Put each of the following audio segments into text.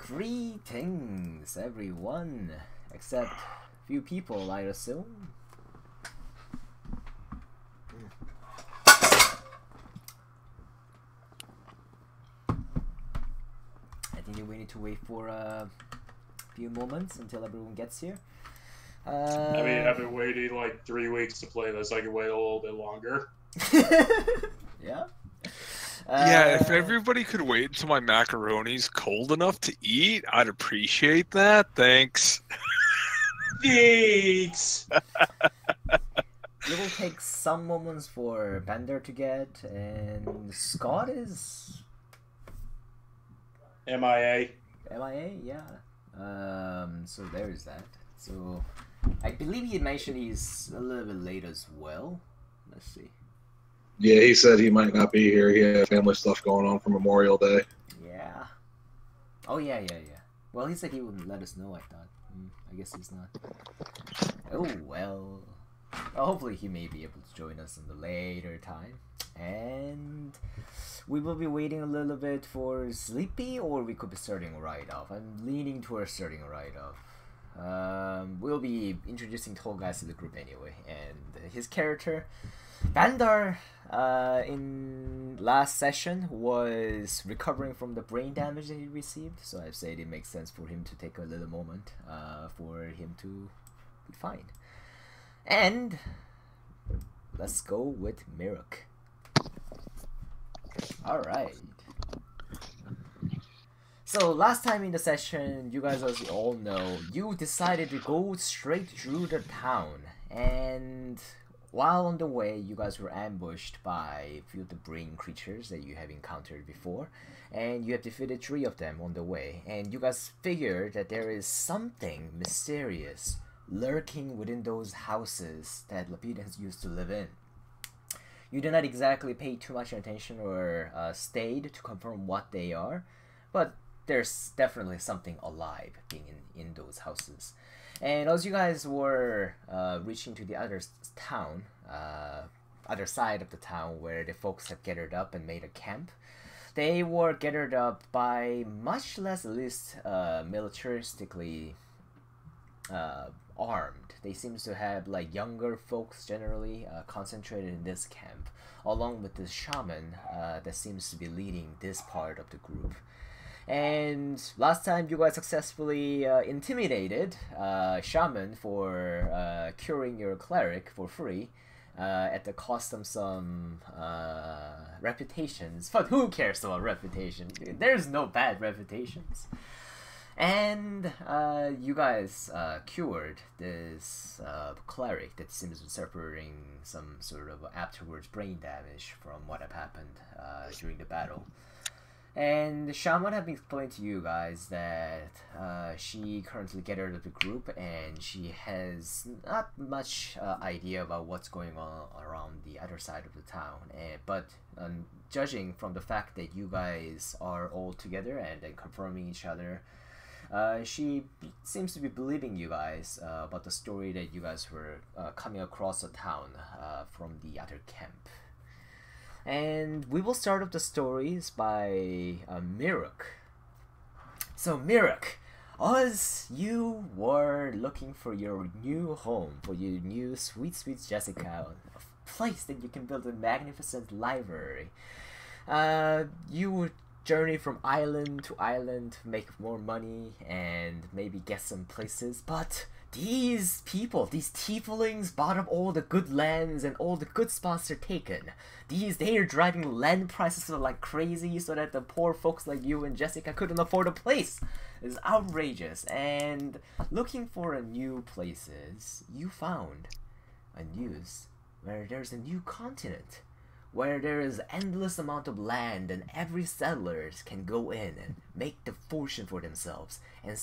Greetings, everyone, except few people, I assume. I think we need to wait for a few moments until everyone gets here. I mean, I've been waiting like 3 weeks to play this. I can wait a little bit longer. Yeah? Yeah, if everybody could wait until my macaroni's cold enough to eat, I'd appreciate that. Thanks. Thanks! It will take some moments for Bender to get, and Scott is... MIA. MIA, yeah. So there's that. So, I believe he mentioned he's a little bit late as well. Let's see. Yeah, he said he might not be here. He had family stuff going on for Memorial Day. Yeah. Oh, yeah. Well, he said he wouldn't let us know, I thought. I guess he's not. Oh, well. Hopefully he may be able to join us in the later time. And we will be waiting a little bit for Sleepy, or we could be starting right off. I'm leaning towards starting right off. We'll be introducing Tall Guys to the group anyway, and his character, Bandar, in last session was recovering from the brain damage that he received, so I've said it makes sense for him to take a little moment for him to be fine. And let's go with Mirok. Alright. So last time in the session, you guys as you all know, you decided to go straight through the town, and while on the way, you guys were ambushed by a few of the brain creatures that you have encountered before, and you have defeated 3 of them on the way, and you guys figured that there is something mysterious lurking within those houses that Lapidans used to live in. You did not exactly pay too much attention or stayed to confirm what they are, but there's definitely something alive being in those houses. And as you guys were reaching to the other town, other side of the town where the folks have gathered up and made a camp, they were gathered up by much less, at least militaristically armed. They seem to have like younger folks generally concentrated in this camp, along with this shaman that seems to be leading this part of the group. And last time you guys successfully intimidated shaman for curing your cleric for free at the cost of some reputations. But who cares about reputation? There's no bad reputations. And you guys cured this cleric that seems to be suffering some sort of afterwards brain damage from what had happened during the battle. And Shaman have explained to you guys that she currently gathered up the group and she has not much idea about what's going on around the other side of the town. But judging from the fact that you guys are all together and then confirming each other, she seems to be believing you guys about the story that you guys were coming across the town from the other camp. And we will start off the stories by Mirok. So Mirok, as you were looking for your new home, for your new sweet Jessica, a place that you can build a magnificent library, you would journey from island to island to make more money and maybe get some places, but these people, these tieflings bought up all the good lands and all the good spots are taken. They are driving land prices up like crazy so that the poor folks like you and Jessica couldn't afford a place. It's outrageous. And looking for a new places, you found a news where there's a new continent, where there is endless amount of land and every settlers can go in and make the fortune for themselves, and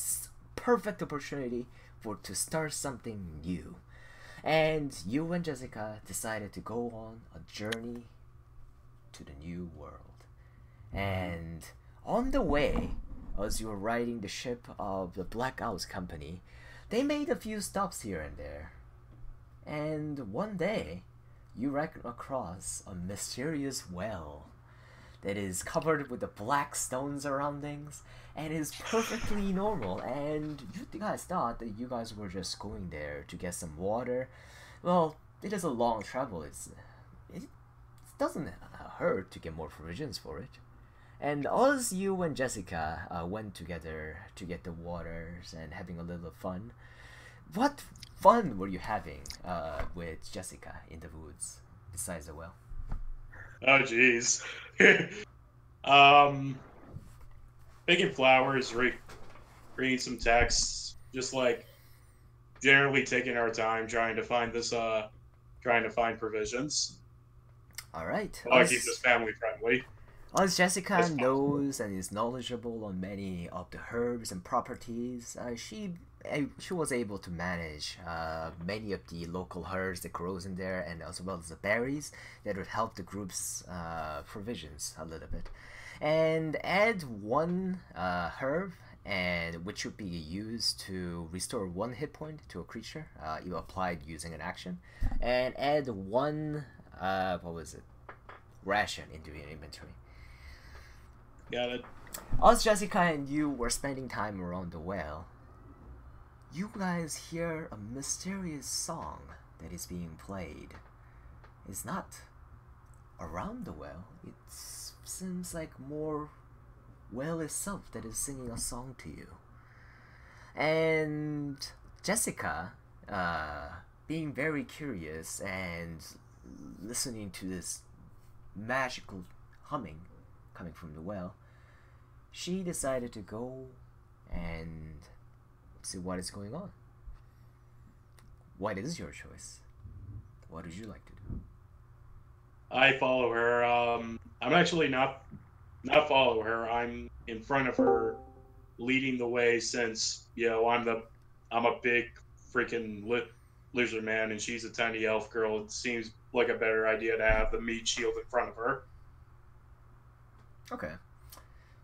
perfect opportunity to start something new. And you and Jessica decided to go on a journey to the new world. And on the way, as you were riding the ship of the Black Owls Company, they made a few stops here and there. And one day, you ran across a mysterious well that is covered with the black stone surroundings and is perfectly normal. And you guys thought that you guys were just going there to get some water. Well, it is a long travel. It doesn't hurt to get more provisions for it. And as you and Jessica went together to get the waters and having a little fun, what fun were you having with Jessica in the woods besides the well? Oh, jeez. Picking flowers, reading some texts, just like generally taking our time trying to find provisions. All right. I'll keep this family friendly. As Jessica knows and is knowledgeable on many of the herbs and properties, she was able to manage many of the local herbs that grows in there, and as well as the berries that would help the group's provisions a little bit. And add one herb, and which would be used to restore 1 hit point to a creature. You applied using an action, and add one ration into your inventory. Got it. As Jessica and you were spending time around the well, you guys hear a mysterious song that is being played. It's not around the well. It seems like more well itself that is singing a song to you. And Jessica, being very curious and listening to this magical humming coming from the well, she decided to go and see what is going on. What is your choice? What would you like to do? I follow her. I'm actually not follow her. I'm in front of her, leading the way, since I'm a big freaking lizard man and she's a tiny elf girl. It seems like a better idea to have the meat shield in front of her. Okay.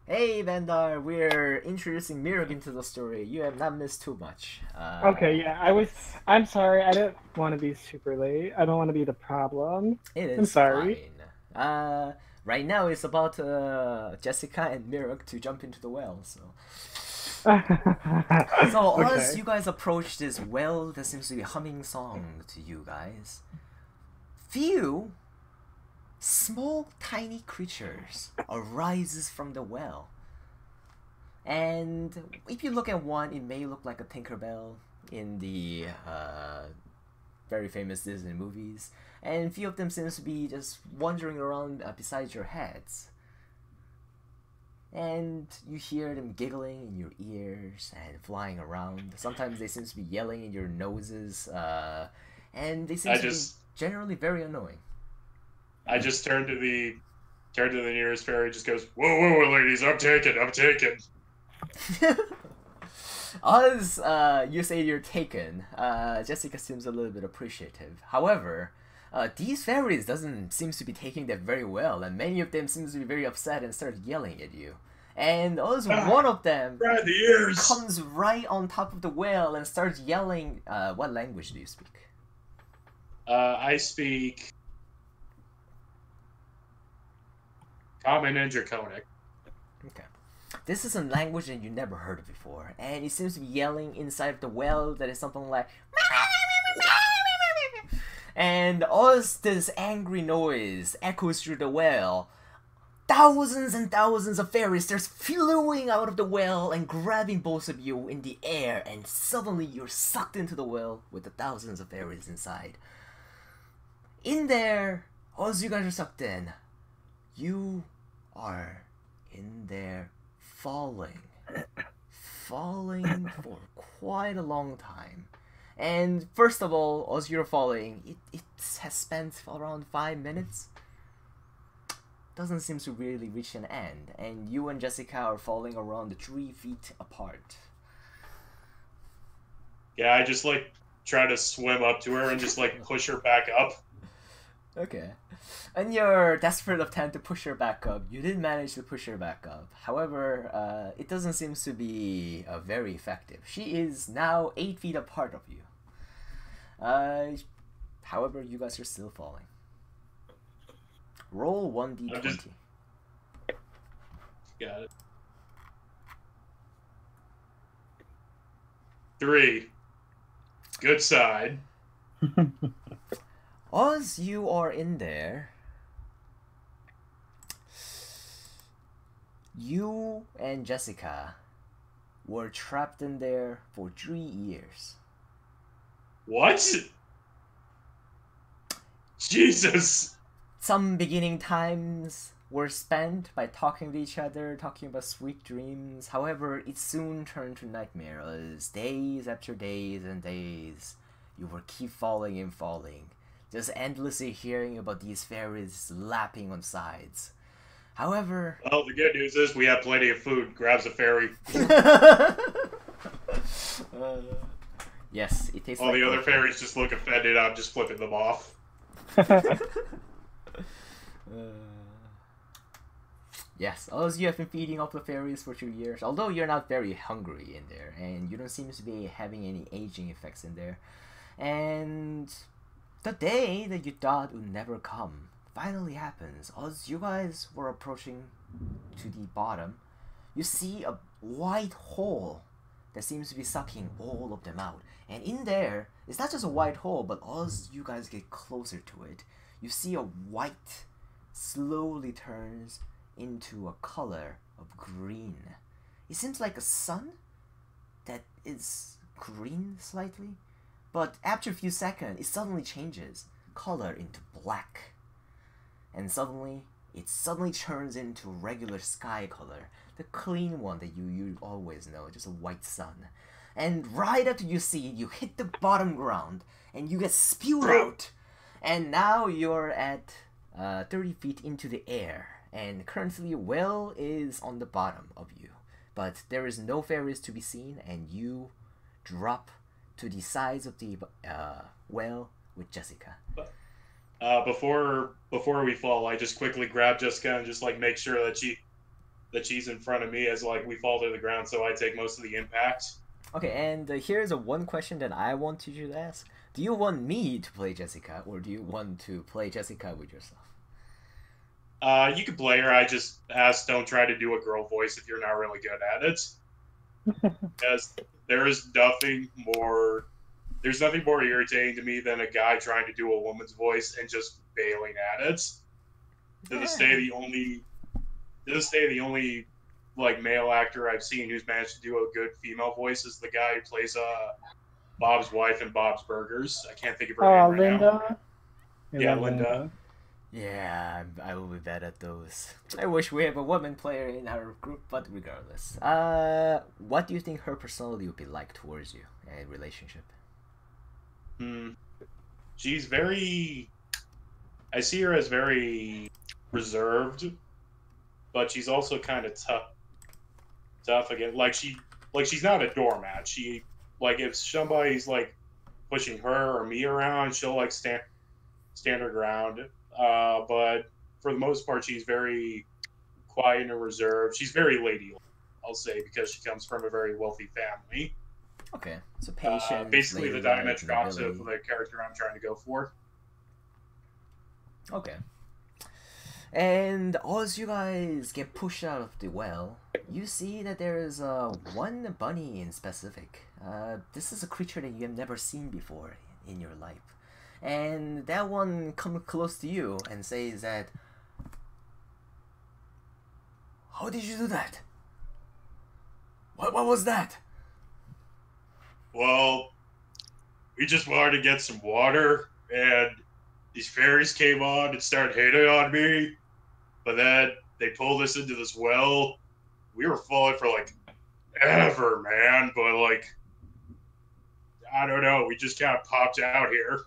Hey, Vandar, we're introducing Mirok into the story. You have not missed too much. Okay, yeah, I'm sorry, I didn't want to be super late. I don't want to be the problem. It is I'm sorry. Fine. Right now it's about Jessica and Mirok to jump into the well, so... Okay. As you guys approach this well, there seems to be a humming song to you guys. Few small, tiny creatures arises from the well. And if you look at one, it may look like a Tinkerbell in the very famous Disney movies. And a few of them seems to be just wandering around beside your heads. And you hear them giggling in your ears and flying around. Sometimes they seem to be yelling in your noses. And they seem to be generally very annoying. I just turn to the nearest fairy, just goes, whoa, ladies, I'm taken. As you say you're taken, Jessica seems a little bit appreciative. However, these fairies seems to be taking that very well, and many of them seems to be very upset and start yelling at you. And as one of them comes right on top of the well and starts yelling, what language do you speak? I speak Common and Draconic. Okay. This is a language that you never heard of before, and it seems to be yelling inside of the well that is something like... And as this angry noise echoes through the well, thousands and thousands of fairies start flowing out of the well and grabbing both of you in the air, and suddenly you're sucked into the well with the thousands of fairies inside. In there, as you guys are sucked in, you are in there falling for quite a long time. And first of all, as you're falling, it has spent around 5 minutes. Doesn't seem to really reach an end, and you and Jessica are falling around 3 feet apart. Yeah, I just try to swim up to her and just push her back up. Okay. And you're desperate attempt to push her back up. You did manage to push her back up. However, it doesn't seem to be very effective. She is now 8 feet apart of you. However, you guys are still falling. Roll 1d20. Got it. 3. Good side. As you are in there, you and Jessica were trapped in there for 3 years. What? Jesus! Some beginning times were spent by talking to each other, talking about sweet dreams. However, it soon turned to nightmare as days after days and days, you were keep falling and falling, just endlessly hearing about these fairies lapping on sides. However... Well, the good news is we have plenty of food. Grabs a fairy. Yes, it tastes All like the other tofu. fairies just look offended. I'm just flipping them off. Yes, as you have been feeding off the fairies for 2 years, although you're not very hungry in there, and you don't seem to be having any aging effects in there. And the day that you thought would never come finally happens. As you guys were approaching to the bottom, you see a white hole that seems to be sucking all of them out. And in there, it's not just a white hole, but as you guys get closer to it, you see a white slowly turns into a color of green. It seems like a sun that is green slightly, but after a few seconds, it suddenly changes color into black. And suddenly, it suddenly turns into regular sky color, the clean one that you always know, just a white sun. And right after you see it, you hit the bottom ground, and you get spewed out. And now you're at 30 feet into the air, and currently Will is on the bottom of you. But there is no fairies to be seen, and you drop to the sides of the well with Jessica. Before we fall, I just quickly grab Jessica and just like make sure that she's in front of me as like we fall to the ground, so I take most of the impact. Okay, and here's one question that I want you to ask. Do you want me to play Jessica, or do you want to play Jessica with yourself? You can play her. I just asked, don't try to do a girl voice if you're not really good at it. Because there's nothing more irritating to me than a guy trying to do a woman's voice and just failing at it. To this day, the only like male actor I've seen who's managed to do a good female voice is the guy who plays Bob's wife in Bob's Burgers. I can't think of her name right Linda? now. Yeah, Linda. Yeah, I will be bad at those. I wish we have a woman player in our group, but regardless. What do you think her personality would be like towards you in relationship? She's very... I see her as very reserved, but she's also kind of tough again. Like she's not a doormat. She, like, if somebody's like pushing her or me around, she'll like stand her ground. But for the most part, she's very quiet and reserved. She's very ladylike, I'll say, because she comes from a very wealthy family. Okay, so patience. Basically, the diametric opposite of the character I'm trying to go for. Okay. And as you guys get pushed out of the well, you see that there is one bunny in specific. This is a creature that you have never seen before in your life. And that one comes close to you and says that, "How did you do that? What was that?" Well, we just wanted to get some water, and these fairies came on and started hitting on me. But then they pulled us into this well. We were falling for like ever, man. But like, I don't know. We just kind of popped out here.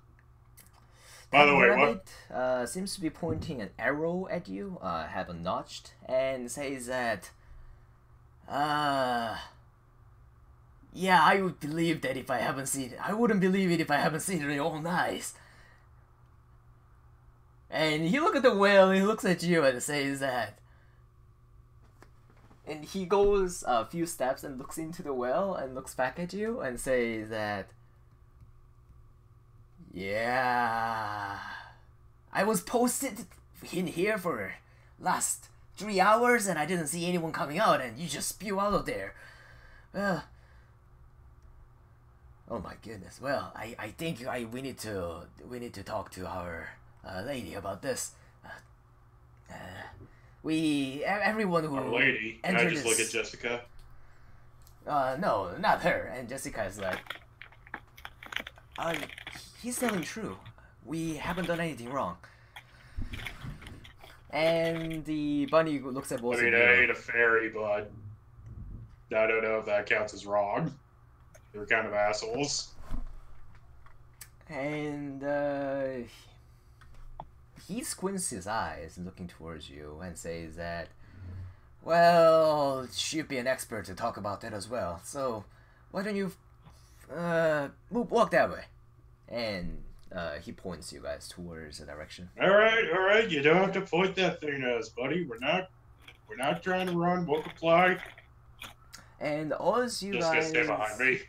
By the way, what? Seems to be pointing an arrow at you, have a notched, and says that, yeah, I would believe that if I haven't seen it. I wouldn't believe it if I haven't seen it with my own eyes. And he looks at the whale, and he looks at you and says that. And he goes a few steps and looks into the well and looks back at you and says that, "Yeah, I was posted in here for last 3 hours and I didn't see anyone coming out, and you just spew out of there. Oh my goodness. Well, I think we need to talk to our lady about this. Everyone who Our lady. Can I just look at Jessica? No, not her. And Jessica is like, he's telling true. We haven't done anything wrong. And the bunny looks at both of you. I ate a fairy, but I don't know if that counts as wrong. They're kind of assholes. And he squints his eyes looking towards you and says that, well, she'd be an expert to talk about that as well. So why don't you walk that way? And he points you guys towards the direction. All right. You don't have to point that thing at us, buddy. We're not trying to run. We'll comply. And as you guys stay behind me.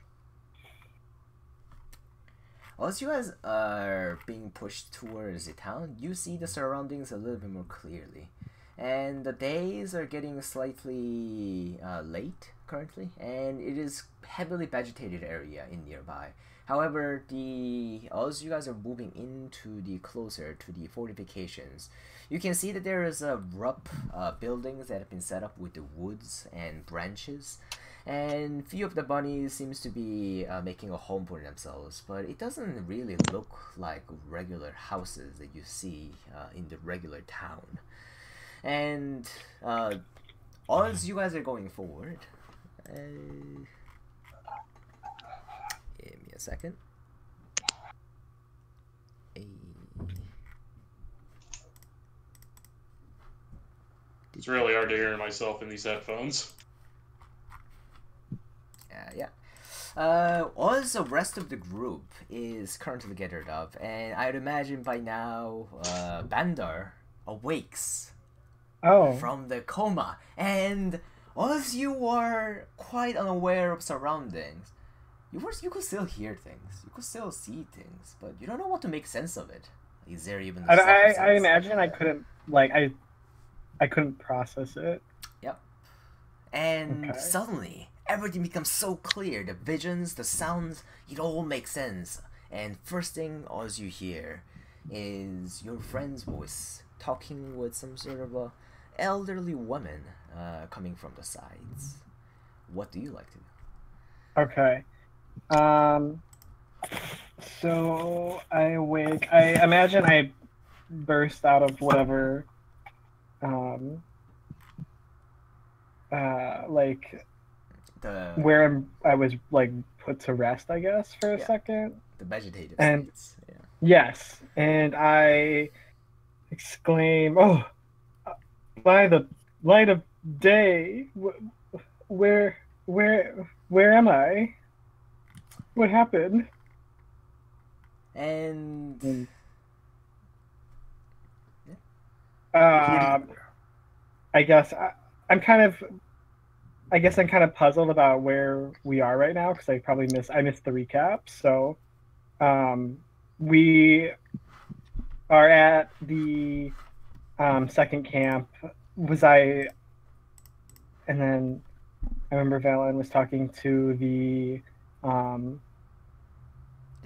As you guys are being pushed towards the town, you see the surroundings a little bit more clearly. And the days are getting slightly late currently, and it is heavily vegetated area in nearby. However, as you guys are moving into the closer to the fortifications, you can see that there is rough buildings that have been set up with the woods and branches. And few of the bunnies seems to be making a home for themselves, but it doesn't really look like regular houses that you see in the regular town. And as you guys are going forward, give me a second. It's really hard to hear myself in these headphones. Yeah. As the rest of the group is currently gathered up, and I'd imagine by now, Bandar awakes from the coma, and as you are quite unaware of surroundings, you could still hear things, you could still see things, but you don't know what to make sense of it. Is there even? I imagine I couldn't I couldn't process it. Yep. And suddenly, everything becomes so clear. The visions, the sounds, it all makes sense. And first thing as you hear is your friend's voice talking with some sort of a elderly woman coming from the sides. What do you like to do? Okay. So I awake. I imagine I burst out of whatever where I was put to rest, I guess, for a second. The vegetative states. Yeah. Yes, and I exclaim, "Oh, by the light of day, where am I? What happened?" And I guess I'm kind of puzzled about where we are right now because I missed the recap. So we are at the second camp. And then I remember Valen was talking to the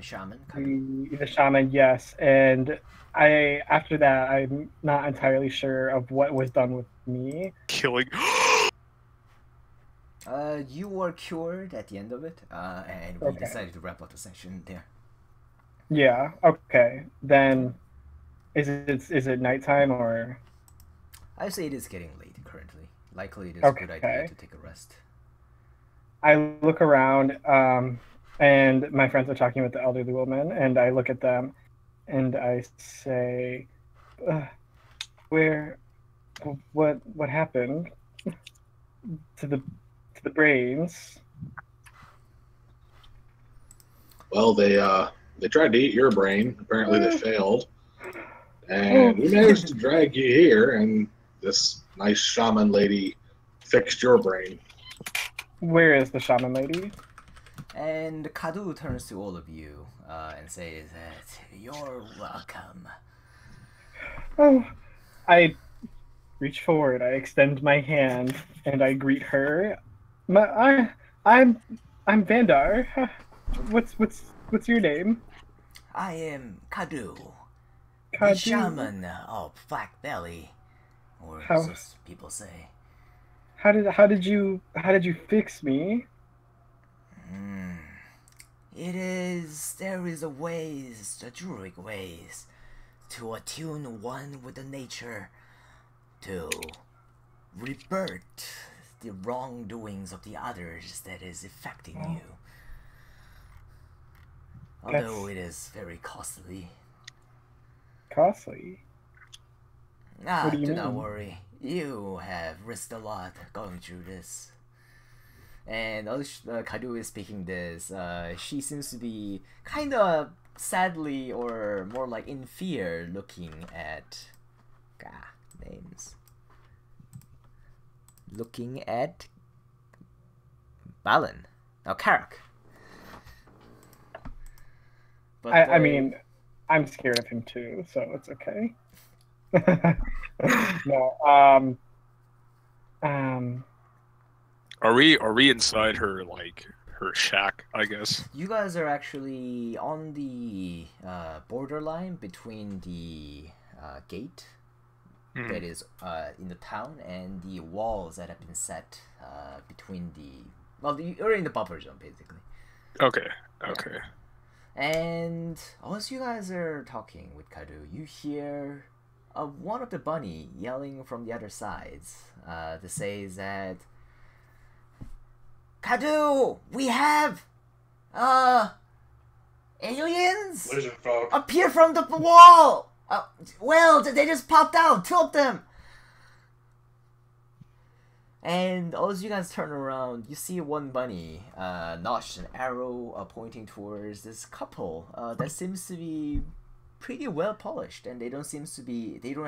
shaman. The shaman, yes. And after that, I'm not entirely sure of what was done with me. Killing. You were cured at the end of it, and we decided to wrap up the section there. Yeah. Okay. Then, is it nighttime or? I say it is getting late currently. Likely, it is a good idea to take a rest. I look around, and my friends are talking with the elderly woman, and I look at them, and I say, what happened to the brains?" Well, they tried to eat your brain. Apparently, they failed, and we managed to drag you here. And this nice shaman lady fixed your brain. Where is the shaman lady? And Kadu turns to all of you and says that you're welcome. Oh, I reach forward. I extend my hand and I greet her. I'm Vandar. What's your name? I am Kadu, the Kadu. shaman of Black Belly, or How- so people say. How did you fix me? There is a ways, the druidic ways, to attune one with the nature, to revert the wrongdoings of the others that is affecting you. Although it is very costly. Costly. What do you Do not mean? worry. You have risked a lot going through this. And as Kadu is speaking this, she seems to be kind of sadly or more like in fear looking at... names. Looking at... Balin. Now, Karak. But I mean, I'm scared of him too, so it's okay. No. Are we inside her her shack? I guess. You guys are actually on the borderline between the gate that is in the town and the walls that have been set between you're in the buffer zone basically. Okay. And as you guys are talking with Kadu, you hear one of the bunny yelling from the other sides to say that Kadu, we have aliens Lizard folk. appear from the wall. Well, they just popped out, 2 of them. And as you guys turn around, you see one bunny notch an arrow pointing towards this couple that seems to be pretty well polished, and they don't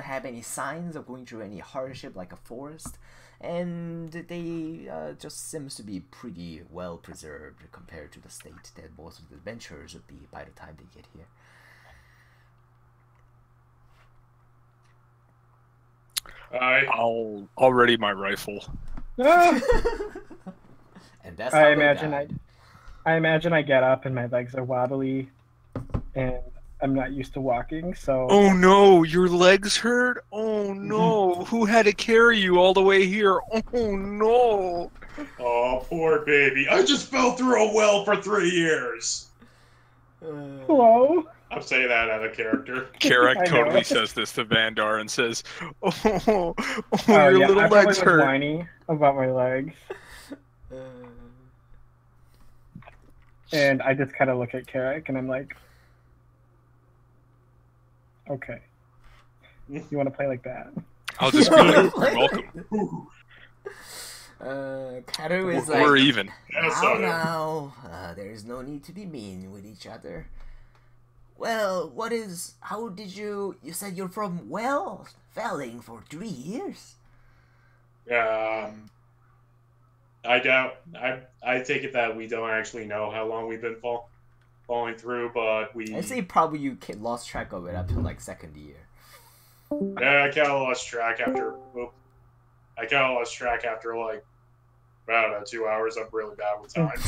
have any signs of going through any hardship like a forest, and they just seems to be pretty well preserved compared to the state that most of the adventurers would be by the time they get here. I'll ready my rifle. Ah! And that's how I they imagine died. I imagine I get up and my legs are wobbly, and I'm not used to walking, so Oh no, your legs hurt? Oh no, who had to carry you all the way here? Oh no. Oh, poor baby. I just fell through a well for 3 years. hello. I'm saying that out of character. Karak I know. totally says this to Vandar and says, "Oh, Oh your yeah, little I probably legs was hurt." whiny about my legs, and I just kind of look at Carrick and I'm like, okay, you want to play like that? I'll just be like, "You're welcome. Kadu is We're like, even." Yes, now, I am. now, there is no need to be mean with each other. Well, how did you said you're from Felling for 3 years? I doubt. I take it that we don't actually know how long we've been falling through, but we. I'd say probably you lost track of it up to like second year. Yeah, I kind of lost track after. I kind of lost track after like about 2 hours. I'm really bad with time.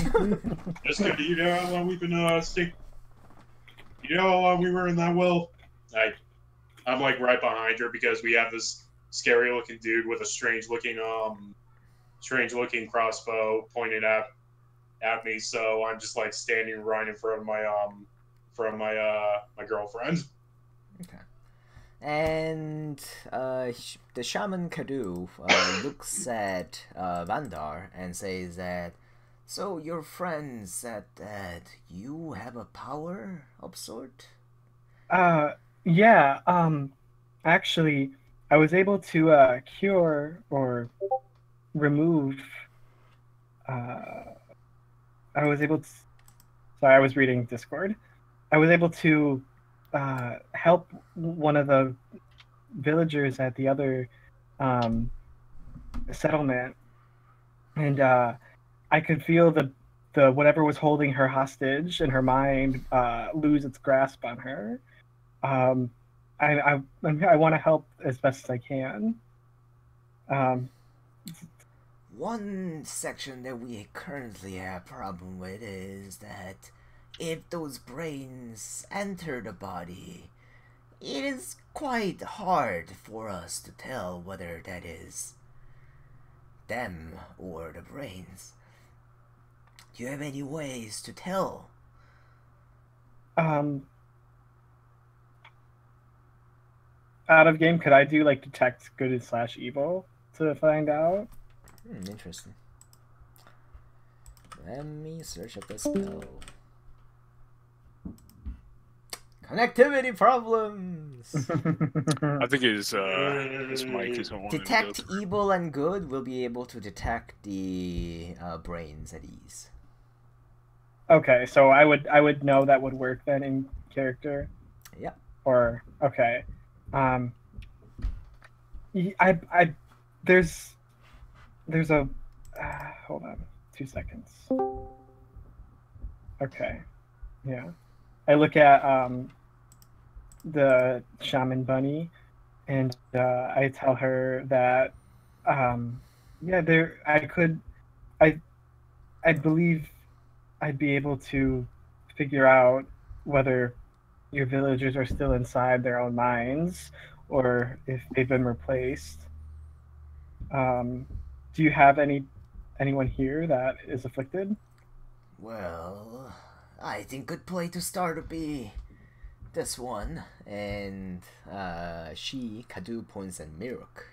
Just kidding. You know how long we've been You know how long we were in that well? I'm like right behind her because we have this scary looking dude with a strange looking crossbow pointed at me. So I'm just like standing right in front of my girlfriend. Okay. And the shaman Kadu looks at Vandar and says that, so your friend said that you have a power of sort? Yeah. Actually, I was able to cure or remove. I was able to. Sorry, I was reading Discord. I was able to help one of the villagers at the other settlement, and I could feel the whatever was holding her hostage in her mind lose its grasp on her. I want to help as best as I can. One section that we currently have problem with is that if those brains enter the body, it is quite hard for us to tell whether that is them or the brains. Do you have any ways to tell? Out of game, could I do like detect good / evil to find out? Interesting. Let me search up the spell. Connectivity problems! I think his mic isn't wanting to Detect go. evil and good will be able to detect the brains at ease. Okay, so I would know that would work then in character. Yep. Or okay, I there's a hold on 2 seconds. Okay, yeah, I look at the shaman bunny, and I tell her that yeah, I believe I'd be able to figure out whether your villagers are still inside their own minds or if they've been replaced. Do you have anyone here that is afflicted? Well, I think good play to start would be this one, and Kadu points at Miruk,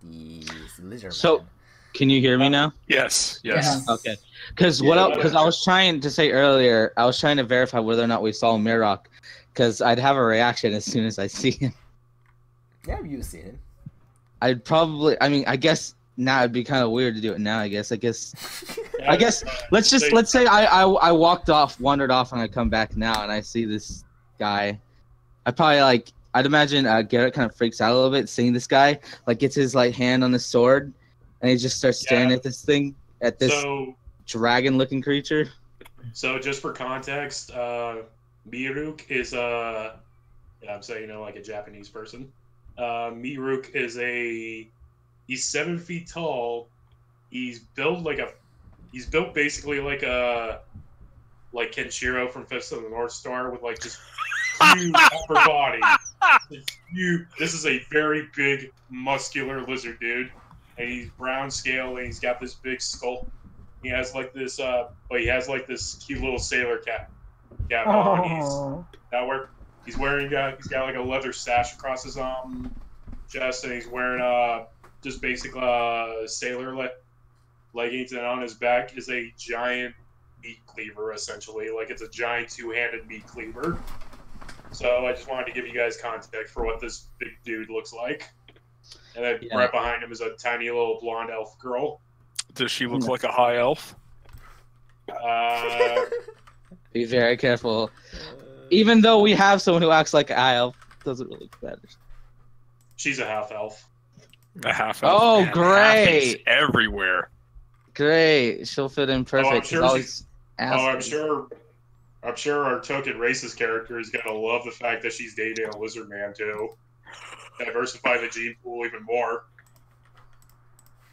the lizard So- man. Can you hear me now? Yes. Okay. Because Yeah, I was trying to say earlier, I was trying to verify whether or not we saw Mirok, because I'd have a reaction as soon as I see him. Yeah, you've seen him. I'd probably, I mean, I guess now it'd be kind of weird to do it now. I guess let's say I wandered off, and I come back now and I see this guy. I'd imagine Garrett kind of freaks out a little bit seeing this guy, like gets his hand on the sword, and he just starts staring at this thing, at this dragon-looking creature. So just for context, Miruk is I'm saying like a Japanese person. Miruk is he's 7 feet tall. He's built basically like Kenshiro from Fist of the North Star with just huge upper body. This is a very big muscular lizard dude, and he's brown scale, and he's got this big skull. He has this cute little sailor cap on. He's got a leather sash across his chest, and he's wearing just basic sailor leggings, and on his back is a giant meat cleaver, essentially. It's a giant two-handed meat cleaver. So I just wanted to give you guys context for what this big dude looks like. And then right behind him is a tiny little blonde elf girl. Does she look like a high elf? Be very careful. Even though we have someone who acts like an high elf, doesn't really matter. She's a half elf. A half elf. Oh, man. great! Halfies everywhere. Great, she'll fit in perfect. I'm sure our token racist character is gonna love the fact that she's dating a lizard man too. Diversify the gene pool even more.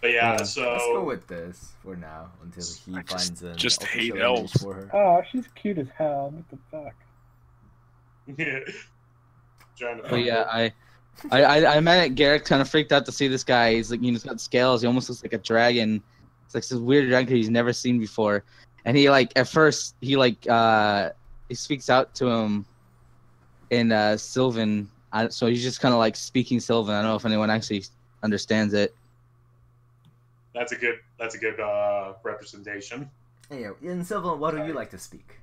But let's go with this for now until he finds an just hate official elves. image for her. Oh, she's cute as hell. What the fuck? But yeah, I meant Garrett kind of freaked out to see this guy. He's he's got scales. He almost looks like a dragon. It's like this weird dragon he's never seen before. And he at first he speaks out to him in Sylvan. So he's just kind of speaking Sylvan. I don't know if anyone actually understands it. That's a good representation. Hey, in Sylvan, what do you like to speak?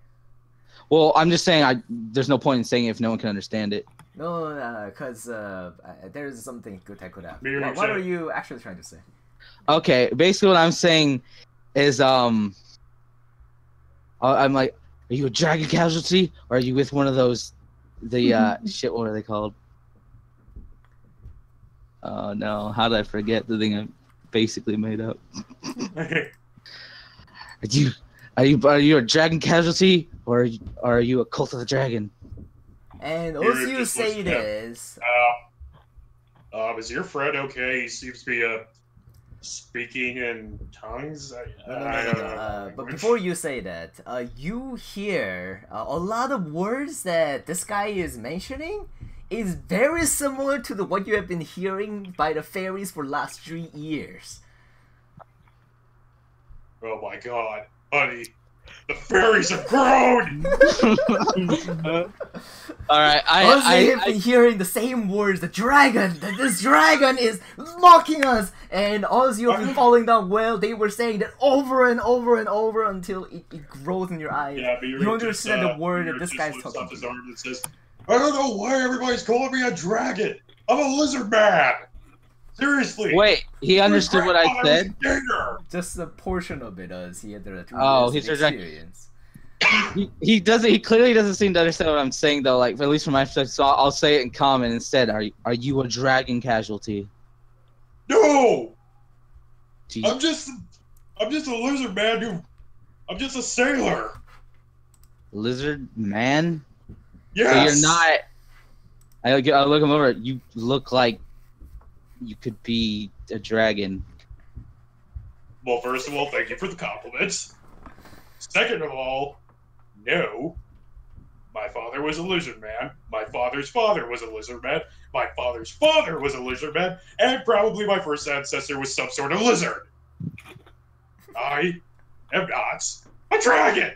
Well, I'm just saying there's no point in saying it if no one can understand it. No, because there's something good I could have. Miruk, What are you actually trying to say? Okay, basically what I'm saying is I'm like, are you a dragon casualty, or are you with one of those shit? What are they called? Oh no, how did I forget the thing I basically made up? Are you a dragon casualty, or are you a cult of the dragon? And all Miruk you just say looks it is. Is your friend okay? He seems to be speaking in tongues. No. But before you say that, you hear a lot of words that this guy is mentioning is very similar to what you have been hearing by the fairies for last 3 years. Oh my god, buddy. The fairies have grown! Alright, I have been hearing the same words. The dragon! This dragon is mocking us! And all you have been falling down well, they were saying that over and over and over until it grows in your eyes. Yeah, but you understand the word that this guy's talking his arm and says, I don't know why everybody's calling me a dragon! I'm a lizard man! Seriously! Wait, he understood what I said? Just a portion of it, as he had the he's experience. He clearly doesn't seem to understand what I'm saying though, like at least from my perspective, so I'll say it in common instead. Are you a dragon casualty? No! I'm just a lizard man I'm just a sailor. Lizard man? Yes. So you're not. I look him over. You look like you could be a dragon. Well, first of all, thank you for the compliments. Second of all, no. My father was a lizard man. My father's father was a lizard man. My father's father was a lizard man. And probably my first ancestor was some sort of lizard. I am not a dragon.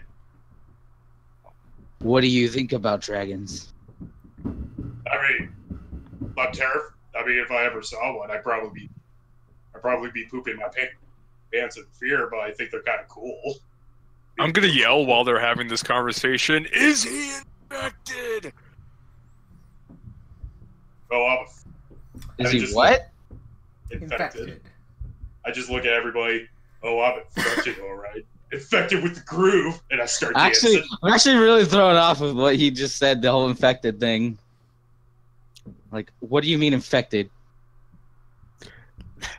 What do you think about dragons? I mean, I'm terrified. I mean, if I ever saw one, I'd probably be pooping my pants in fear. But I think they're kind of cool. I'm gonna yell while they're having this conversation. Is he infected? Oh, Is he what? Infected. I just look at everybody. Oh, I'm infected, all right. Infected with the groove, and I start dancing. I'm actually really thrown off with what he just said. The whole infected thing. Like, what do you mean infected?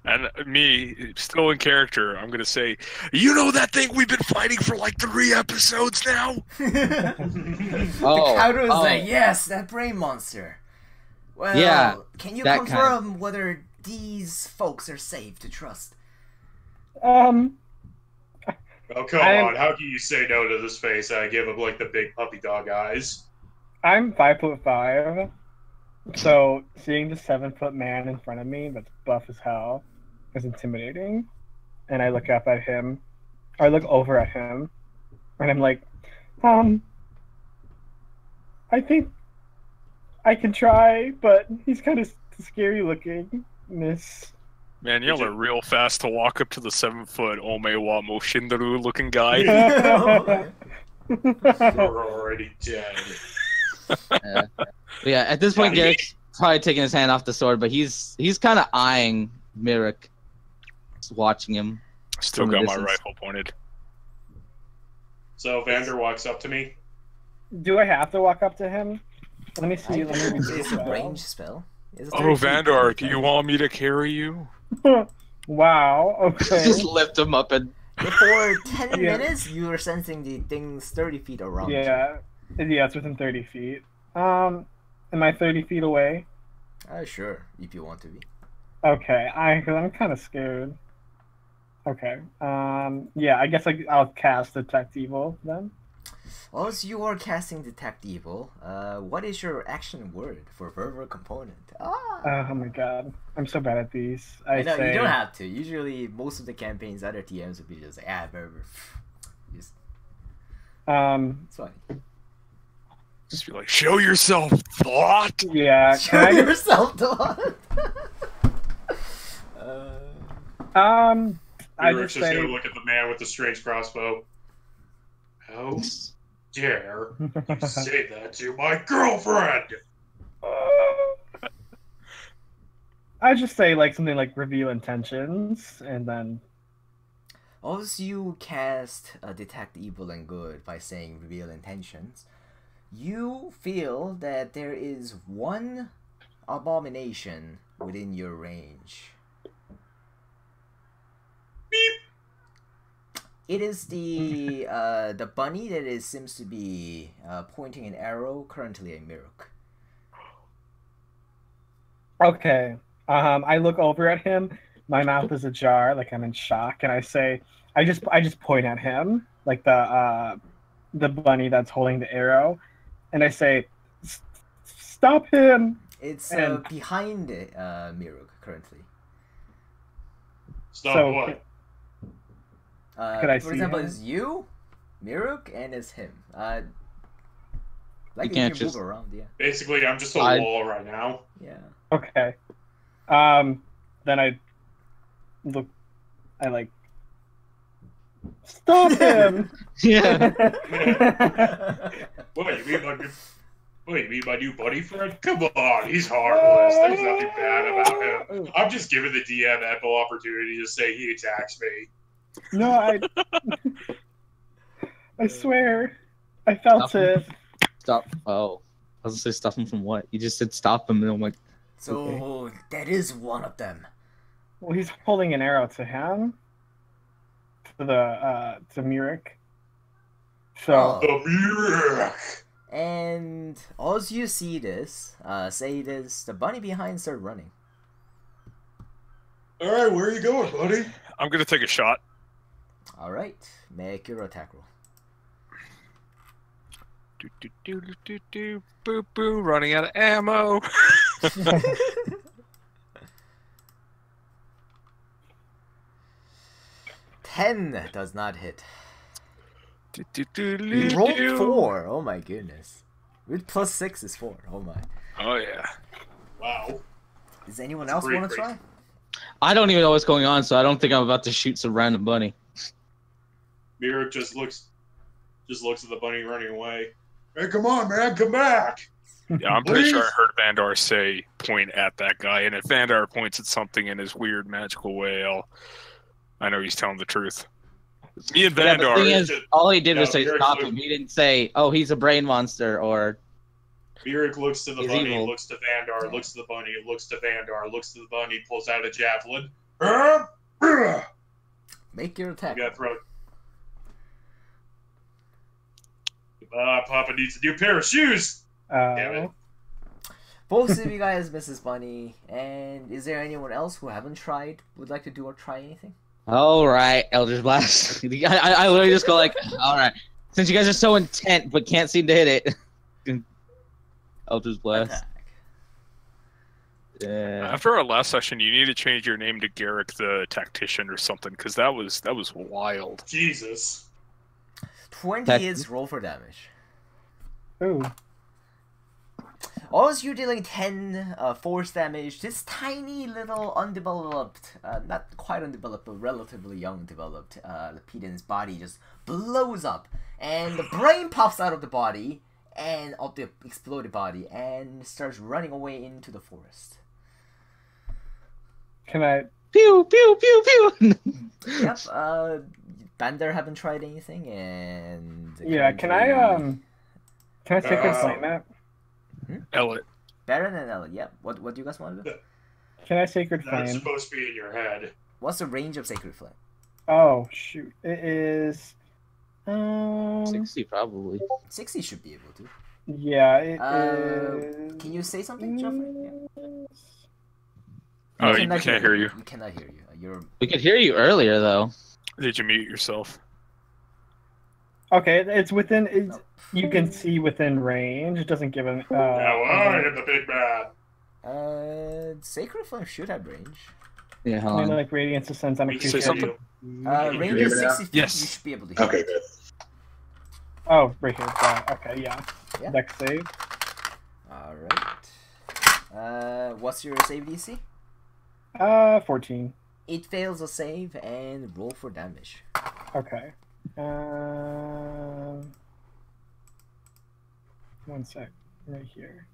And me, still in character, I'm gonna say, you know that thing we've been fighting for like 3 episodes now? The counter is like, yes, that brain monster. Well, yeah, can you confirm whether these folks are safe to trust? Oh, come on. How can you say no to this face? I give him, like, the big puppy dog eyes. I'm 5'5", so seeing the 7-foot man in front of me that's buff as hell is intimidating. And I look up at him, or I look over at him, and I'm like, I think I can try, but he's kind of scary looking, miss. Man, y'all are real fast to walk up to the 7-foot Omewa Moshindaru looking guy. You're already dead. Yeah, at this point, Garrick's probably taking his hand off the sword, but he's kind of eyeing Mirek, watching him. Still got my rifle pointed. So Vander walks up to me. Do I have to walk up to him? Let me see. It's a range spell. Oh, Vandar, do you want me to carry you? Wow, okay. Just lift him up and... For 10 minutes, you are sensing the things 30 feet around you. Yeah, it's within 30 feet. Am I 30 feet away? Sure, if you want to be. Okay, cause I'm kind of scared. Okay, yeah, I guess I'll cast Detect Evil then. As you are casting Detect Evil, what is your action word for verbal component? Oh my god, I'm so bad at these. I know, you don't have to. Usually, most of the campaigns, other TMs would be just like, verbal. Just... it's funny. Just be like, show yourself, thought! Yeah. Show yourself, thought! I just say... gonna look at the man with the strange crossbow. How dare you say that to my girlfriend? I just say something like reveal intentions, and then. As you cast Detect Evil and Good by saying reveal intentions, you feel that there is one abomination within your range. Beep. It is the bunny that seems to be pointing an arrow currently at Mirok. Okay. I look over at him, My mouth is ajar, like I'm in shock, and I say, I just point at him, like the bunny that's holding the arrow, and I say, "Stop him!" It's And- behind Miruk currently. Stop So- what? Could I For see example, him? it's you, Miruk, and it's him. Like You can't can just- move around, yeah. Basically, I'm just a I- wall right now. Yeah. Okay. Then I look. I like. Stop him! Yeah. What, you mean my new buddy friend? Come on, he's harmless. There's nothing bad about him. I'm just giving the DM ample opportunity to say he attacks me. No, I swear, I felt Stop it. Stop. Oh. I was gonna say stop him from what? You just said stop him, and I'm like, So that is one of them. Well, he's holding an arrow to him. To Murik. So The Murik! And as you see this, say this, the bunny behind start running. Alright, where are you going, buddy? I'm gonna take a shot. All right, make your attack roll. Do, do, do, do, do, do, boo, boo, running out of ammo. 10 does not hit. Do, do, do, You do, rolled do. 4. Oh my goodness. With plus 6 is 4. Oh my. Oh yeah. Wow. Does anyone That's else pretty want to crazy. try? I don't even know what's going on, so I don't think I'm about to shoot some random bunny. Mirror just looks at the bunny running away. Hey, come on, man, come back! Yeah, I'm pretty sure I Please? heard Vandar say point at that guy, and if Vandar points at something in his weird magical way, I know he's telling the truth. Me and Yeah, the Vandar. thing is, all he did was No, say you're stop actually- him. He didn't say, "Oh, he's a brain monster," or Mirror looks to the He's bunny, evil. looks to Vandar, looks to the bunny, looks to Vandar, looks to the bunny, pulls out a javelin. You Make your attack. gotta throw it. Papa needs a new pair of shoes! Damn it. Both of you guys, Mrs. Bunny. And is there anyone else who haven't tried, would like to do or try anything? all right, Eldritch Blast. I literally just go like, all right, since you guys are so intent but can't seem to hit it. Eldritch Blast. Attack. Yeah. After our last session, you need to change your name to Garrick the Tactician or something, because that was wild. Jesus. 20 Attack. is roll for damage. Ooh. As you're dealing 10 force damage, this tiny little undeveloped, not quite undeveloped, but relatively young developed, Lepidin's body just blows up. And the brain pops out of the body, and of the exploded body, and starts running away into the forest. Can I? Pew pew pew pew. Yep, Bandar haven't tried anything, and... Yeah. Can I? Can I sacred flame it? Elliot. Baron and Ella, yep. What do you guys want to do? Can I sacred That's flame? supposed to be in your head. What's the range of Sacred Flame? Oh shoot! It is. 60 probably. 60 should be able to. Yeah. It is. Can you say something, Geoffrey? Yeah. Oh, you cannot can't hear you. We cannot hear you. You're We could hear you earlier though. Did you mute yourself? Okay, it's within. It's, you can see within range. It doesn't give an. Now I am the big man. Sacred Flame should have range. Yeah, I hold mean, on. like radiance descends on a We can Say creature. something. Range hear is me now? 60 feet. Yes. You should be able to hear. Okay, good. Oh, right here. Okay, yeah. Yeah. Dex save. Alright. What's your save DC? 14. It fails a save and roll for damage. Okay. 1 sec. Right here.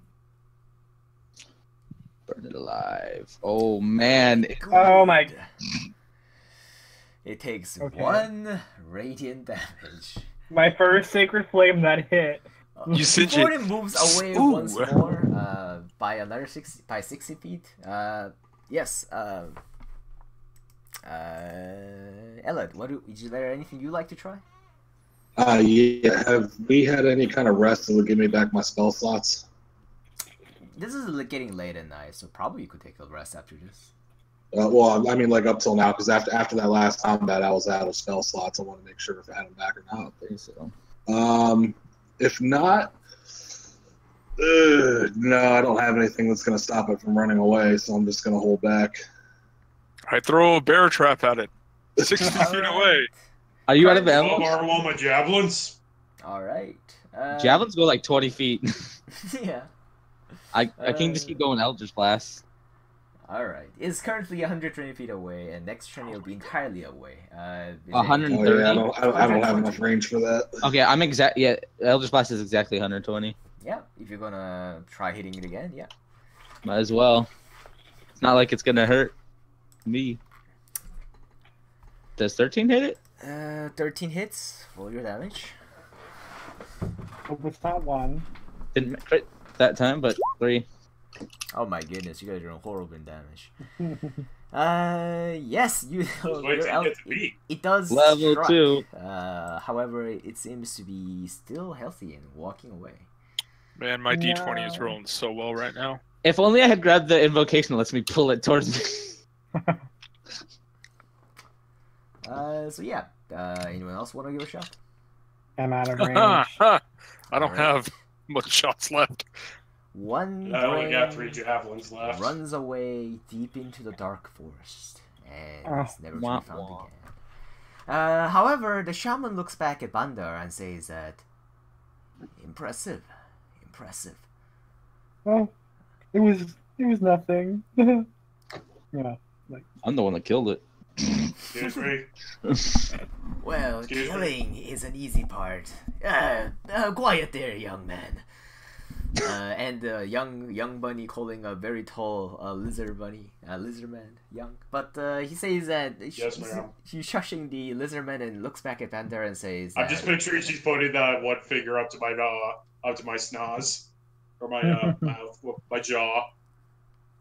Burn it alive. Oh man. Oh my- Good. It takes Okay. 1 radiant damage. My first sacred flame that hit. You cinch Before it. it moves away Ooh. once more, by another 60 feet. Yes. Elliot, is there anything you like to try? Yeah. Have we had any kind of rest that would give me back my spell slots? This is getting late at night, so probably you could take a rest after this. Well, I mean, like up till now, because after that last combat, I was out of spell slots. I want to make sure if I had them back or I not. don't think so. If not, no, I don't have anything that's going to stop it from running away, so I'm just going to hold back. I throw a bear trap at it, 60 All feet right. away. Are you out of I'll ammo? borrow all my javelins. All right. Javelins go like 20 feet. Yeah. I can just keep going Eldritch Blast. All right. It's currently 120 feet away, and next turn it'll be entirely away. Is it- 130? Oh, yeah, I don't have enough range for that. Okay, I'm exact. Yeah, Eldritch Blast is exactly 120. Yeah. If you're gonna try hitting it again, yeah. Might as well. It's not like it's gonna hurt me. Does 13 hit it? 13 hits. Roll your damage. Oh, it's not 1. Didn't crit that time, but 3. Oh my goodness, you guys are doing horrible damage. Yes, you. Just wait Your till elf, you get to me. it does Level struck. 2. However, it seems to be still healthy and walking away. Man, my D20 is No. rolling so well right now. If only I had grabbed the invocation that lets me pull it towards me. So yeah. Anyone else want to give a shot? I'm out of range. I don't Alright. have much shots left. One I only got brain 3 javelins left. runs away deep into the dark forest and Oh, is never to wah, be found wah. again. However, the shaman looks back at Bandar and says that impressive. Well, it was nothing. Yeah. I'm the one that killed it. Excuse me. Well, Excuse me? killing is an easy part. Quiet there, young man. And young bunny calling a very tall lizard man young. But he says that Yes, ma'am. she's shushing the lizard man and looks back at Bandar and says, I'm just picturing she's putting that one finger up to my snoz or my mouth, my jaw.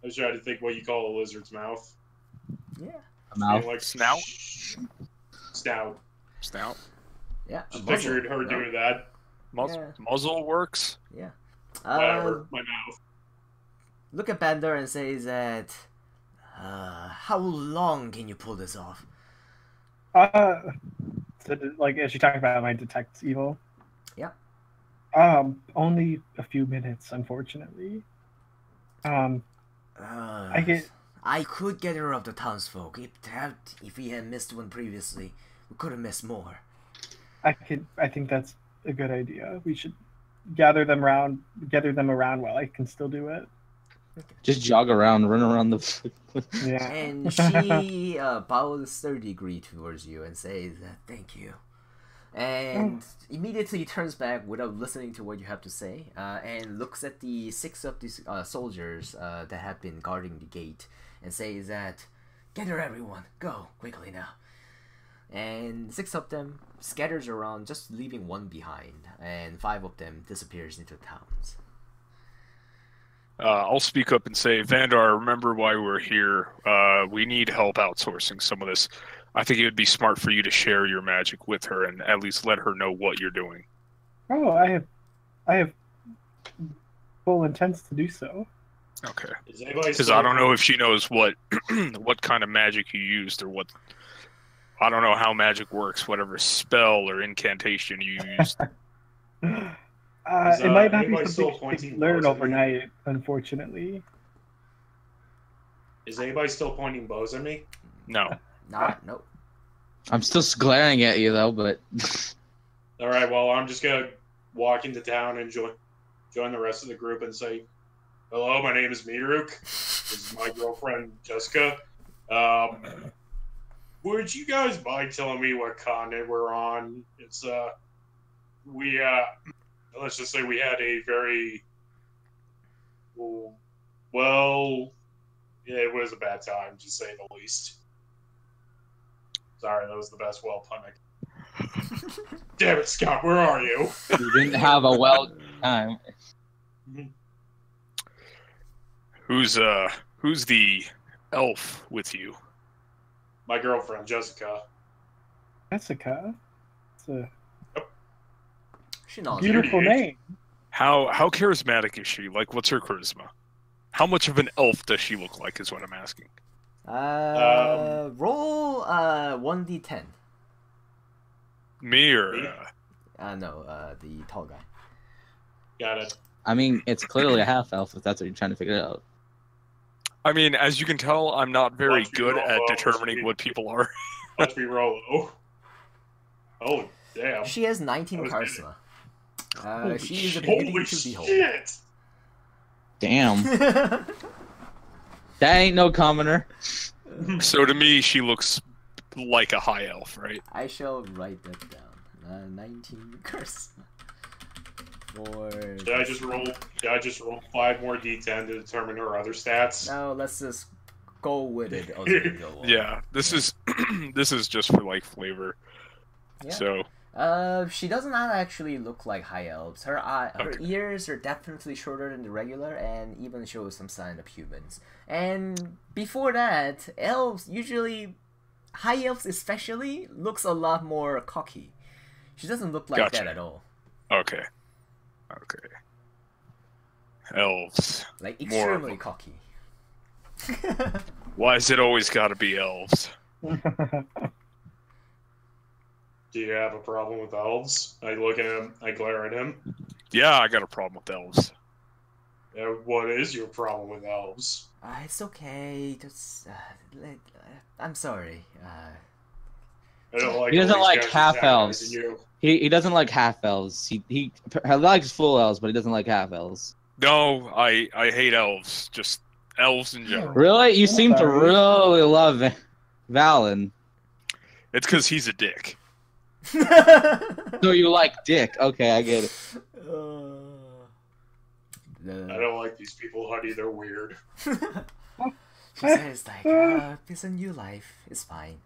I was trying to think what you call a lizard's mouth. yeah, A mouth. Like Snout? Snout. Snout. yeah. a Just muzzle. pictured her No, doing that. Muzzle works. Yeah. Whatever. My mouth. Look at Bandar and says that, how long can you pull this off? So, like, is she talking about my detect evil? Yeah. Only a few minutes, unfortunately. I could get her of the townsfolk. If we had missed one previously, we could have missed more. I think that's a good idea. We should gather them around while I can still do it. Just jog around, run around the. Yeah. And she bows 30 degrees towards you and says, thank you. And immediately turns back without listening to what you have to say, and looks at the 6 of these soldiers that have been guarding the gate and says that, gather everyone, go, quickly now. And 6 of them scatters around, just leaving 1 behind, and 5 of them disappears into towns. I'll speak up and say, Vandar, remember why we're here. We need help outsourcing some of this. I think it would be smart for you to share your magic with her and at least let her know what you're doing. Oh, I have full intents to do so. Okay. Is anybody Because still- I don't know if she knows what what kind of magic you used or what. I don't know how magic works, whatever spell or incantation you used. It might not be anybody still something pointing you learn bows at me? overnight, unfortunately. Is anybody still pointing bows at me? No. Nope. I'm still glaring at you though, but All right. Well, I'm just gonna walk into town and join the rest of the group and say, "Hello, my name is Midruk. This is my girlfriend Jessica. Would you guys mind telling me what continent we're on? It's we let's just say we had a very well, yeah, it was a bad time to say the least. Sorry, that was the best well pun. Damn it, Scott, where are you? you didn't have a well time. Who's the elf with you? My girlfriend Jessica. Jessica. It's a She knows. beautiful name. How charismatic is she? Like, what's her charisma? How much of an elf does she look like? Is what I'm asking. Roll 1d10. Me or Me? No, the tall guy. Got it. I mean, it's clearly a half elf if that's what you're trying to figure out. I mean, as you can tell, I'm not very Watch me good roll at low. determining what people are. Watch me roll. Oh, damn. She has 19 That was charisma. Holy She is a shit. beauty Holy to behold. shit! Damn, that ain't no commoner. So to me, she looks like a high elf, right? I shall write that down. 19 charisma. For... Should I just roll 5 more d10 to determine her other stats? No, let's just go with it as we go on. Yeah, this is this is just for like flavor. Yeah. So She does not actually look like high elves. Her Okay. ears are definitely shorter than the regular, and even shows some sign of humans. And before that, elves usually, high elves especially, looks a lot more cocky. She doesn't look like Gotcha. that at all. okay. Elves. Like More of extremely them. cocky. Why is it always got to be elves? Do you have a problem with elves? I look at him, I glare at him. Yeah, I got a problem with elves. What is your problem with elves? It's okay. Just, I'm sorry. I don't like He doesn't all these like guys half antagonizing elves. You. He doesn't like half elves. He likes full elves, but he doesn't like half elves. No, I hate elves. Just elves in general. Really? You seem to sorry. really love Valen. It's because he's a dick. So you like Dick? Okay, I get it. I don't like these people, Huddy. They're weird. She says like, it's a new life. It's fine.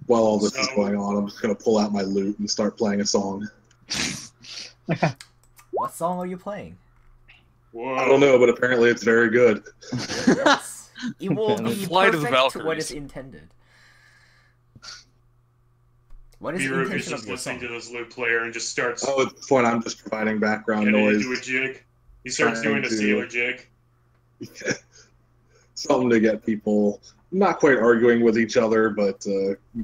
While all this is So- going on, I'm just gonna pull out my lute and start playing a song. What song are you playing? Whoa. I don't know, but apparently it's very good. Yes. It will be Flight of the perfect to what Valkyries. is intended. What is the B-Rook is intention just of your listening song? to this lute player and just starts Oh, at this point, I'm just providing background getting noise. into a jig. He starts Trying doing a to- sailor jig. Something to get people not quite arguing with each other, but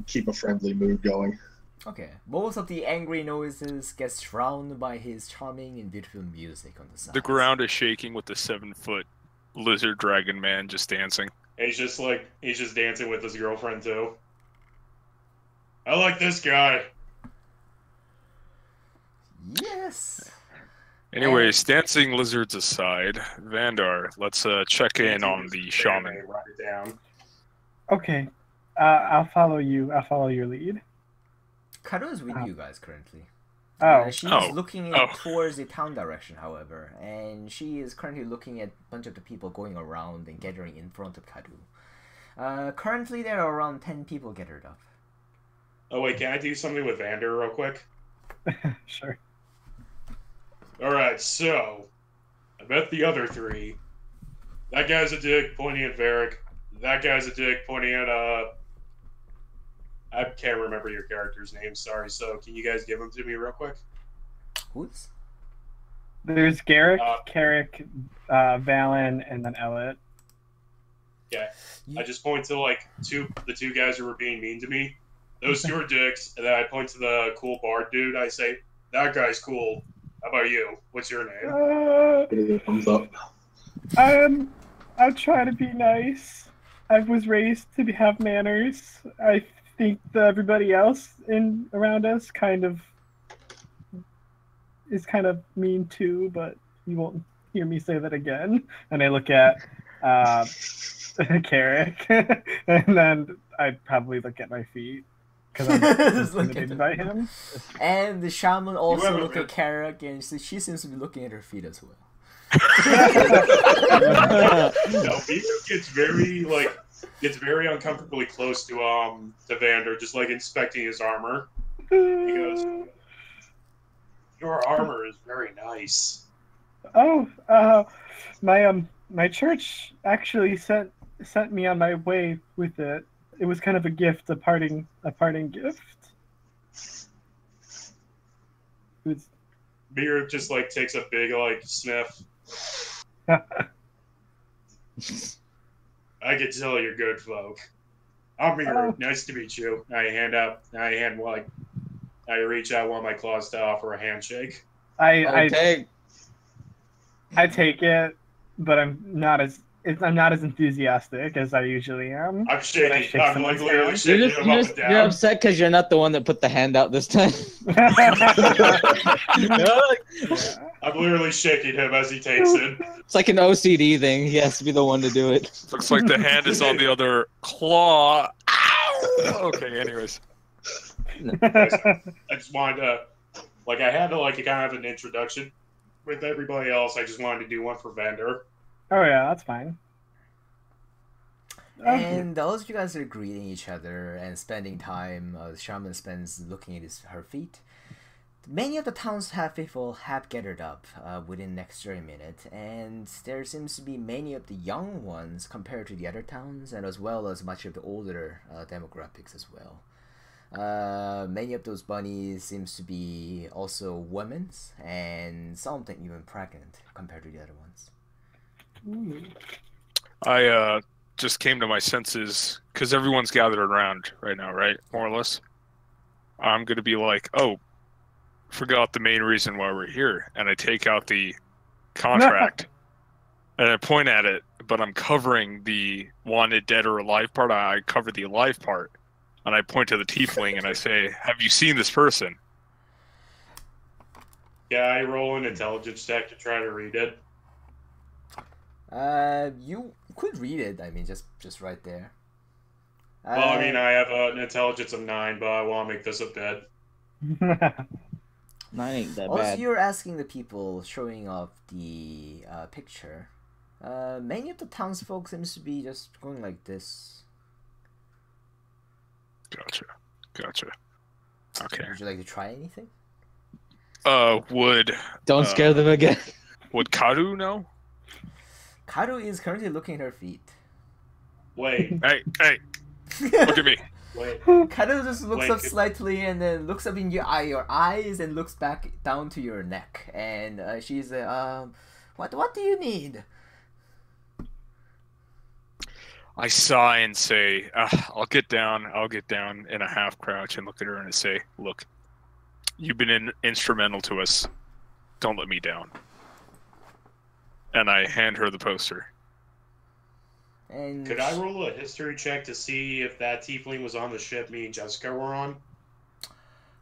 keep a friendly mood going. Okay. Most of the angry noises gets drowned by his charming and beautiful music on the side. The ground is shaking with the 7-foot lizard dragon man just dancing. And he's just dancing with his girlfriend too. I like this guy. Yes. Anyways, dancing lizards aside, Vandar, let's check in on the shaman. Write it down. Okay, I'll follow you. I'll follow your lead. Kado is with you guys currently. Oh, She's Oh. looking Oh. towards the town direction, however, and she is currently looking at a bunch of the people going around and gathering in front of Kadu. Currently, there are around 10 people gathered up. Oh wait, can I do something with Vander real quick? sure. Alright, so I met the other 3. That guy's a dick pointing at Varric. That guy's a dick pointing at I can't remember your character's name, sorry, so can you guys give him to me real quick? Who's? There's Garrick, Uh, Carrick, Valen, and then Elliot. I just point to like the two guys who were being mean to me. Those 2 are dicks, and then I point to the cool bard dude. I say, "That guy's cool. How about you? What's your name?" Give it a thumbs up. I try to be nice. I was raised to have manners. I think that everybody else around us is kind of mean too, but you won't hear me say that again. And I look at Carrick, and then I'd probably look at my feet because I'm Just look at intimidated them. by him. And the shaman also haven't look read- at Karak, and she seems to be looking at her feet as well. No, Beaver gets very uncomfortably close to Vander, just like inspecting his armor. goes, Your armor is very nice. Oh, my church actually sent me on my way with it. It was kind of a gift, a parting gift. It was Beer just like takes a big like sniff. I can tell you're good folk. I'm here. Nice to meet you. I reach out one of my claws to offer a handshake. I Okay. take it, but I'm not as enthusiastic as I usually am. I'm shaking. shake I'm someone's like literally hand. shaking him up and down. You're upset because you're not the one that put the hand out this time. I'm literally shaking him as he takes it. It's like an OCD thing. He has to be the one to do it. Looks like the hand is on the other claw. Ow! Okay, anyways. I just wanted to, like, I had to, like, kind of have an introduction with everybody else. I just wanted to do one for Vander. Oh yeah, that's fine. And those of you guys are greeting each other and spending time. The shaman spends looking at her feet. Many of the town's people have gathered up within the next 30 minutes, and there seems to be many of the young ones compared to the other towns, and as well as much of the older demographics as well. Many of those bunnies seems to be also women's, and some of them even pregnant compared to the other ones. I just came to my senses because everyone's gathered around right now, right? More or less. I'm gonna be like, oh, forgot the main reason why we're here, and I take out the contract and I point at it, but I'm covering the wanted dead or alive part. I cover the alive part, and I point to the tiefling and I say, "Have you seen this person?" Yeah, I roll an intelligence check to try to read it. You could read it. I mean, just right there. Well, I mean, I have an intelligence of 9, but I want to make this a bet. That ain't that Also, bad. you're asking the people showing off the picture. Many of the townsfolk seems to be just going like this. Gotcha. Okay. Would you like to try anything? Would Don't scare them again. would Karu know? Karu is currently looking at her feet. Wait, Hey, look at me. wait. Karu just looks Wait, up could- slightly and then looks up in your eyes and looks back down to your neck. And she's what do you need? I sigh and say, I'll get down in a half crouch and look at her and I say, look, you've been instrumental to us. Don't let me down. And I hand her the poster. And Could I roll a history check to see if that tiefling was on the ship me and Jessica were on?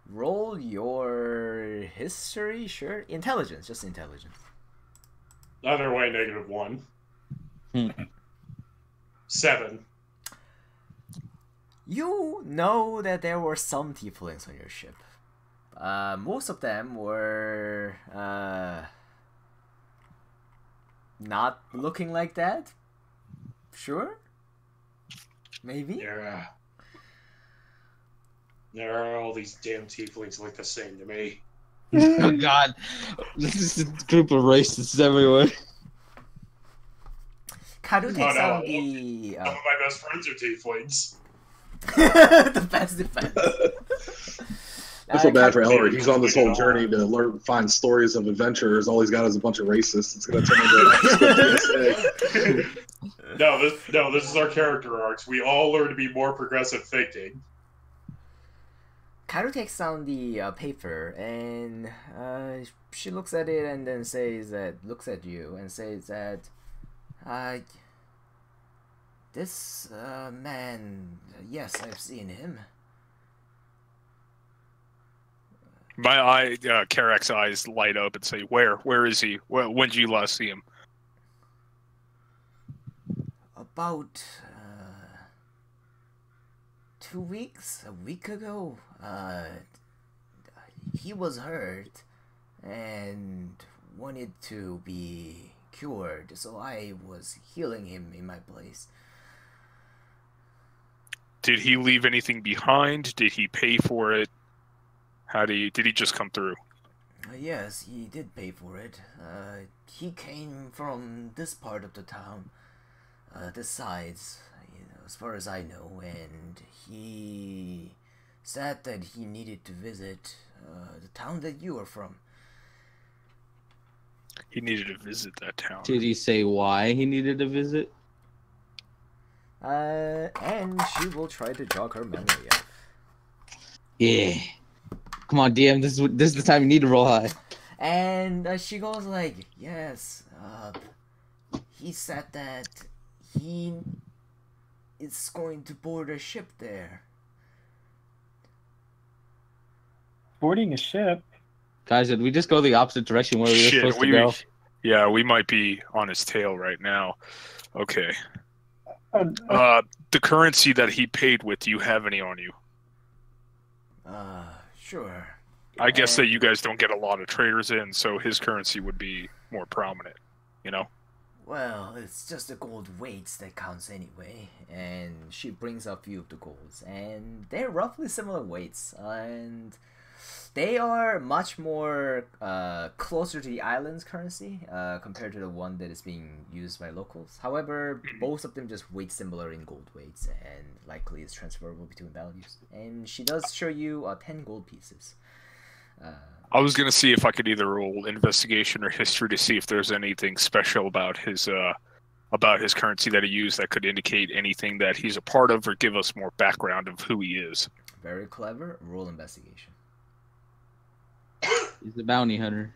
roll your history? Sure. Intelligence, just intelligence. Either way, -1. 7. You know that there were some tieflings on your ship. Most of them were not looking like that. Sure? Maybe? Yeah. There are all these damn tieflings look the same to me. Oh God, this is a group of racists everywhere. Karu takes no. on the Some of my best friends are tieflings. the best defense. I feel bad for Karu- Elric. He's on this whole journey to find stories of adventurers. All he's got is a bunch of racists. It's going to turn into an No, this is our character arcs. We all learn to be more progressive thinking. Karu takes down the paper and she looks at it and then looks at you and says that this man, yes, I've seen him. My Karek's eyes light up and say, where is he? When did you last see him? About 2 weeks, a week ago, he was hurt and wanted to be cured, so I was healing him in my place. Did he leave anything behind? Did he pay for it? Did he just come through? Yes, he did pay for it. He came from this part of the town, this sides, as far as I know, and he said that he needed to visit the town that you are from. He needed to visit that town. Did he say why he needed to visit? And she will try to jog her memory up. Yeah. Come on, DM. This is the time you need to roll high. And she goes like, yes, he said that he is going to board a ship there. Boarding a ship? Guys, did we just go the opposite direction where we were supposed to go? Yeah, we might be on his tail right now. Okay. The currency that he paid with, do you have any on you? Sure. I guess that you guys don't get a lot of traders in, so his currency would be more prominent, you know? Well, it's just the gold weights that counts anyway. And she brings up a few of the golds. And they're roughly similar weights. And they are much more closer to the island's currency compared to the one that is being used by locals. However, both of them just weight similar in gold weights and likely is transferable between values. And she does show you 10 gold pieces. I was gonna see if I could either roll investigation or history to see if there's anything special about his currency that he used that could indicate anything that he's a part of or give us more background of who he is. Very clever. Roll investigation. He's a bounty hunter.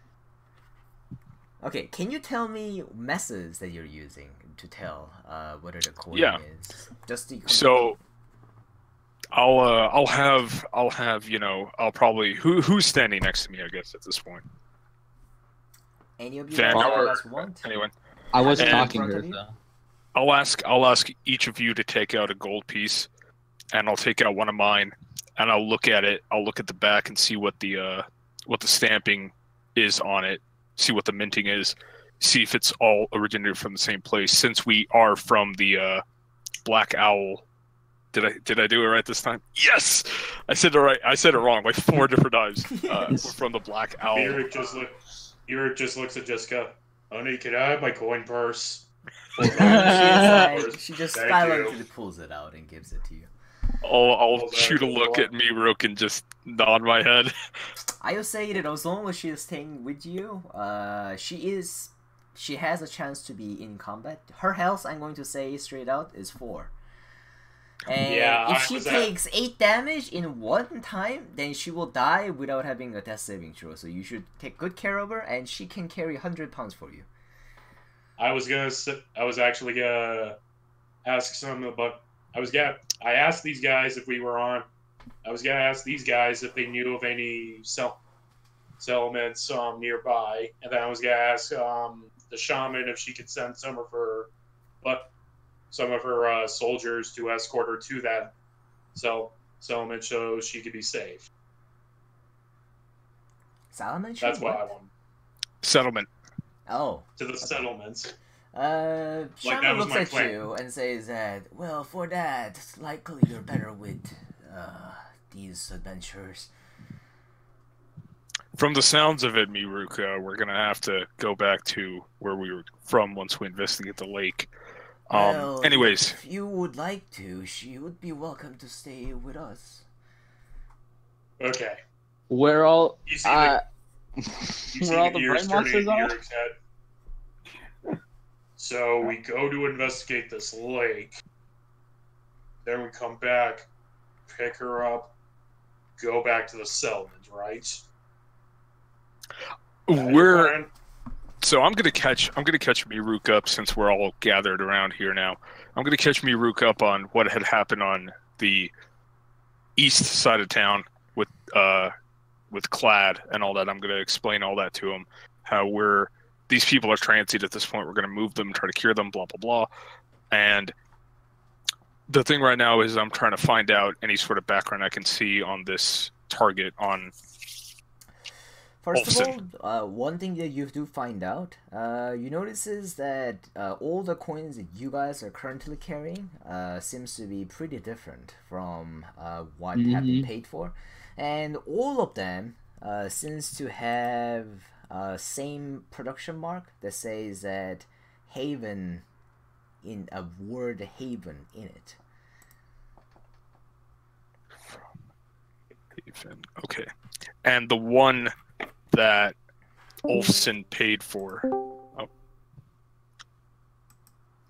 Okay, can you tell me messes that you're using to tell whether the coin is just the? So I'll have I'll probably who's standing next to me, I guess, at this point. Any of you Van guys want? Anyone? I was And- talking to her. So. I'll ask each of you to take out a gold piece, and I'll take out one of mine, and I'll look at it. I'll look at the back and see what the stamping is on it. See what the minting is. See if it's all originated from the same place. Since we are from the Black Owl. Did I do it right this time? Yes, I said it right. I said it wrong like 4 different times. We're from the Black Owl. Eric just looks at Jessica. Honey, can I have my coin purse? She just Thank silently pulls it out and gives it to you. I'll shoot a look at Mirok and just nod my head. I will say that as long as she is staying with you, she has a chance to be in combat. Her health, I'm going to say straight out, is 4. And if she takes 8 damage in one time, then she will die without having a death saving throw. So you should take good care of her, and she can carry 100 pounds for you. I was actually gonna ask some about. I asked these guys if we were on. I was gonna ask these guys if they knew of any settlements nearby, and then I was gonna ask the shaman if she could send some of her soldiers to escort her to that settlement so she could be safe. Settlement? That's what I want. Settlement. Oh. To the settlements. Shaman looks at you and says that, well, for that, likely you're better with these adventures. From the sounds of it, Miruk, we're gonna have to go back to where we were from once we investigate the lake. Well, Anyways, if you would like to, she would be welcome to stay with us. Okay. We're all. You see We're all the the gears brain turning monsters in on? Eric's head. So we go to investigate this lake. Then we come back, pick her up, go back to the settlement, right? So I'm gonna catch Miruk up since we're all gathered around here now. I'm gonna catch Miruk up on what had happened on the east side of town with Clad and all that. I'm gonna explain all that to him. How these people are transient at this point. We're gonna move them, try to cure them, blah blah blah. And the thing right now is I'm trying to find out any sort of background I can see on this target on. First of all, one thing that you do find out, you notice is that all the coins that you guys are currently carrying seems to be pretty different from what have been paid for. And all of them seems to have same production mark that says that Haven, in a word Haven in it. Haven. Okay. And the one that Ulfson paid for. Oh.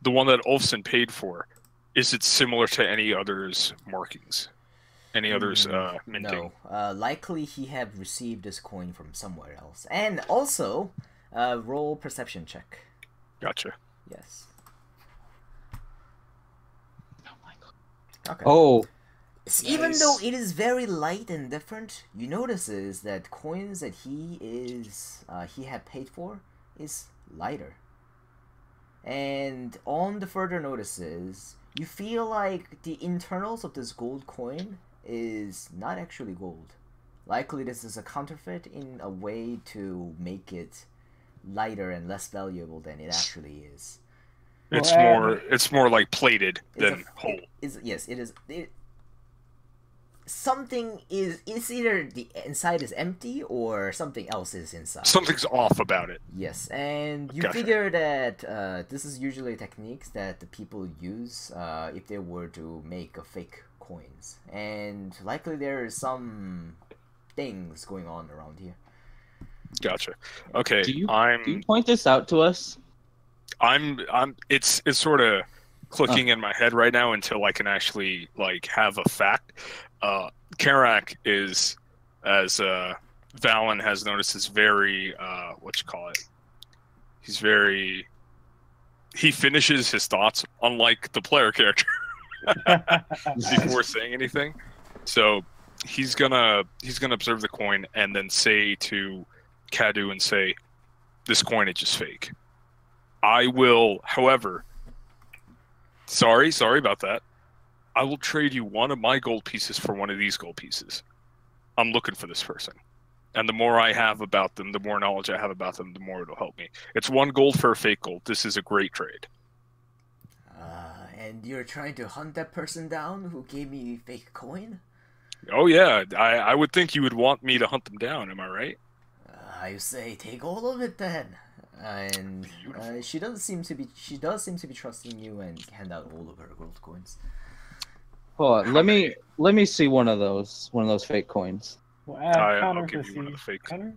The one that Ulfson paid for, Is it similar to any others' markings? Any others minting? No. Likely he have received this coin from somewhere else. And also, roll perception check. Gotcha. Yes. Oh my god. Okay. Oh, Even Nice. though it is very light and different, you notices that coins that he had paid for is lighter. And on the further notices, you feel like the internals of this gold coin is not actually gold. Likely this is a counterfeit in a way to make it lighter and less valuable than it actually is. It's Well, more like plated It's than a- whole. Yes, it is. Something is. It's either the inside is empty or something else is inside. Something's off about it. Yes, and you Gotcha. figure that this is usually techniques that the people use if they were to make a fake coins, and likely there is some things going on around here. Gotcha. Okay, do you I'm point this out to us? it's sort of clicking in my head right now until I can actually like have a fact. Karak is, as Valen has noticed, is very he finishes his thoughts unlike the player character before saying anything. So he's gonna observe the coin and then say to Kadu and say, "This coinage is fake." I will, however, sorry about that. I will trade you one of my gold pieces for one of these gold pieces. I'm looking for this person. And the more I have about them, the more knowledge I have about them, the more it'll help me. It's 1 gold for a fake gold. This is a great trade. And you're trying to hunt that person down who gave me fake coin? Oh yeah, I would think you would want me to hunt them down, am I right? I say take all of it then. And she does seem to be trusting you and hand out all of her gold coins. Hold on, let me see one of those fake coins. We'll add I'll counter give to you one of see the fake. counter.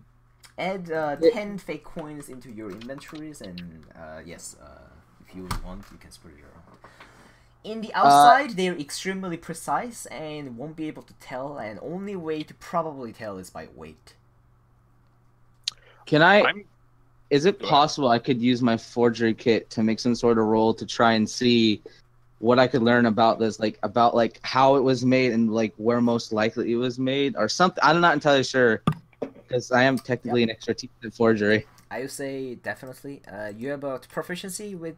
Add 10 fake coins into your inventories, and yes, if you want, you can spread your own. In the outside, they're extremely precise and won't be able to tell, and only way to probably tell is by weight. Can I? I'm Is it Go ahead. possible I could use my forgery kit to make some sort of roll to try and see what I could learn about this, like about like how it was made and like where most likely it was made or something? I'm not entirely sure because I am technically an expertise in forgery. I would say definitely. You have a proficiency with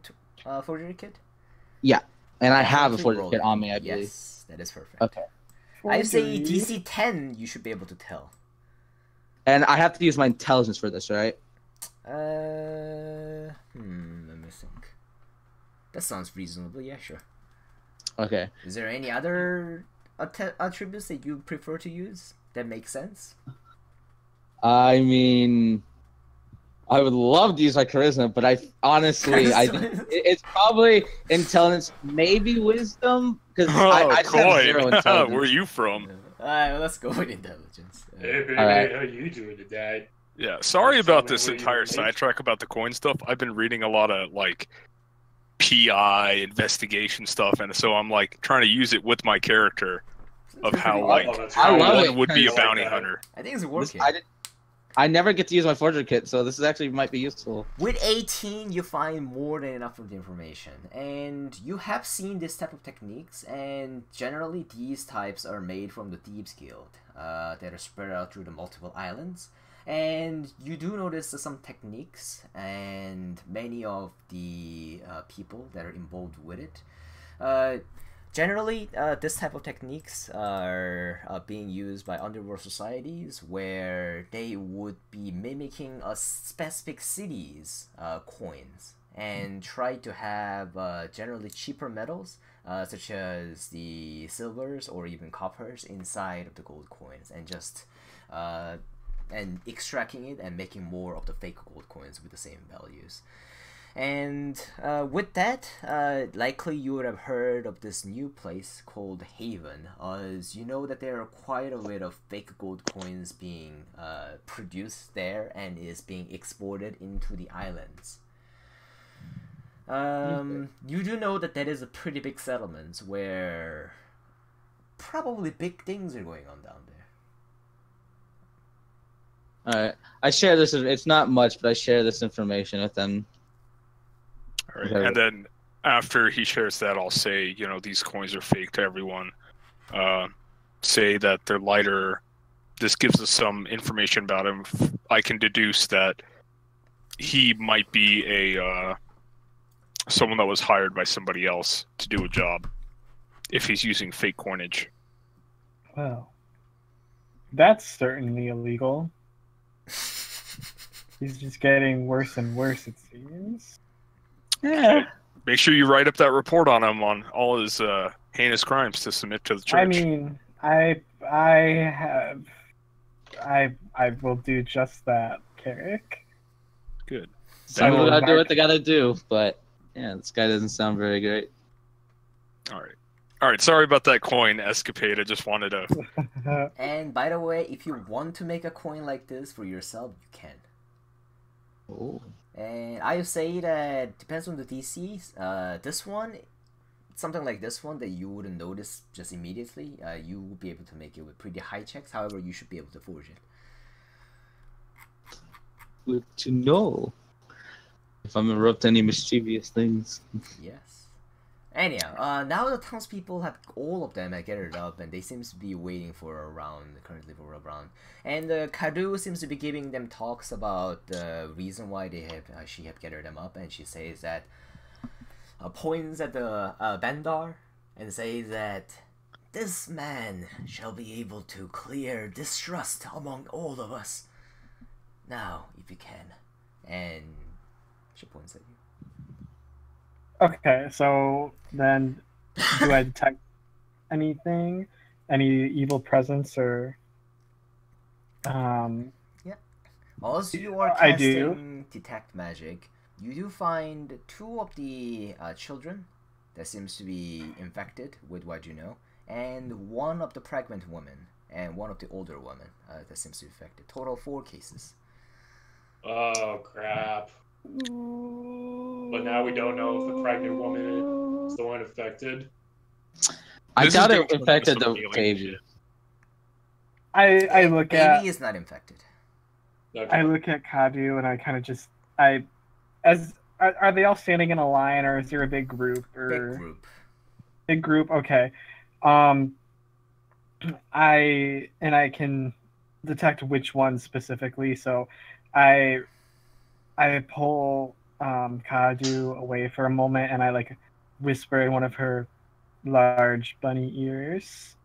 forgery kit? And I have a Definitely forgery roll kit it. on me, I believe. Yes, that is perfect. Okay. I would say Forgery. DC 10, you should be able to tell. And I have to use my intelligence for this, right? Let me think. That sounds reasonable. Yeah, sure. Okay. Is there any other attributes that you prefer to use that make sense? I mean, I would love to use my charisma, but I honestly, I think it's probably intelligence, maybe wisdom, because I just have 0 coin. intelligence. Where are you from? Alright, let's go with intelligence. Hey, baby, Alright. how you doing today? Yeah, sorry Tell about me this what you entire made. sidetrack about the coin stuff. I've been reading a lot of like PI investigation stuff, and so I'm like trying to use it with my character of how like Oh, that's I right. love one it, would be a because- bounty hunter. I think it's This- working. I never get to use my forgery kit, so this is actually might be useful. With 18, you find more than enough of the information, and you have seen this type of techniques, and generally these types are made from the Thieves Guild that are spread out through the multiple islands. And you do notice some techniques, and many of the people that are involved with it. Generally, this type of techniques are being used by underworld societies where they would be mimicking a specific city's coins and try to have generally cheaper metals such as the silvers or even coppers inside of the gold coins and just and extracting it and making more of the fake gold coins with the same values. And with that, likely you would have heard of this new place called Haven, as you know that there are quite a bit of fake gold coins being produced there and is being exported into the islands. You do know that that is a pretty big settlement where probably big things are going on down there. All right. I share this. It's not much, but I share this information with them. All right. And then after he shares that, I'll say, these coins are fake to everyone. Say that they're lighter. This gives us some information about him. I can deduce that he might be someone that was hired by somebody else to do a job if he's using fake coinage. Well, that's certainly illegal. He's just getting worse and worse, it seems. Yeah. Make sure you write up that report on him on all his heinous crimes to submit to the church. I mean, I will do just that, Carrick. Good. Some people gotta do what they gotta do, but yeah, this guy doesn't sound very great. All right. Sorry about that coin escapade. I just wanted to. And by the way, if you want to make a coin like this for yourself, you can. Oh. And I would say that depends on the DC. This one, something like this one that you wouldn't notice just immediately. You will be able to make it with pretty high checks. However, you should be able to forge it. Good to know. If I'm up to any mischievous things. Yes. Anyhow, now the townspeople have all of them have gathered up, and they seems to be waiting for a round. Currently for a round, and Kadu seems to be giving them talks about the reason why they have she have gathered them up, and she says that points at the Bandar and says that this man shall be able to clear distrust among all of us. Now, if you can, and she points at you. Okay, so then do I detect anything? Any evil presence or Also, you are I casting detect magic. You do find two of the children that seems to be infected with what you know, and one of the pregnant woman and one of the older woman that seems to be infected. Total 4 cases. Oh crap! But now we don't know if the pregnant woman is the one affected. I doubt it affected the baby. I look at Baby is not infected. Okay. I look at Kadu and I kind of just are they all standing in a line, or is there a big group or Big group. Big group? Okay. I can detect which one specifically, so I pull Kadu away for a moment and I like whisper in one of her large bunny ears.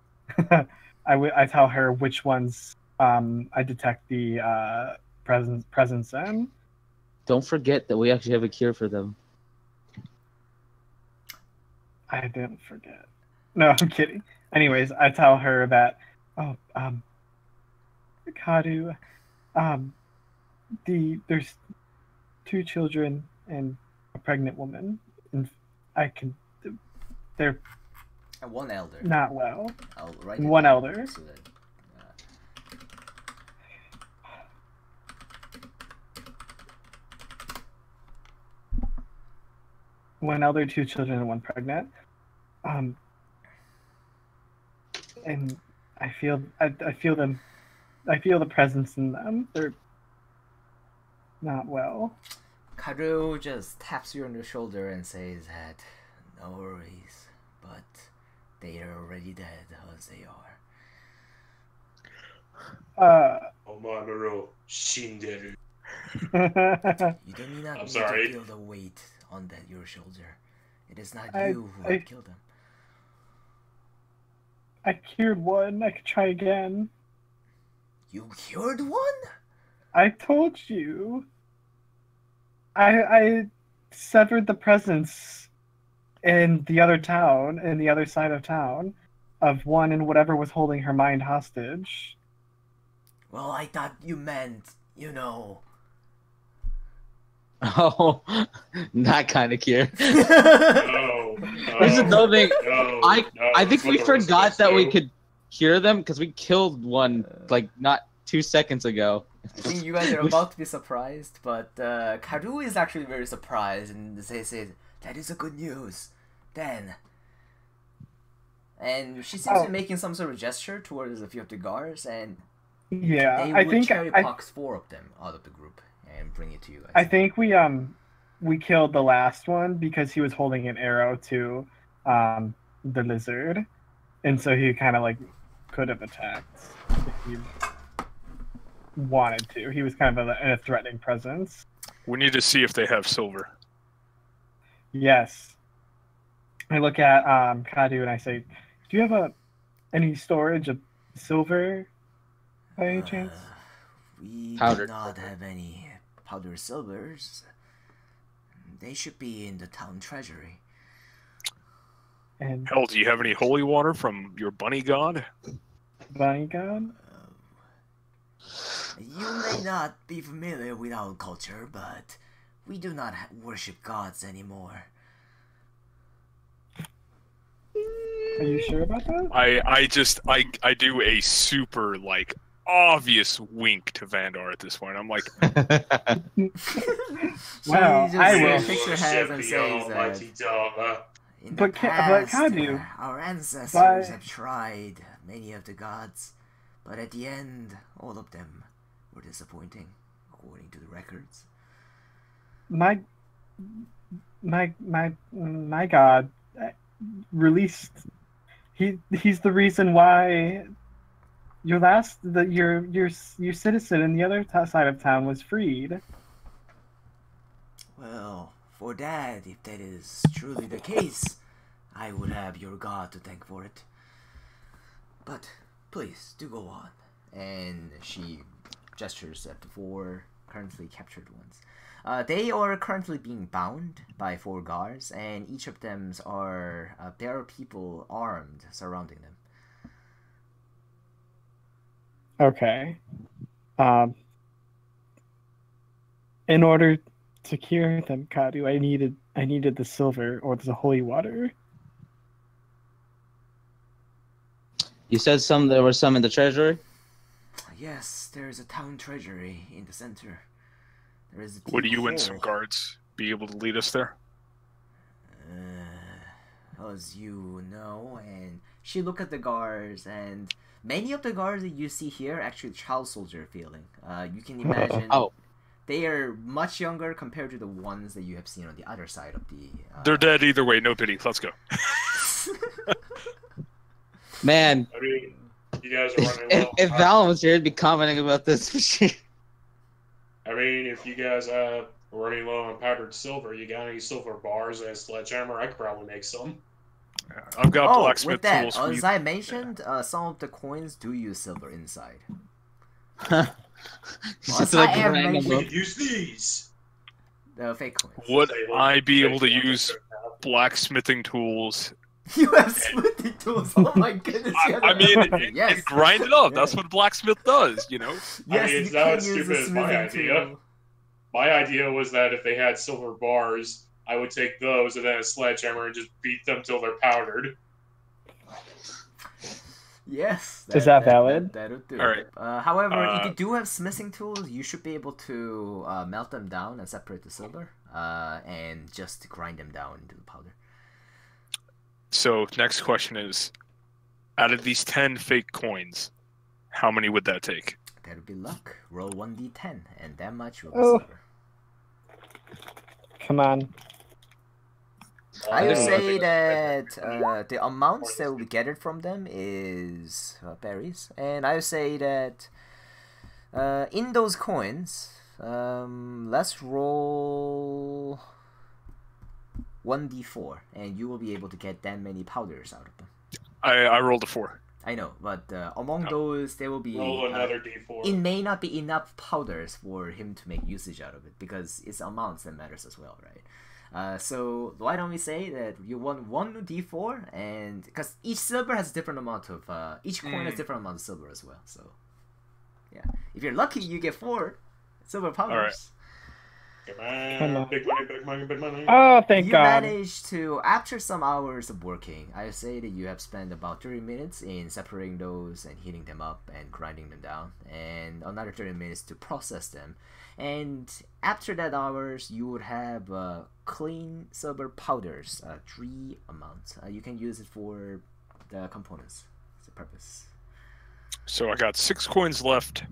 I tell her which ones I detect the presence in. Don't forget that we actually have a cure for them. I didn't forget. No, I'm kidding. Anyways, I tell her that, Kadu, there's 2 children and a pregnant woman, and they're And one elder. not well. I'll write And it one down elder. so that, One elder, 2 children, and 1 pregnant. And I feel them. I feel the presence in them. They're not well. Karu just taps you on the shoulder and says that no worries, but they are already dead as they are. Omanuro Shinderu. You do not I'm need sorry. to feel the weight on your shoulder. It is not I- you who have killed them. I cured one. I could try again. You cured one? I told you. I severed the presence in the other town, in the other side of town, of one and whatever was holding her mind hostage. Well, I thought you meant, Oh, that kind of cure. No. This is another thing. No, I think that's we what we're forgot supposed that we to. could cure them because we killed one like not 2 seconds ago. I think you guys are about to be surprised, but Karu is actually very surprised and says, That is a good news. Then. And she seems to be making some sort of gesture towards a few of the guards, and Yeah, they I would think cherry box 4 of them out of the group and bring it to you guys. I think we killed the last one because he was holding an arrow to the lizard, and so he kind of like could have attacked if he wanted to. He was kind of in a threatening presence. We need to see if they have silver. Yes. I look at Kadu and I say, "Do you have any storage of silver by any chance?" We Powdered do not silver. have any powdered silvers. They should be in the town treasury. And Hell, do you have any holy water from your bunny god? Bunny God? You may not be familiar with our culture, but we do not worship gods anymore. Are you sure about that? I do a super like obvious wink to Vandar at this point. I'm like, Wow, She just I will. shakes her head and Worship the says Almighty Dharma. in But the but past, Kadu, our ancestors why- have tried many of the gods, but at the end, all of them were disappointing, according to the records. my God released. He's the reason why your citizen in the other side of town was freed. Well, for that, if that is truly the case, I would have your god to thank for it. But please, do go on. And she gestures at the 4 currently captured ones. They are currently being bound by 4 guards, and each of them there are people armed surrounding them. Okay. In order to cure them, Kadu, I needed the silver or the holy water. You said there were some in the treasury? Yes, there is a town treasury in the center. There is a would deep you and some hole. guards be able to lead us there? As you know, and she look at the guards, and many of the guards that you see here actually child soldier feeling. You can imagine Oh, they are much younger compared to the ones that you have seen on the other side of the. They're dead either way. No pity. Let's go. man. I mean, you guys are running If low. Val was here, he'd be commenting about this for sure. I mean, if you guys are running low on powdered silver, you got any silver bars and a sledgehammer? I could probably make some. I've got Oh, blacksmith with that, tools. for you. as I mentioned, some of the coins do use silver inside. It's just I like am random making- We book. could use these. The fake coins. Would Say, look, I be say, able to look, use blacksmithing tools? You have smithing tools. Oh my goodness! you have I mean, yes. and grind it up. Yeah. That's what blacksmith does, you know. Yes, I mean, you it's not can as use stupid a as my smithing idea. tool. My idea was that if they had silver bars, I would take those and then a sledgehammer and just beat them till they're powdered. Yes. Is that valid? That would do. All right. However, if you do have smithing tools, you should be able to melt them down and separate the silver, and just grind them down into the powder. So next question is, out of these 10 fake coins, how many would that take? That would be luck. Roll 1d10, and that much will be Oh. silver. Come on. I would Uh, say that the amounts that will be gathered from them is berries, and I would say that in those coins, let's roll 1d4, and you will be able to get that many powders out of them. I rolled a 4. I know, but among Oh. those, there will be. Roll another d4. It may not be enough powders for him to make usage out of it because it's amounts that matters as well, right? So why don't we say that you want 1d4, and because each silver has different amount of each coin has different amount of silver as well. So yeah, if you're lucky, you get 4 silver powders. Come on. Big money, big money, big money. Oh, thank You God. managed to, after some hours of working, I say that you have spent about 30 minutes in separating those and heating them up and grinding them down, and another 30 minutes to process them. And after that hours, you would have clean silver powders, 3 amounts. You can use it for the components, the purpose. So I got 6 coins left.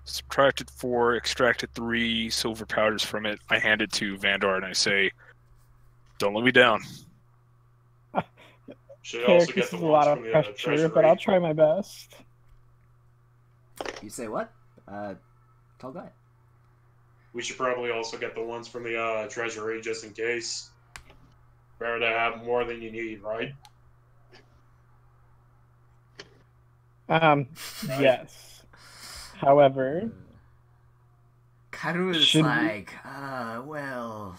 Subtracted 4, extracted 3 silver powders from it. I hand it to Vandar and I say, "Don't let me down." Should also This get is the a ones lot from of the pressure, treasury. but I'll try my best. You say what? Tall guy. We should probably also get the ones from the treasury just in case. Better to have more than you need, right? Yes. However, Karu is Should we- like, well,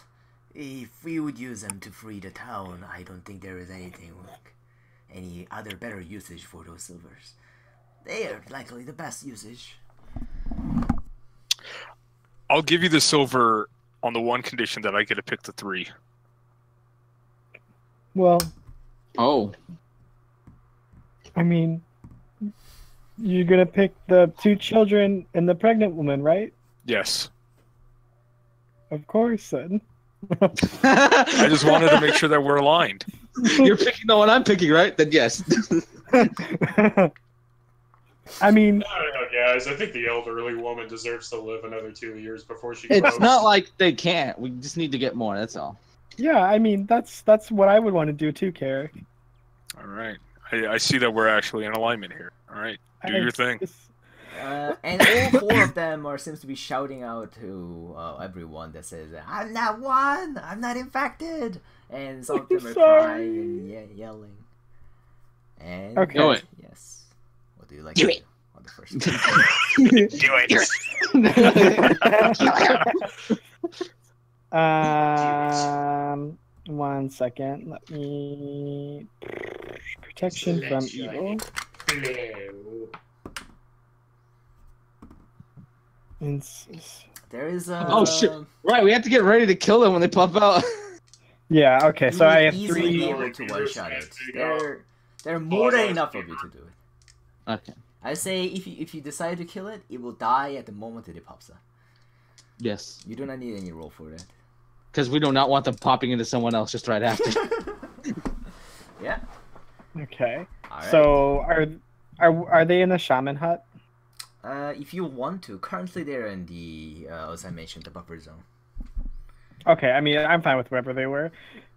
if we would use them to free the town, I don't think there is any other better usage for those silvers. They are likely the best usage. I'll give you the silver on the one condition that I get to pick the 3. well, Oh, I mean, you're gonna pick the 2 children and the pregnant woman, right? Yes. Of course, then. I just wanted to make sure that we're aligned. You're picking the one I'm picking, right? Then yes. I mean, I don't know, guys. I think the elderly woman deserves to live another 2 years before she grows. It's not like they can't. We just need to get more. That's all. yeah, I mean that's what I would want to do too, Carrick. All right. I see that we're actually in alignment here. All right. Do your thing. And all 4 of them seems to be shouting out to everyone that says, "I'm not one! I'm not infected!" And some of them are Sorry. crying and yelling. And Okay. Do it. yes. What do you like Do to it. on the first one? 1 second. Let me protection from evil. There is a. Oh, shit. Right, we have to get ready to kill them when they pop out. Yeah. Okay. So I have easily be 3. able to one shot it. There are more than enough of you to do it. Okay. I say if you decide to kill it, it will die at the moment that it pops up. Yes. You do not need any roll for that. Because we do not want them popping into someone else just right after. Yeah. Okay. All right. So are they in the shaman hut? If you want to, currently they're in the as I mentioned, the buffer zone. Okay. I mean, I'm fine with wherever they were.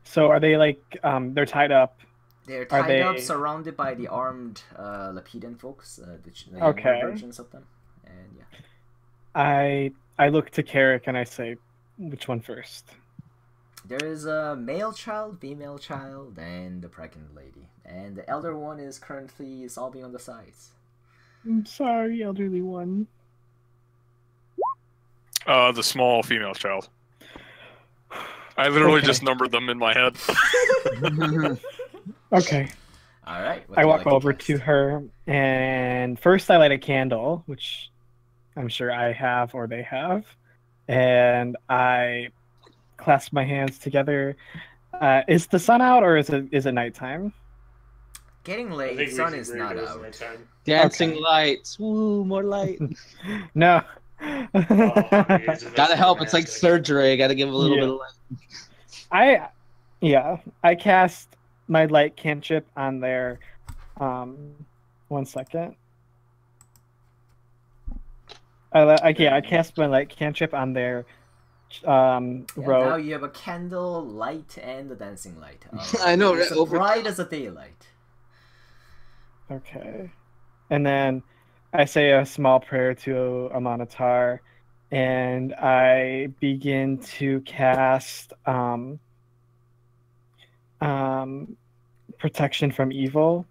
So are they like they're tied up? They're Are tied up, they- surrounded by the armed Lapidan folks, the Okay. younger versions of them, and yeah. I look to Carrick and I say, which one first? There is a male child, female child, and the pregnant lady. And the elder one is currently sobbing on the sides. I'm sorry, elderly one. The small female child. I literally Okay. just numbered them in my head. Okay. All right. I walk over to her, and first I light a candle, which I'm sure I have or they have, and I clasp my hands together. Is the sun out or is it nighttime? Getting I late. think we Sun can is agree not it was out. nighttime. Dancing Okay. lights. Woo, more light. No. Gotta help. It's like surgery. I gotta give a little Yeah. bit of light. I cast my light cantrip on their 1 second. I cast my light cantrip on their Yeah, robe. now you have a candle, light, and a dancing light. I know, It's right? as bright as a daylight. Okay. And then I say a small prayer to Amanatar, and I begin to cast protection from evil,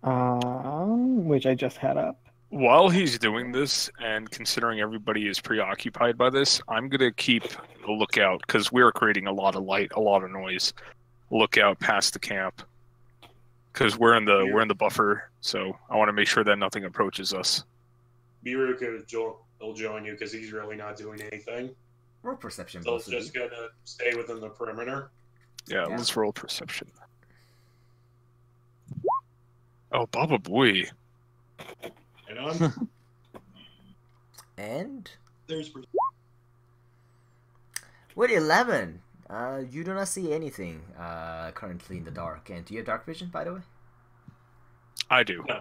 which I just had up. While he's doing this, and considering everybody is preoccupied by this, I'm gonna keep a lookout because we're creating a lot of light, a lot of noise. Lookout past the camp because we're in the buffer, so I want to make sure that nothing approaches us. Miruka will join you because he's really not doing anything. Roll perception. So both it's of you. just gonna stay within the perimeter. Yeah, Yeah. let's roll perception. Oh, Baba Booey. And on. And There's with 11, you do not see anything currently in the dark. And do you have dark vision, by the way? I do. no.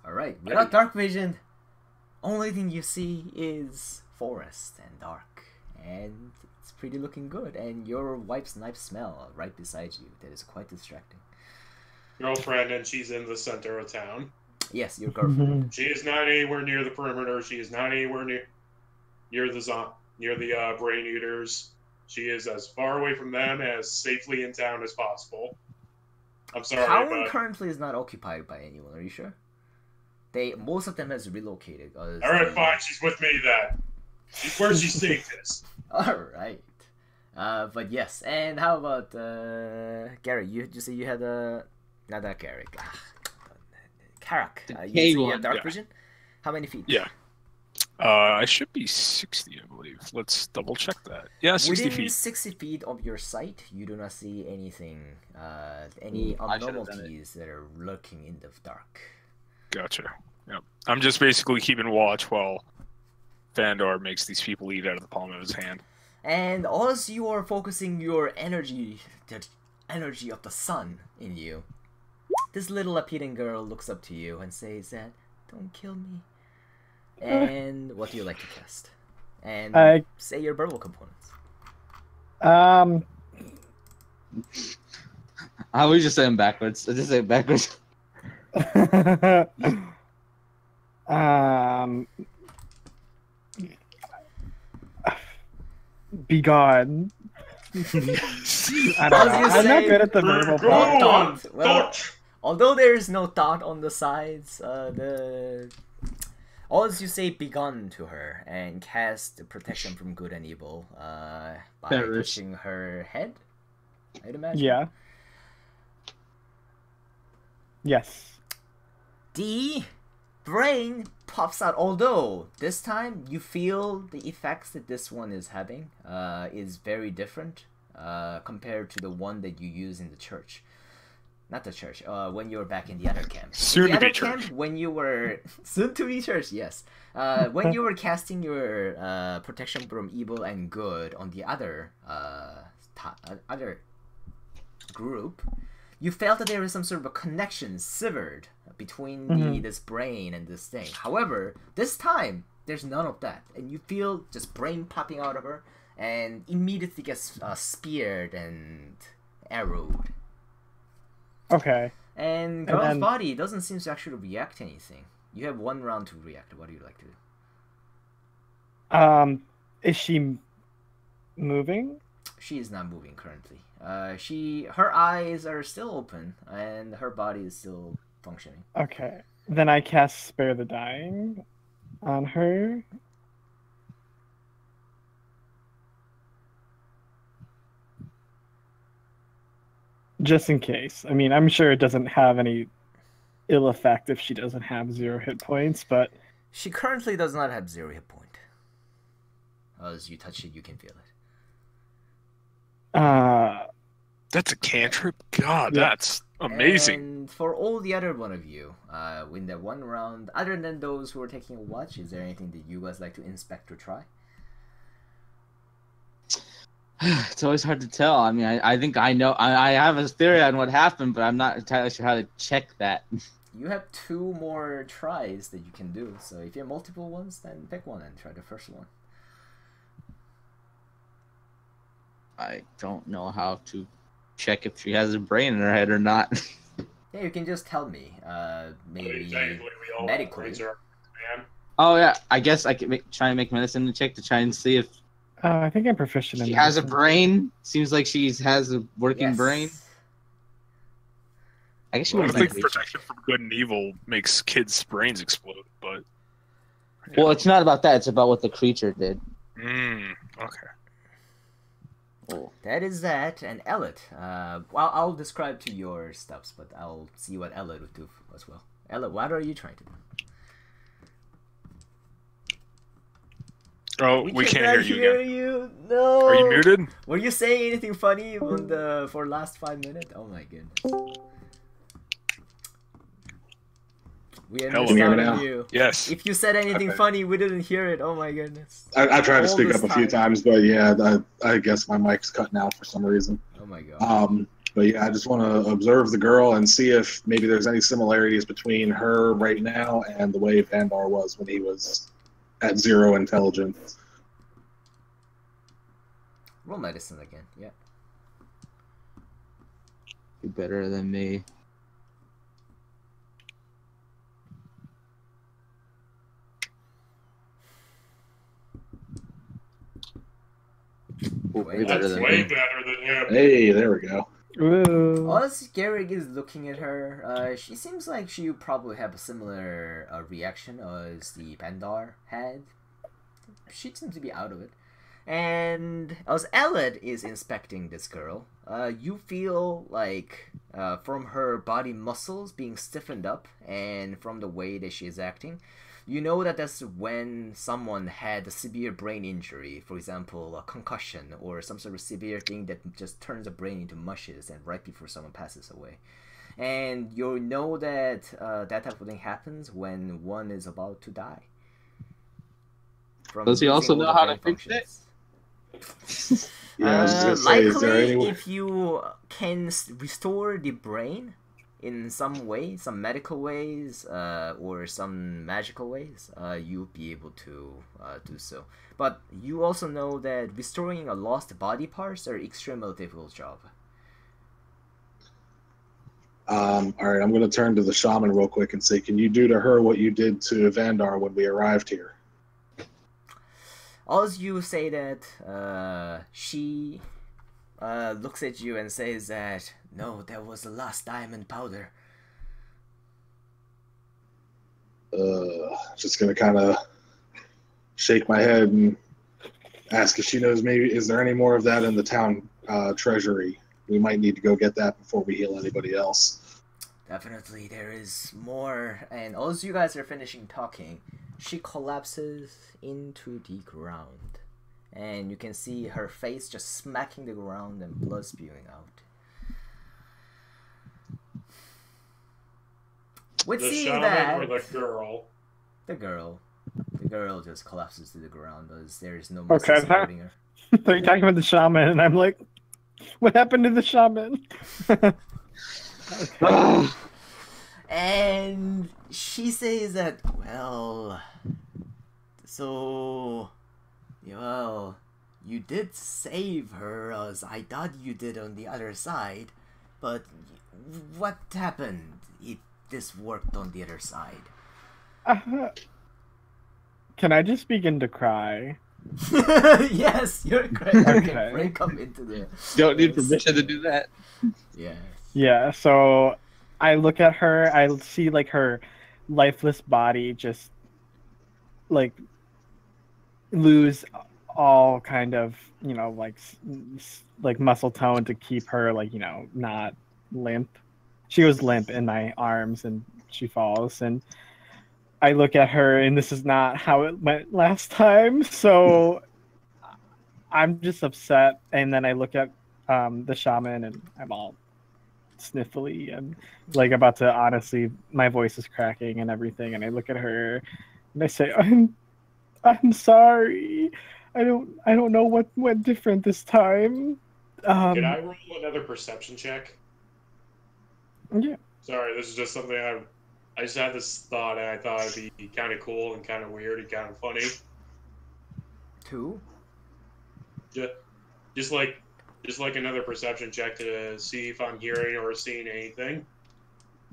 All right. Without dark vision, only thing you see is forest and dark, and it's pretty looking good. And your wife's knife smell right beside you. That is quite distracting. Girlfriend, and she's in the center of town. Yes, your girlfriend. She is not anywhere near the perimeter. She is not anywhere near the brain eaters. She is as far away from them as safely in town as possible. I'm sorry, Town but currently is not occupied by anyone. Are you sure? Most of them has relocated. all right, fine. She's with me then. She's where she's safest. All right. But yes, and how about Garrett? You say you had not that Garrett. Karak. You say you have dark yeah. vision. How many feet? Yeah. I should be 60, I believe. Let's double check that. Yeah, 60 Within feet. 60 feet of your sight, you do not see anything, any I should've done it. abnormalities that are lurking in the dark. Gotcha. Yep. I'm just basically keeping watch while Fandor makes these people eat out of the palm of his hand. And as you are focusing your energy, the energy of the sun in you, this little appealing girl looks up to you and says that, "Don't kill me." And what do you like to cast? And say your verbal components. I would just say them backwards. I just say it backwards. Be gone. I don't know. I'm not good at the verbal Go part. on, Well, dot. although there is no dot on the sides, all as you say "begun" to her and cast protection from good and evil by Perish. touching her head, I'd imagine. Yeah. Yes. The brain pops out, although this time you feel the effects that this one is having is very different compared to the one that you use in the church. Not the church, when you were back in the other camp. Soon the to be other church. camp, when you were... Soon to be church, yes. When you were casting your protection from evil and good on the other other group, you felt that there was some sort of a connection severed between this brain and this thing. However, this time, there's none of that. And you feel just brain popping out of her and immediately gets speared and arrowed. Okay. And girl's then- body doesn't seem to actually react to anything. You have one round to react. What do you like to do? Is she moving? She is not moving currently. Her eyes are still open and her body is still functioning. Okay. Then I cast Spare the Dying on her. Just in case. I mean, I'm sure it doesn't have any ill effect if she doesn't have 0 hit points, but She currently does not have 0 hit point. As you touch it, you can feel it. That's a cantrip? God, Yeah. that's amazing. And for all the other one of you, in that one round, other than those who are taking a watch, is there anything that you guys like to inspect or try? It's always hard to tell. I mean, I think I know. I have a theory on what happened, but I'm not entirely sure how to check that. You have 2 more tries that you can do, so if you have multiple ones, then pick one and try the first one. I don't know how to check if she has a brain in her head or not. Yeah, you can just tell me. Maybe Technically, we all medically. raise our man. Oh yeah, I guess I could try and make medicine check to try and see if I think I'm proficient in she has a medicine. brain. Seems like she has a working Yes. brain. I guess she I would don't have think protection from good and evil makes kids' brains explode, but Well, it's not about that. It's about what the creature did. okay. Oh. That is that, and Ellet. Well, I'll describe to your stuffs, but I'll see what Ellet would do as well. Ellet, what are you trying to do? Oh, we can't hear you again. you. No. Are you muted? Were you saying anything funny for last 5 minutes? Oh my goodness. We Hello. Can you hear me understand now? you. Yes. If you said anything Okay. funny, we didn't hear it. Oh my goodness. I tried to All speak this up a few time. times, but yeah, I guess my mic's cutting out for some reason. Oh my god. But yeah, I just want to observe the girl and see if maybe there's any similarities between her right now and the way Vandar was when he was at 0 intelligence. Roll medicine again. Yeah. You're better than me. Way better That's than way me. better than him. Hey, there we go. Ooh. As Garrick is looking at her, she seems like she probably have a similar reaction as the Bandar had. She seems to be out of it. And as Elliot is inspecting this girl, you feel like from her body muscles being stiffened up and from the way that she is acting, you know that that's when someone had a severe brain injury, for example, a concussion or some sort of severe thing that just turns the brain into mushes and right before someone passes away. And you know that that type of thing happens when one is about to die. From Does he losing also all know the how brain to fix it? functions. Yeah, I was just gonna say, is there Likely, any way? if you can restore the brain in some way, some medical ways, or some magical ways, you'll be able to do so. But you also know that restoring a lost body parts are extremely difficult job. All right, I'm going to turn to the shaman real quick and say, can you do to her what you did to Vandar when we arrived here? As you say that, she looks at you and says that, no, that was the last diamond powder. Just going to kind of shake my head and ask if she knows maybe, is there any more of that in the town treasury? We might need to go get that before we heal anybody else. Definitely, there is more. And as you guys are finishing talking, she collapses into the ground. And you can see her face just smacking the ground and blood spewing out. With The seeing shaman that, or the girl? the girl just collapses to the ground as there is no Okay, muscle supporting her. So you're talking about the shaman, and I'm like, what happened to the shaman? And she says that, well, so, well, you did save her as I thought you did on the other side, but what happened if this worked on the other side? Can I just begin to cry? Yes, you're correct. Okay. Break up into the... Don't need permission to do that. Yes. Yeah, so I look at her, I see like her lifeless body just like lose all kind of, you know, like muscle tone to keep her like, you know, not limp. She goes limp in my arms and she falls, and I look at her and this is not how it went last time, so I'm just upset. And then I look at the shaman and I'm all sniffly and like about to, honestly, my voice is cracking and everything, and I look at her and I say, I'm sorry. I don't know what went different this time. Can I roll another perception check? Yeah. Sorry, this is just something I just had this thought, and I thought it'd be kind of cool and kind of weird and kind of funny. 2? Just like another perception check to see if I'm hearing or seeing anything.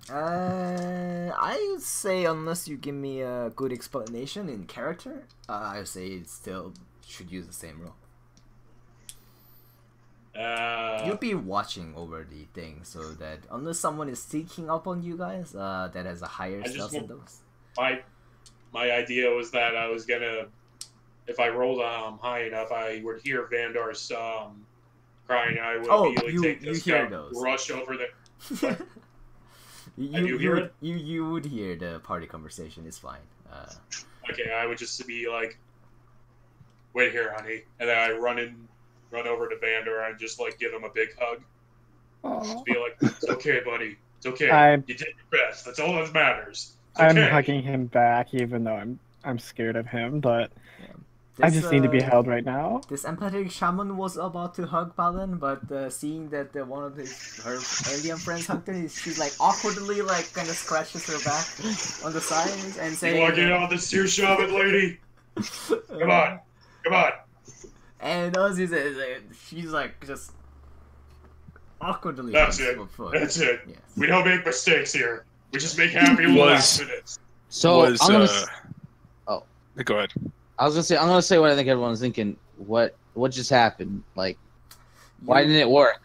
I would say unless you give me a good explanation in character, I would say it still should use the same roll. You'll be watching over the thing, so that unless someone is sneaking up on you guys, that has a higher stealth than those. My idea was that I was gonna, if I rolled high enough, I would hear Vandar's crying. I would immediately take this hear scout, those. rush over there. You would hear the party conversation. It's fine. Okay, I would just be like, wait here, honey. And then I run over to Vander and just like give him a big hug. Just be like, it's okay, buddy. It's okay. You did your best. That's all that matters. I'm hugging him back, even though I'm scared of him, but I just need to be held right now. This empathic shaman was about to hug Balin, but seeing that one of her alien friends hugged her, she's like awkwardly like kind of scratches her back on the side and saying, "You want to get on this here, shaman lady? Come on, come on." And Ozzy says, she's like just awkwardly. That's it. That's it. Yes. We don't make mistakes here. We just make happy little accidents. So I'm gonna. Go ahead. I was gonna say, I'm gonna say what I think everyone's thinking. What just happened? Like, why didn't it work?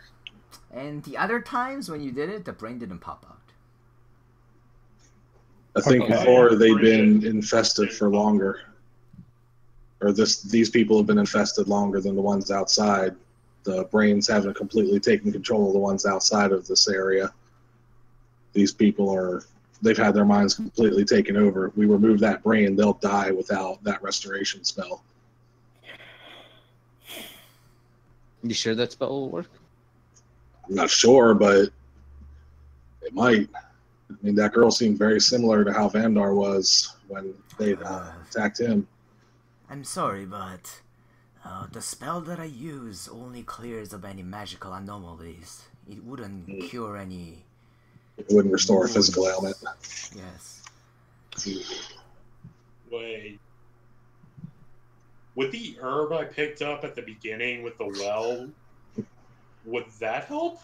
And the other times when you did it, the brain didn't pop out. I think before they've been infested for longer, or these people have been infested longer than the ones outside. The brains haven't completely taken control of the ones outside of this area. These people they've had their minds completely taken over. We remove that brain, they'll die without that restoration spell. You sure that spell will work? I'm not sure, but it might. I mean, that girl seemed very similar to how Vandar was when they attacked him. I'm sorry, but the spell that I use only clears up any magical anomalies. It wouldn't cure any... It wouldn't restore a physical ailment. Yes. Wait. With the herb I picked up at the beginning with the well, would that help?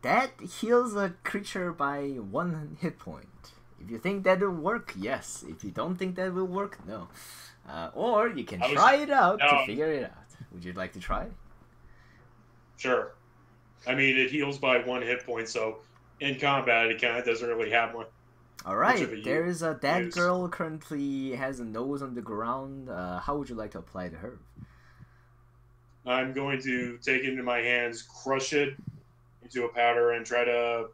That heals a creature by 1 hit point. If you think that will work, yes. If you don't think that will work, no. Or you can try it out to figure it out. Would you like to try? Sure. I mean, it heals by 1 hit point, so in combat it kind of doesn't really have much. Alright, there is a dead girl currently has a nose on the ground. How would you like to apply the herb? I'm going to take it into my hands, crush it into a powder, and try to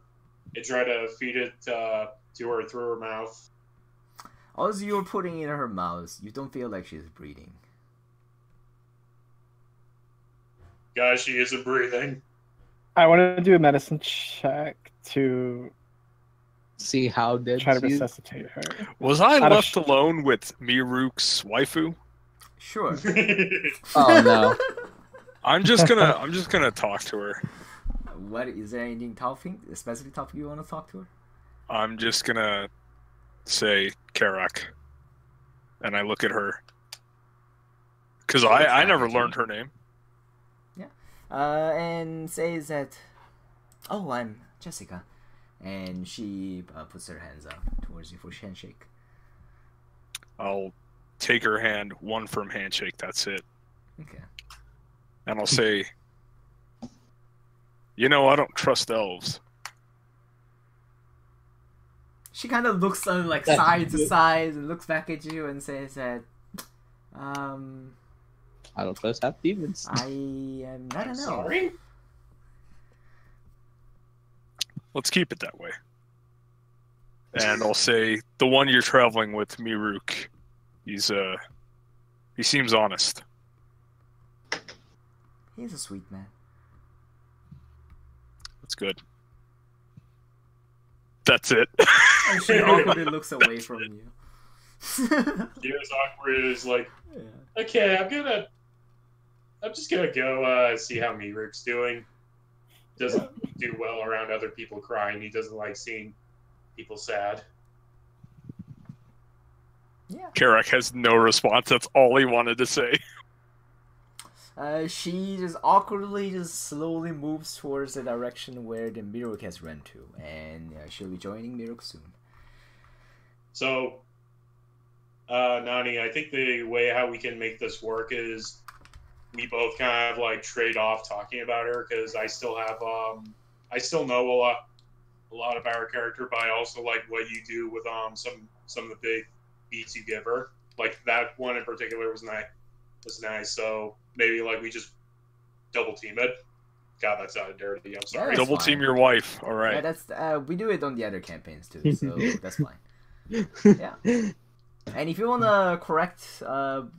feed it to her through her mouth. As you're putting it in her mouth, you don't feel like she's breathing. Guys, she isn't breathing. I want to do a medicine check to see how dead try to resuscitate her. Was I left alone with Miruk's waifu? Sure. Oh no. I'm just gonna talk to her. What is there anything a specific topic you want to talk to her? I'm just gonna say Karak, and I look at her because I never learned her name. Yeah, and says that, "Oh, I'm Jessica," and she puts her hands out towards you for handshake. I'll take her hand, one firm handshake. That's it. Okay. And I'll say, "You know, I don't trust elves." She kind of looks like side to side and looks back at you and says that, I don't trust half demons. I am not an elf. Sorry? Let's keep it that way. And I'll say, the one you're traveling with, Miruk, he seems honest. He's a sweet man. That's good. That's it. And she awkwardly looks away from you. She was awkward. It was like, okay, I'm just gonna go see how Miruk's doing. Doesn't do well around other people crying. He doesn't like seeing people sad. Yeah. Karak has no response. That's all he wanted to say. She just awkwardly, slowly moves towards the direction where the Miruk has run to, and she'll be joining Miruk soon. So, Nani, I think the way how we can make this work is we both kind of like trade off talking about her, because I still have, I still know a lot about her character, but I also like what you do with some of the big beats you give her. Like that one in particular was nice. So maybe like we just double team it. God, that sounded dirty. I'm sorry. Double team your wife. All right. Yeah, that's we do it on the other campaigns too, so that's fine. Yeah. And if you wanna correct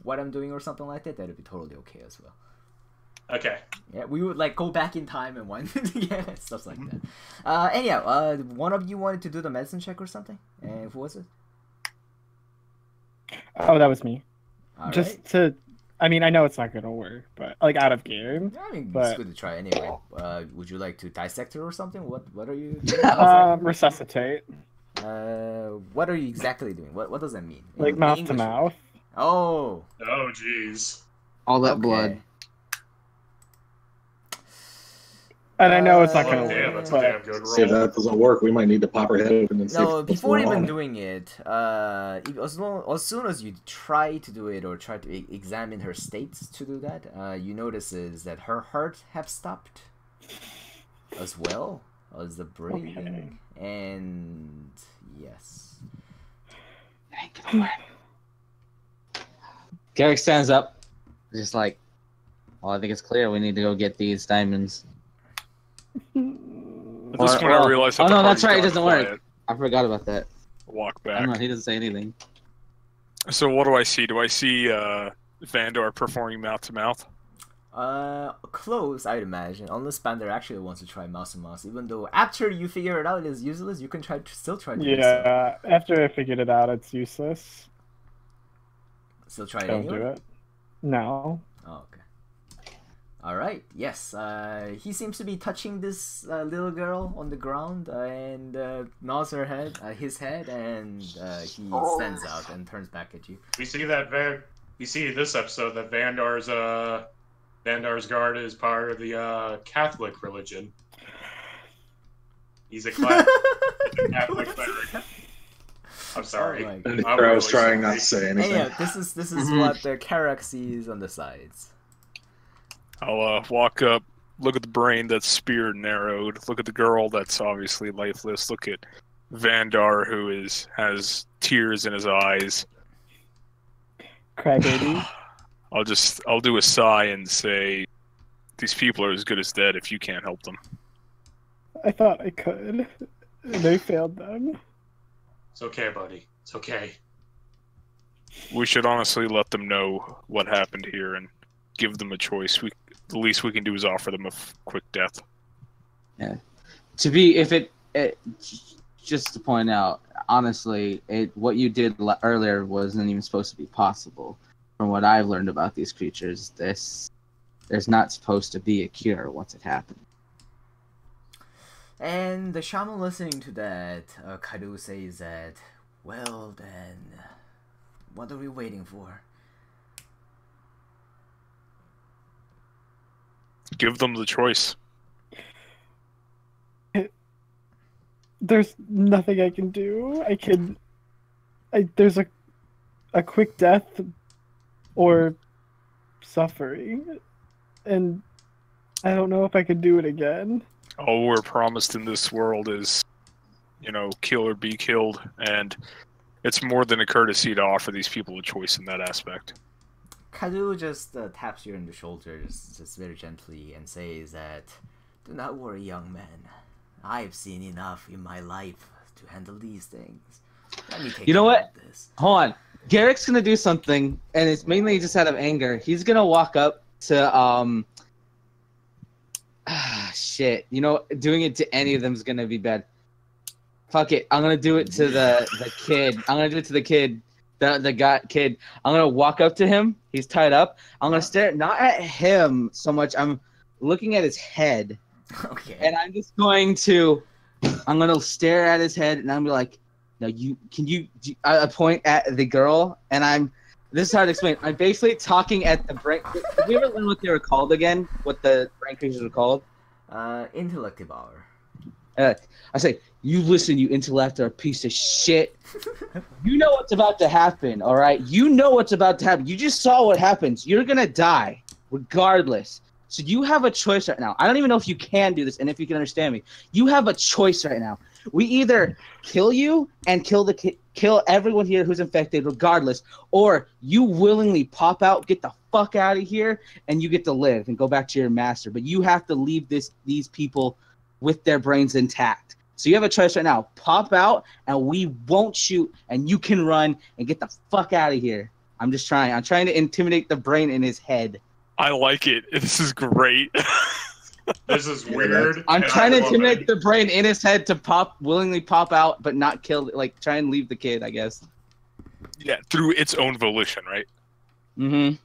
what I'm doing or something like that, that'd be totally okay as well. Okay. Yeah, we would like go back in time and wind it again, stuff like that. Anyhow, one of you wanted to do the medicine check or something, and who was it? Oh, that was me. All Just right. to, I mean, I know it's not gonna work, but like out of game. I mean, it's but- good to try anyway. Would you like to dissect her or something? What are you doing? Resuscitate, What are you exactly doing? What does that mean? like In mouth to English? mouth. Oh. Oh, jeez. All that Okay. blood. And I know it's not Uh, gonna Oh, damn, work, that's a but damn good See, if roll. that doesn't work, we might need to pop her head open and see No, what's before going even on. doing it, as soon as you try to do it or try to examine her states to do that, you notice is that her heart have stopped, as well as the breathing, and yes. Garrick stands up, just like, well, I think it's clear we need to go get these diamonds. At this Or- point, I well- realized that oh, the no, that's party's right, it gone doesn't work. quiet. I forgot about that. Walk I don't know, back. he doesn't say anything. So what do I see? Do I see Vandor performing mouth to mouth? Close, I'd imagine, unless Bander actually wants to try mouse and mouse. Even though after you figure it out, it is useless. You can still try to do so. yeah, after I figured it out, it's useless. Still try it Don't anyway. do it. No. Oh, okay. All right. Yes. He seems to be touching this little girl on the ground and nods her head, his head, and he stands up and turns back at you. We see that we see this episode that Vandar's guard is part of the Catholic religion. He's a Catholic cleric. I'm sorry. Oh my And I'm I was really trying not sorry. to say anything. Yeah, this is what the Karak sees on the sides. I'll walk up, look at the brain that's speared and arrowed, look at the girl that's obviously lifeless, look at Vandar who has tears in his eyes. Crybaby. I'll do a sigh and say, these people are as good as dead if you can't help them. I thought I could. They failed them. It's okay, buddy. It's okay. We should honestly let them know what happened here and give them a choice. The least we can do is offer them a quick death. To be, just to point out, honestly, what you did earlier wasn't even supposed to be possible. From what I've learned about these creatures, there's not supposed to be a cure once it happens. And the shaman listening to that, Kaido says that, well then, what are we waiting for? Give them the choice. There's nothing I can do. There's a quick death or suffering, and I don't know if I could do it again. All we're promised in this world is, kill or be killed, and it's more than a courtesy to offer these people a choice in that aspect. Kaido just taps you on the shoulders, just very gently, and says that, do not worry, young man. I've seen enough in my life to handle these things. Let me take You know care what? of this. Hold on. Garrick's gonna do something, and it's mainly just out of anger. He's gonna walk up to shit. Doing it to any of them is gonna be bad. Fuck it. I'm gonna do it to the kid. I'm gonna do it to the kid. The kid. I'm gonna walk up to him. He's tied up. I'm gonna stare not at him so much. I'm looking at his head. Okay. And I'm just going to stare at his head, and I'm gonna be like, "No, I point at the girl, and this is how to explain. I'm basically talking at the brain. Did we ever learn what they were called again? What the brain creatures are called? Intellective hour. I say, you listen, you intellectual piece of shit. You know what's about to happen, all right? You know what's about to happen. You just saw what happens. You're gonna die, regardless. So you have a choice right now. I don't even know if you can do this and if you can understand me. You have a choice right now. We either kill you and kill everyone here who's infected, regardless, or you willingly pop out, get the fuck out of here, and you get to live and go back to your master. But you have to leave these people with their brains intact. So you have a choice right now. Pop out, and we won't shoot, and you can run and get the fuck out of here. I'm trying to intimidate the brain in his head. I like it. This is great. This is weird. I'm and trying I to love intimidate it. the brain in his head to willingly pop out, but not kill. Like try and leave the kid, I guess. Yeah, through its own volition, right? Mm-hmm.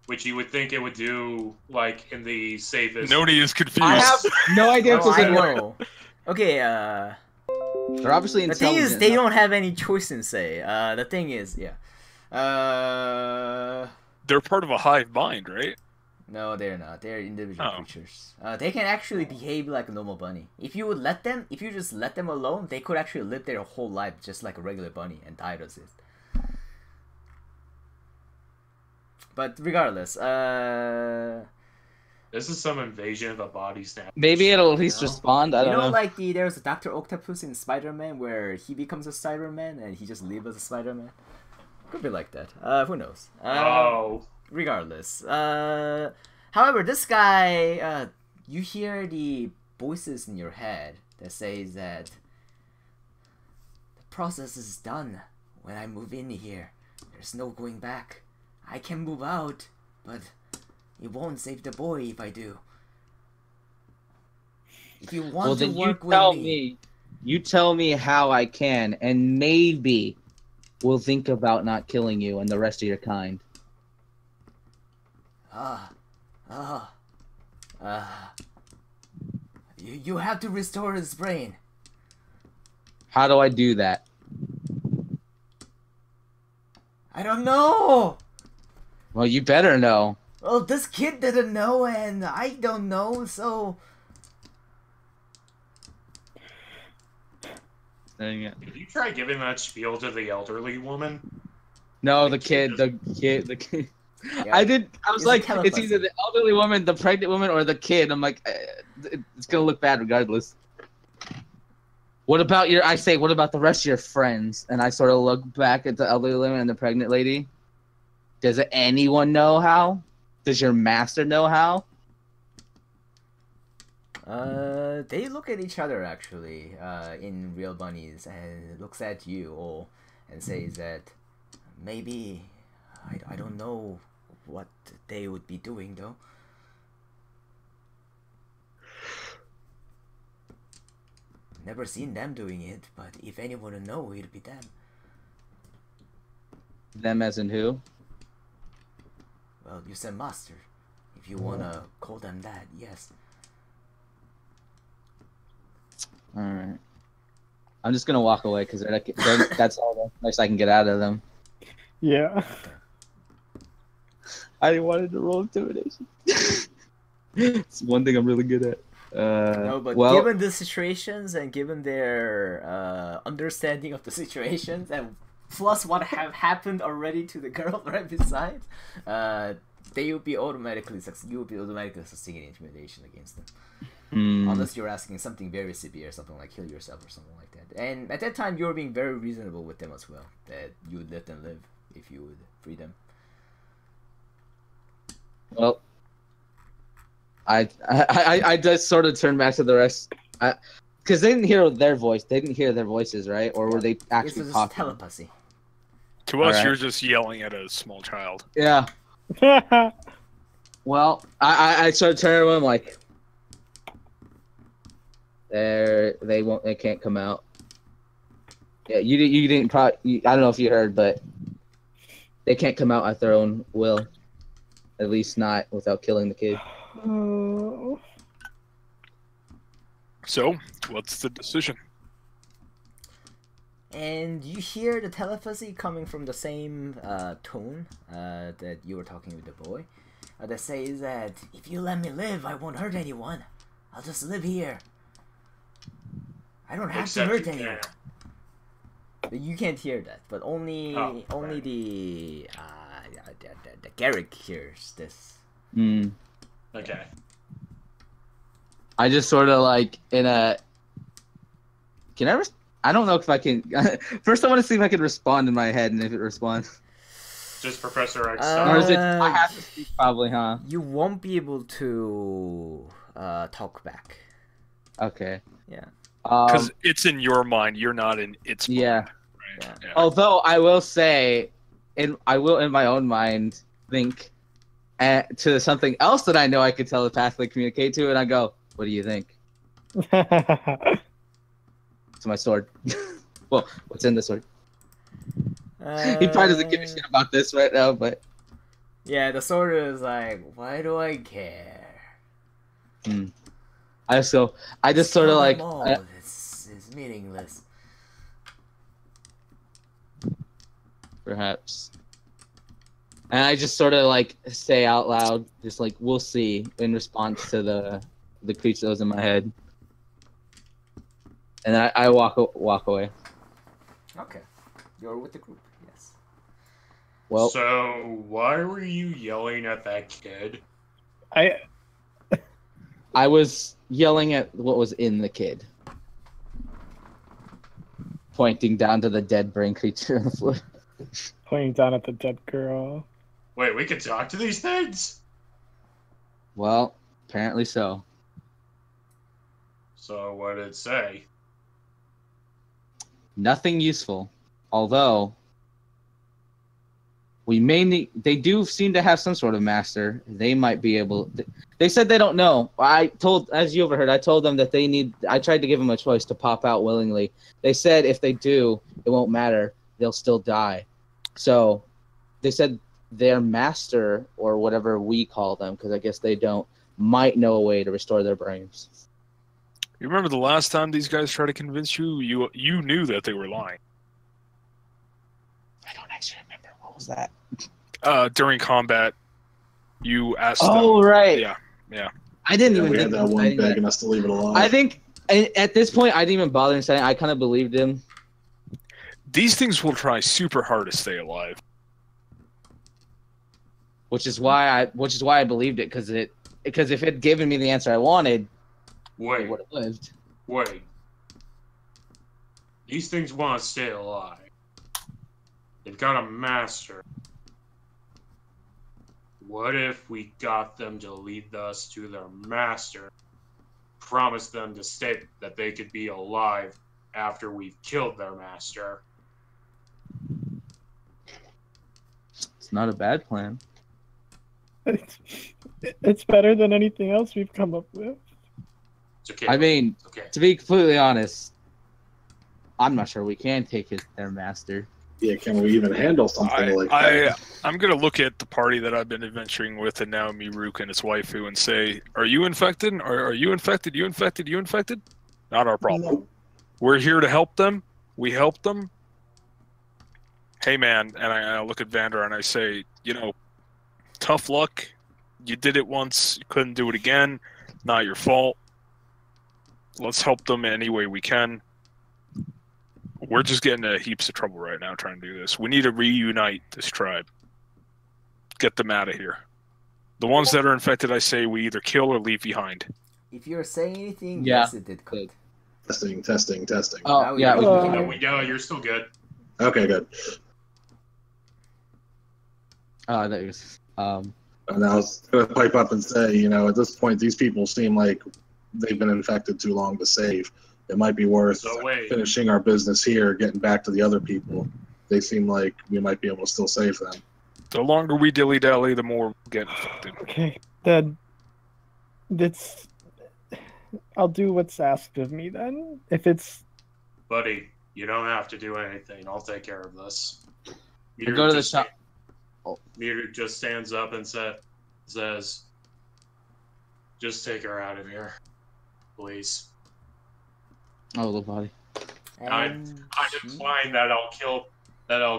Which you would think it would do, like, in the safest. Noni is confused. I have no idea if Oh, this I would work. know. Okay, They're obviously the thing intelligent. is, they don't have any choice in say. The thing is, yeah. They're part of a hive mind, right? No, they're not. They're individual Oh. creatures. They can actually behave like a normal bunny. If you just let them alone, they could actually live their whole life just like a regular bunny and die as it. But regardless, This is some invasion of the body snatcher. Maybe it'll at least You know? respond. I you don't know. like there's a Dr. Octopus in Spider-Man where he becomes a Spider-Man and he just lives as a Spider-Man. Could be like that. Who knows? Oh. Regardless. However, this guy, you hear the voices in your head that says that the process is done when I move in here. There's no going back. I can move out, but it won't save the boy if I do. If you want Well, to then you work tell with me, you tell me how I can, and maybe we'll think about not killing you and the rest of your kind. you have to restore his brain. How do I do that? I don't know. Well, you better know. Well, this kid didn't know, and I don't know, so... Dang it. Did you try giving that spiel to the elderly woman? No, the kid. Yeah. I did. I was It's a like, it's telepathy. either the elderly woman, the pregnant woman, or the kid. I'm like, it's gonna look bad regardless. What about what about the rest of your friends? And I sort of look back at the elderly woman and the pregnant lady. Does anyone know how? Does your master know how? They look at each other, actually, in Real Bunnies, and looks at you all, and says that, maybe, I don't know what they would be doing, though. Never seen them doing it, but if anyone would know, it'd be them. Them as in who? Well, you said master. If you wanna call them that, yes. All right. I'm just gonna walk away because that's all the nice I can get out of them. Yeah. I wanted to roll intimidation. It's one thing I'm really good at. No, but well, given the situations and given their understanding of the situations and plus what have happened already to the girl right beside, they will be automatically you will be automatically succeeding in intimidation against them. Unless you're asking something very severe, something like kill yourself or something like that. And at that time, you were being very reasonable with them as well. That you would let them live if you would free them. Well, I just sort of turned back to the rest, because they didn't hear their voice. They didn't hear their voices, right? Or were they It's actually just talking? telepathy. To us, Alright. you're just yelling at a small child. Yeah. Well, I started turning to them like, they can't come out. Yeah, you didn't probably. I don't know if you heard, but they can't come out at their own will. At least not without killing the kid. Oh. So, what's the decision? And you hear the telepathy coming from the same tone that you were talking with the boy. That says that if you let me live, I won't hurt anyone. I'll just live here. I don't have Except to hurt you anyone. can. But you can't hear that. But only Oh, only right. the Garrick hears this. Okay. I just sort of like in a. Can I? I don't know if I can. First, I want to see if I can respond in my head, and if it responds. Just Professor X. Or is it? Uh, I have to speak, probably, huh? You won't be able to talk back. Okay. Yeah. Because it's in your mind, you're not in its mind. Yeah. Right? Yeah. Yeah. Although I will say, I will in my own mind think to something else that I know I could telepathically communicate to, and I go, "What do you think?" To my sword. Well, what's in the sword? He probably doesn't give a shit about this right now, but Yeah, the sword is like, why do I care? I just sort of like, This is meaningless. perhaps. And I just sort of like say out loud, just like "we'll see" in response to the creature that was in my head, and I walk away. Okay, you're with the group. Yes. Well, So why were you yelling at that kid? I was yelling at what was in the kid, pointing down to the dead brain creature on the floor. Pointing down at the dead girl. Wait, we can talk to these things? Well, apparently so. So what did it say? Nothing useful, although we may need. They do seem to have some sort of master. They might be able. They said they don't know. As you overheard, I told them that they need. I tried to give them a choice to pop out willingly. They said if they do, it won't matter. They'll still die. So, they said their master, or whatever we call them, because I guess they don't, might know a way to restore their brains. You remember the last time these guys tried to convince you? You knew that they were lying. I don't actually remember. What was that? During combat, you asked Oh, them. right. Yeah. I didn't even we think had that one begging us to leave it alone. I think at this point, I didn't even bother saying. I kind of believed him. These things will try super hard to stay alive. Which is why I believed it, because if it had given me the answer I wanted, I Wait, would have lived. wait. These things want to stay alive. They've got a master. What if we got them to lead us to their master? Promise them to stay, that they could be alive after we've killed their master. It's not a bad plan. It's better than anything else we've come up with. It's okay. I mean, it's okay. to be completely honest, I'm not sure we can take their master. Yeah, can we even handle something like that? I'm gonna look at the party that I've been adventuring with, and now Miruk and his waifu, and say, "Are you infected? Are you infected? You infected? You infected? Not our problem. No. We're here to help them. We help them. Hey, man," and I look at Vander and I say, tough luck. You did it once. You couldn't do it again. Not your fault. Let's help them any way we can. We're just getting into heaps of trouble right now trying to do this. We need to reunite this tribe. Get them out of here. The ones that are infected, I say we either kill or leave behind. If you're saying anything, Yeah. yes, it did good. Testing. Oh, Now yeah. we can- No, we know you're still good. Okay, good. There he is. And I was going to pipe up and say, at this point, these people seem like they've been infected too long to save. It might be worth So wait. finishing our business here, getting back to the other people. They seem like we might be able to still save them. The longer we dilly-dally, the more we'll get infected. Okay, then I'll do what's asked of me then. If it's Buddy, you don't have to do anything. I'll take care of this. Miru go to the just- shop. Oh. Miru just stands up and says, "Just take her out of here, please." Oh, the body. And I'm implying that I'll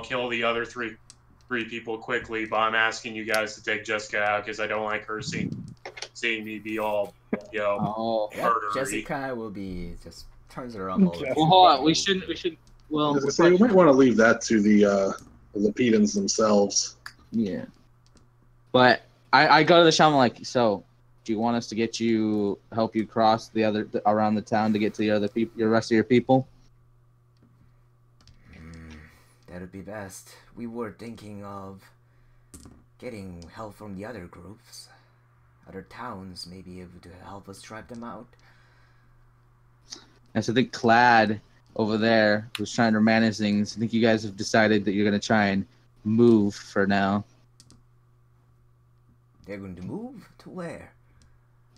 kill the other three people quickly, but I'm asking you guys to take Jessica out because I don't like her seeing me be all, Oh. yeah, murdery. Jessica will be just turns it around. all the Okay. Well, hold on. We should. Well, As I say, we might want to leave that to the Lepidans themselves. yeah. But I go to the shaman like, so, do you want us to help you cross around the town to get to the other people, your rest of your people? That'd be best. We were thinking of getting help from the other groups. Other towns may be able to help us drive them out. And so I think Clad over there, who's trying to manage things, I think you guys have decided that you're going to try and move for now. They're going to move? To where?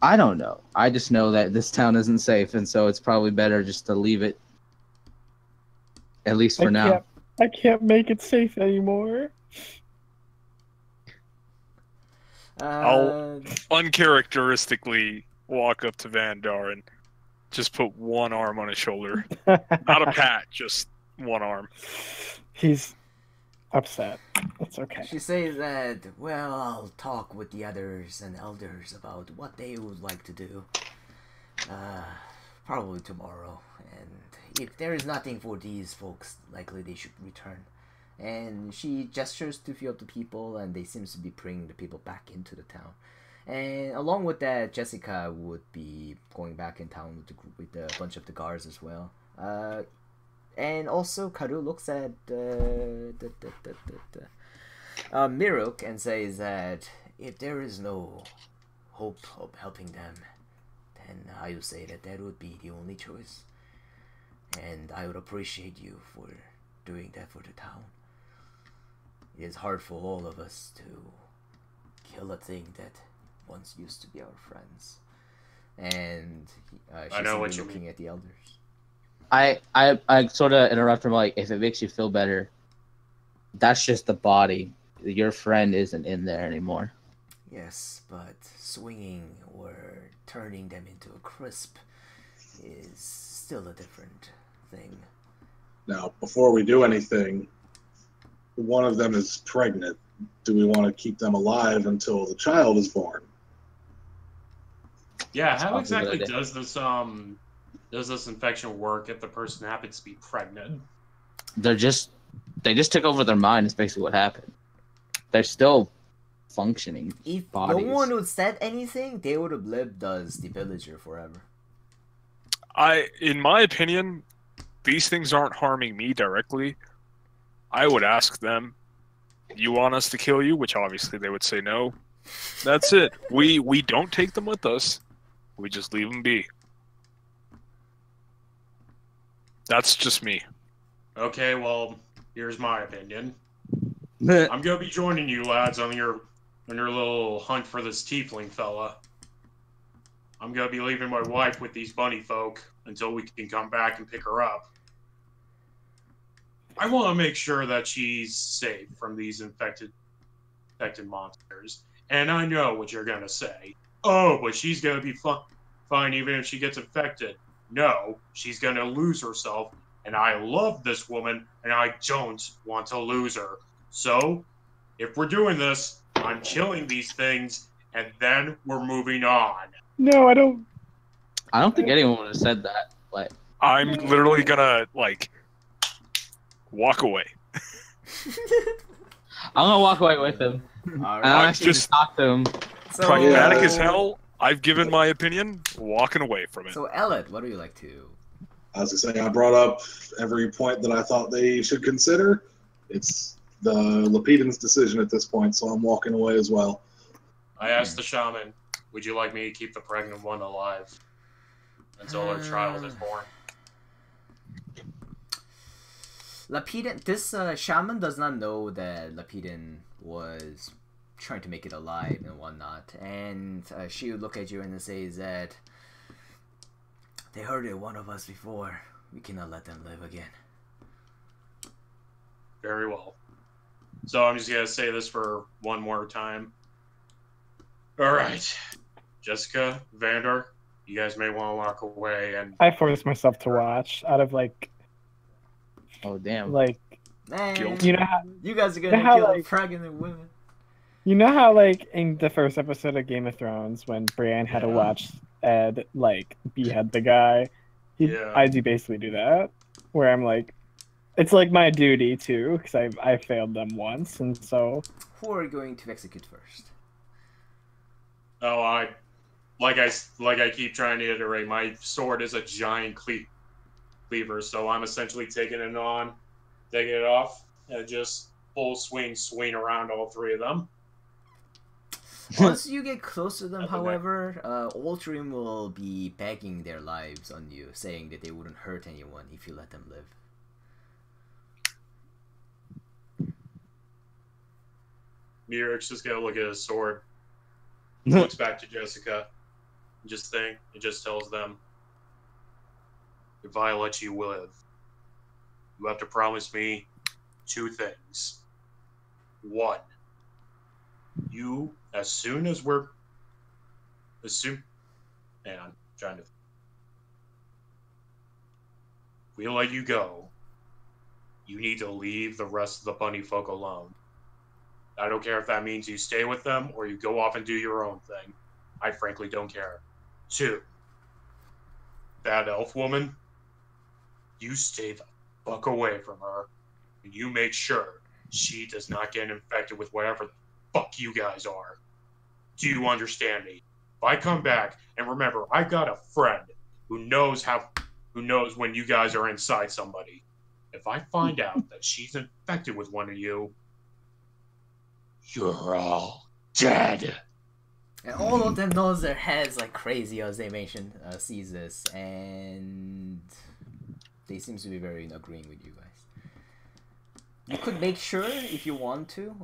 I don't know. I just know that this town isn't safe, and so it's probably better just to leave it, at least for now. I can't make it safe anymore. I'll uncharacteristically walk up to Vandar and just put one arm on his shoulder. Not a pat, just one arm. He's upset. It's okay. She says that, well, I'll talk with the others and elders about what they would like to do. Probably tomorrow. And if there is nothing for these folks, likely they should return. And she gestures to a few of the people, and they seem to be bringing the people back into the town. And along with that, Jessica would be going back in town with a bunch of the guards as well. And also, Karu looks at Miruk and says that if there is no hope of helping them, then I would say that would be the only choice. And I would appreciate you for doing that for the town. It is hard for all of us to kill a thing that once used to be our friends. And she's looking at the elders. I sort of interrupt him, like, if it makes you feel better, that's just the body. Your friend isn't in there anymore. Yes, but swinging or turning them into a crisp is still a different thing. Now, before we do anything, one of them is pregnant. Do we want to keep them alive until the child is born? Yeah, how exactly does this infection work if the person happens to be pregnant? They just took over their mind. Is basically what happened. They're still functioning. If bodies. no one would said anything, they would have lived as the villager forever. In my opinion, these things aren't harming me directly. I would ask them, you want us to kill you? Which obviously they would say no. That's it. We don't take them with us. We just leave them be. That's just me. Okay, well, here's my opinion. I'm gonna be joining you lads on your little hunt for this tiefling fella. I'm gonna be leaving my wife with these bunny folk until we can come back and pick her up. I want to make sure that she's safe from these infected monsters. And I know what you're gonna say. Oh, but she's gonna be fine even if she gets infected. No, she's gonna lose herself. And I love this woman, and I don't want to lose her. So, if we're doing this, I'm killing these things, and then we're moving on. No, I don't. I don't think anyone would have said that. Like, I'm literally gonna, like, walk away. I'm gonna walk away with him. All And I'll right. actually just- talk to him. So, Pragmatic as hell. I've given my opinion. Walking away from it. So, Elliot, what do you like to? As I say, I brought up every point that I thought they should consider. It's the Lapidans' decision at this point, so I'm walking away as well. I asked the shaman, would you like me to keep the pregnant one alive until her child is born? Lapidin, this shaman does not know that Lapidin was trying to make it alive and whatnot, and she would look at you and say that they hurted one of us before. We cannot let them live again. Very well. So I'm just gonna say this for one more time. All right, Jessica, Vander, you guys may want to walk away and. I forced myself to watch out of like Oh damn! Man, Guilty. you know how you guys are gonna how, kill like- pregnant women. like in the first episode of Game of Thrones when Brienne had to watch Ed like behead the guy. Yeah. I do basically do that where I'm like, it's like my duty too because I failed them once and so. Who are you going to execute first? Oh, like I keep trying to iterate. My sword is a giant cleaver, so I'm essentially taking it off, and just full swing around all three of them. Once you get close to them, however, Ultrim will be begging their lives on you, saying that they wouldn't hurt anyone if you let them live. Mirix just gonna look at his sword, looks back to Jessica, and just tells them, if I let you live, you have to promise me 2 things. 1, you, as soon, and I'm trying to, we'll let you go. You need to leave the rest of the bunny folk alone. I don't care if that means you stay with them or you go off and do your own thing. I frankly don't care. 2, that elf woman, you stay the fuck away from her, and you make sure she does not get infected with whatever the fuck you guys are. Do you understand me? If I come back, and remember, I got a friend who knows when you guys are inside somebody. If I find out that she's infected with one of you, you're all dead. And all of them knows their heads like crazy as they mentioned sees this, and they seem to be very agreeing with you guys. You could make sure if you want to,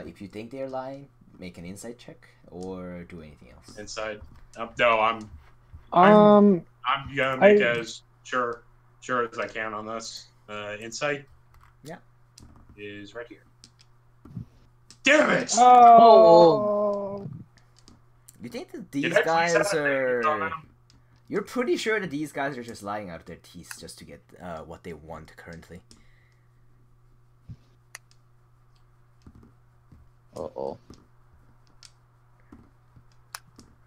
if you think they're lying, make an insight check or do anything else. Inside? No, I'm gonna make as sure as I can on this. Insight? Yeah. Is right here. Damn it! Oh. You think that these guys are... You're pretty sure that these guys are just lying out their teeth just to get what they want currently. Uh-oh.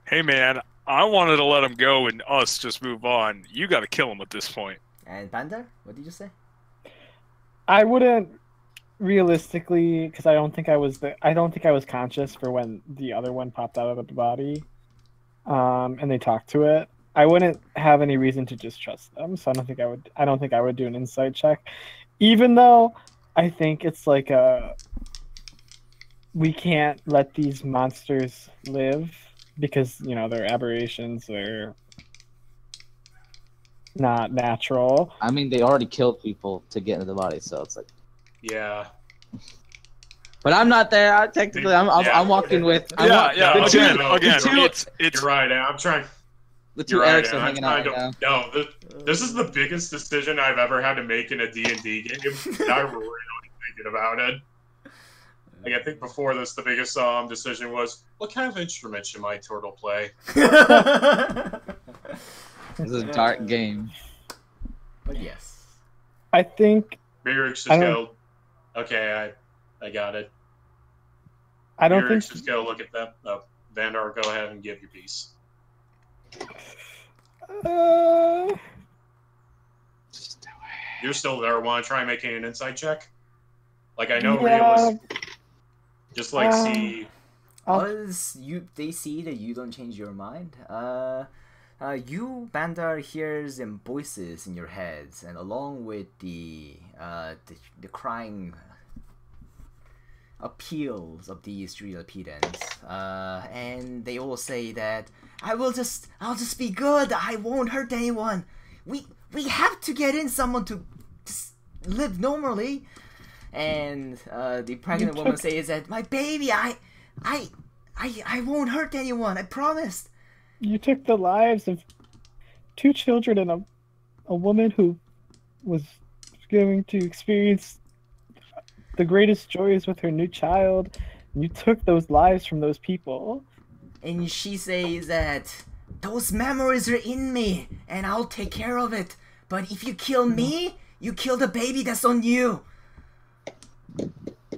Hey man, I wanted to let him go and us just move on. You gotta kill him at this point. And Bandar, what did you say? I wouldn't realistically, because I don't think I was conscious for when the other one popped out of the body, and they talked to it. I wouldn't have any reason to just trust them, so I don't think I would do an insight check, even though I think it's like we can't let these monsters live because they're aberrations, they're not natural. I mean, they already killed people to get into the body, so it's like. Yeah. But I'm not there. I'm walking with. Again, it's you're right. I'm trying. The two Erics are hanging out right now. No, this is the biggest decision I've ever had to make in a D&D game. I'm really thinking about it. Like, I think before this, the biggest decision was, what kind of instrument should my turtle play? This is a dark game. But yes. I think... Mirix just go, okay, I got it. I don't Mirix think... just go look at them. Oh, Vandar, go ahead and give your piece. You're still there. Want to try making an insight check? Like, I know just like see. As they see that you don't change your mind. You, Bandar, hears them voices in your heads, and along with the crying appeals of these three Lapidans, and they all say that I'll just be good. I won't hurt anyone. We have to get in someone to live normally. And the pregnant woman says that my baby, I won't hurt anyone. I promised. You took the lives of 2 children and a woman who was going to experience the greatest joys with her new child. You took those lives from those people. And she says that those memories are in me, and I'll take care of it. But if you kill me, you kill the baby that's on you.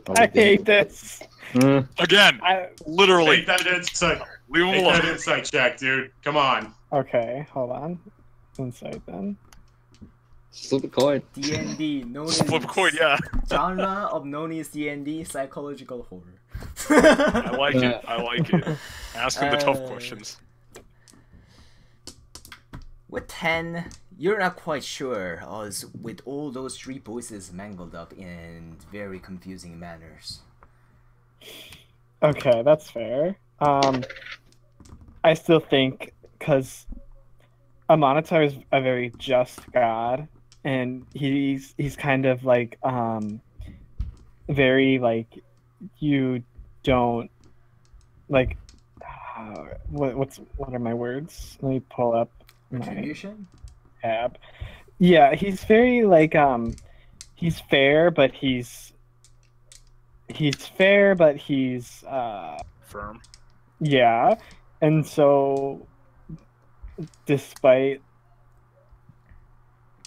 I hate this. Again, literally. Take that insight. Leave him Take alone. that insight check, dude. Come on. Okay, hold on. Insight then. Flip a coin. D&D, known as Flip a coin, yeah. genre of known as D&D, psychological horror. I like it. I like it. Ask him the tough questions. With 10, you're not quite sure, as with all those 3 voices mangled up in very confusing manners. Okay, that's fair. I still think because Amanatar is a very just god, and he's kind of like very like you don't like what are my words? Let me pull up my Retribution? tab. Yeah, he's very like he's fair, but he's fair, but he's Firm. yeah, and so despite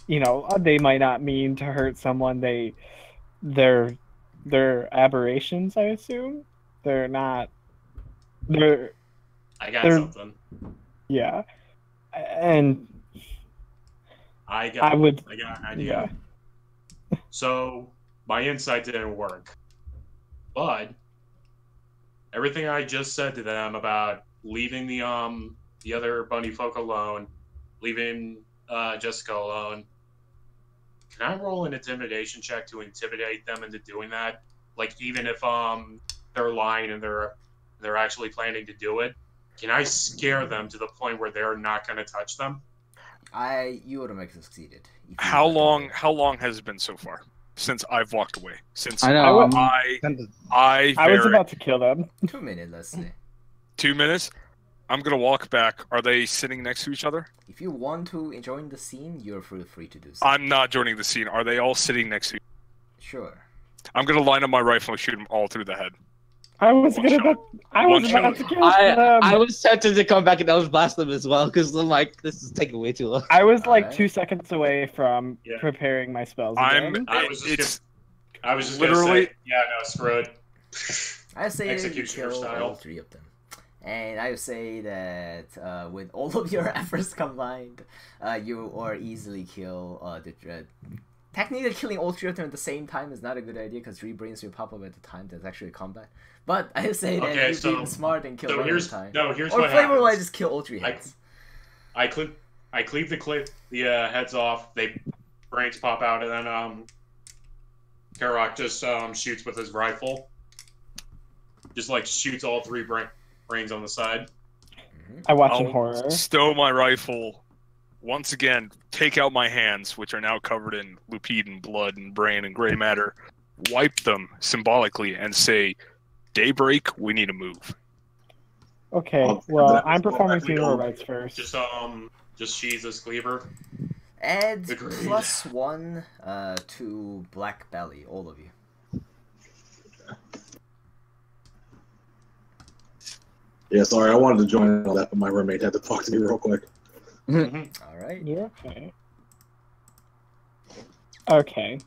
they might not mean to hurt someone, they're aberrations, I assume. They're not they're I got They're- something. yeah. And I I got would an idea. So my insight didn't work, but everything I just said to them about leaving the other bunny folk alone, leaving Jessica alone. Can I roll an intimidation check to intimidate them into doing that? Like even if they're lying and they're actually planning to do it, can I scare them to the point where they're not going to touch them? You automatically succeeded. If you How walked long? away. How long has it been so far since I've walked away? Since I know. I I was very- about to kill them. 2 minutes, let's say. 2 minutes. I'm gonna walk back. Are they sitting next to each other? If you want to join the scene, you're free to do so. I'm not joining the scene. Are they all sitting next to each Sure. I'm gonna line up my rifle and shoot them all through the head. I was One gonna shot. I was One about shot. to kill them. I was tempted to come back and Elvis blast them as well because I'm like, this is taking way too long. I was like Alright. 2 seconds away from Yeah. preparing my spells I'm. again. I was just It's I was just literally- gonna say, yeah, no, screw it. I say you Executioner kill style. all 3 of them. And I would say that with all of your efforts combined, you are easily kill the dread. Technically, killing all 3 of them at the same time is not a good idea because 3 brains will pop up at the time. That's actually combat. But I say that Okay, you so- being smart and kill So one at a here's time. here's Or what flavor wise, happens. just kill all 3 heads. I cleave the heads off. They brains pop out, and then Karok just shoots with his rifle. Just like shoots all 3 brains on the side. I watch in I'll horror. stow my rifle. Once again, take out my hands, which are now covered in lupine and blood and brain and gray matter. Wipe them symbolically and say, "Daybreak, we need to move." Okay, Oh, well, that I'm was performing automatically funeral over. rites first. Just sheathes his cleaver. Add Agreed. +1 to Black Belly, all of you. Yeah, sorry, I wanted to join all that, but my roommate had to talk to me real quick. Alright. You're okay. Okay.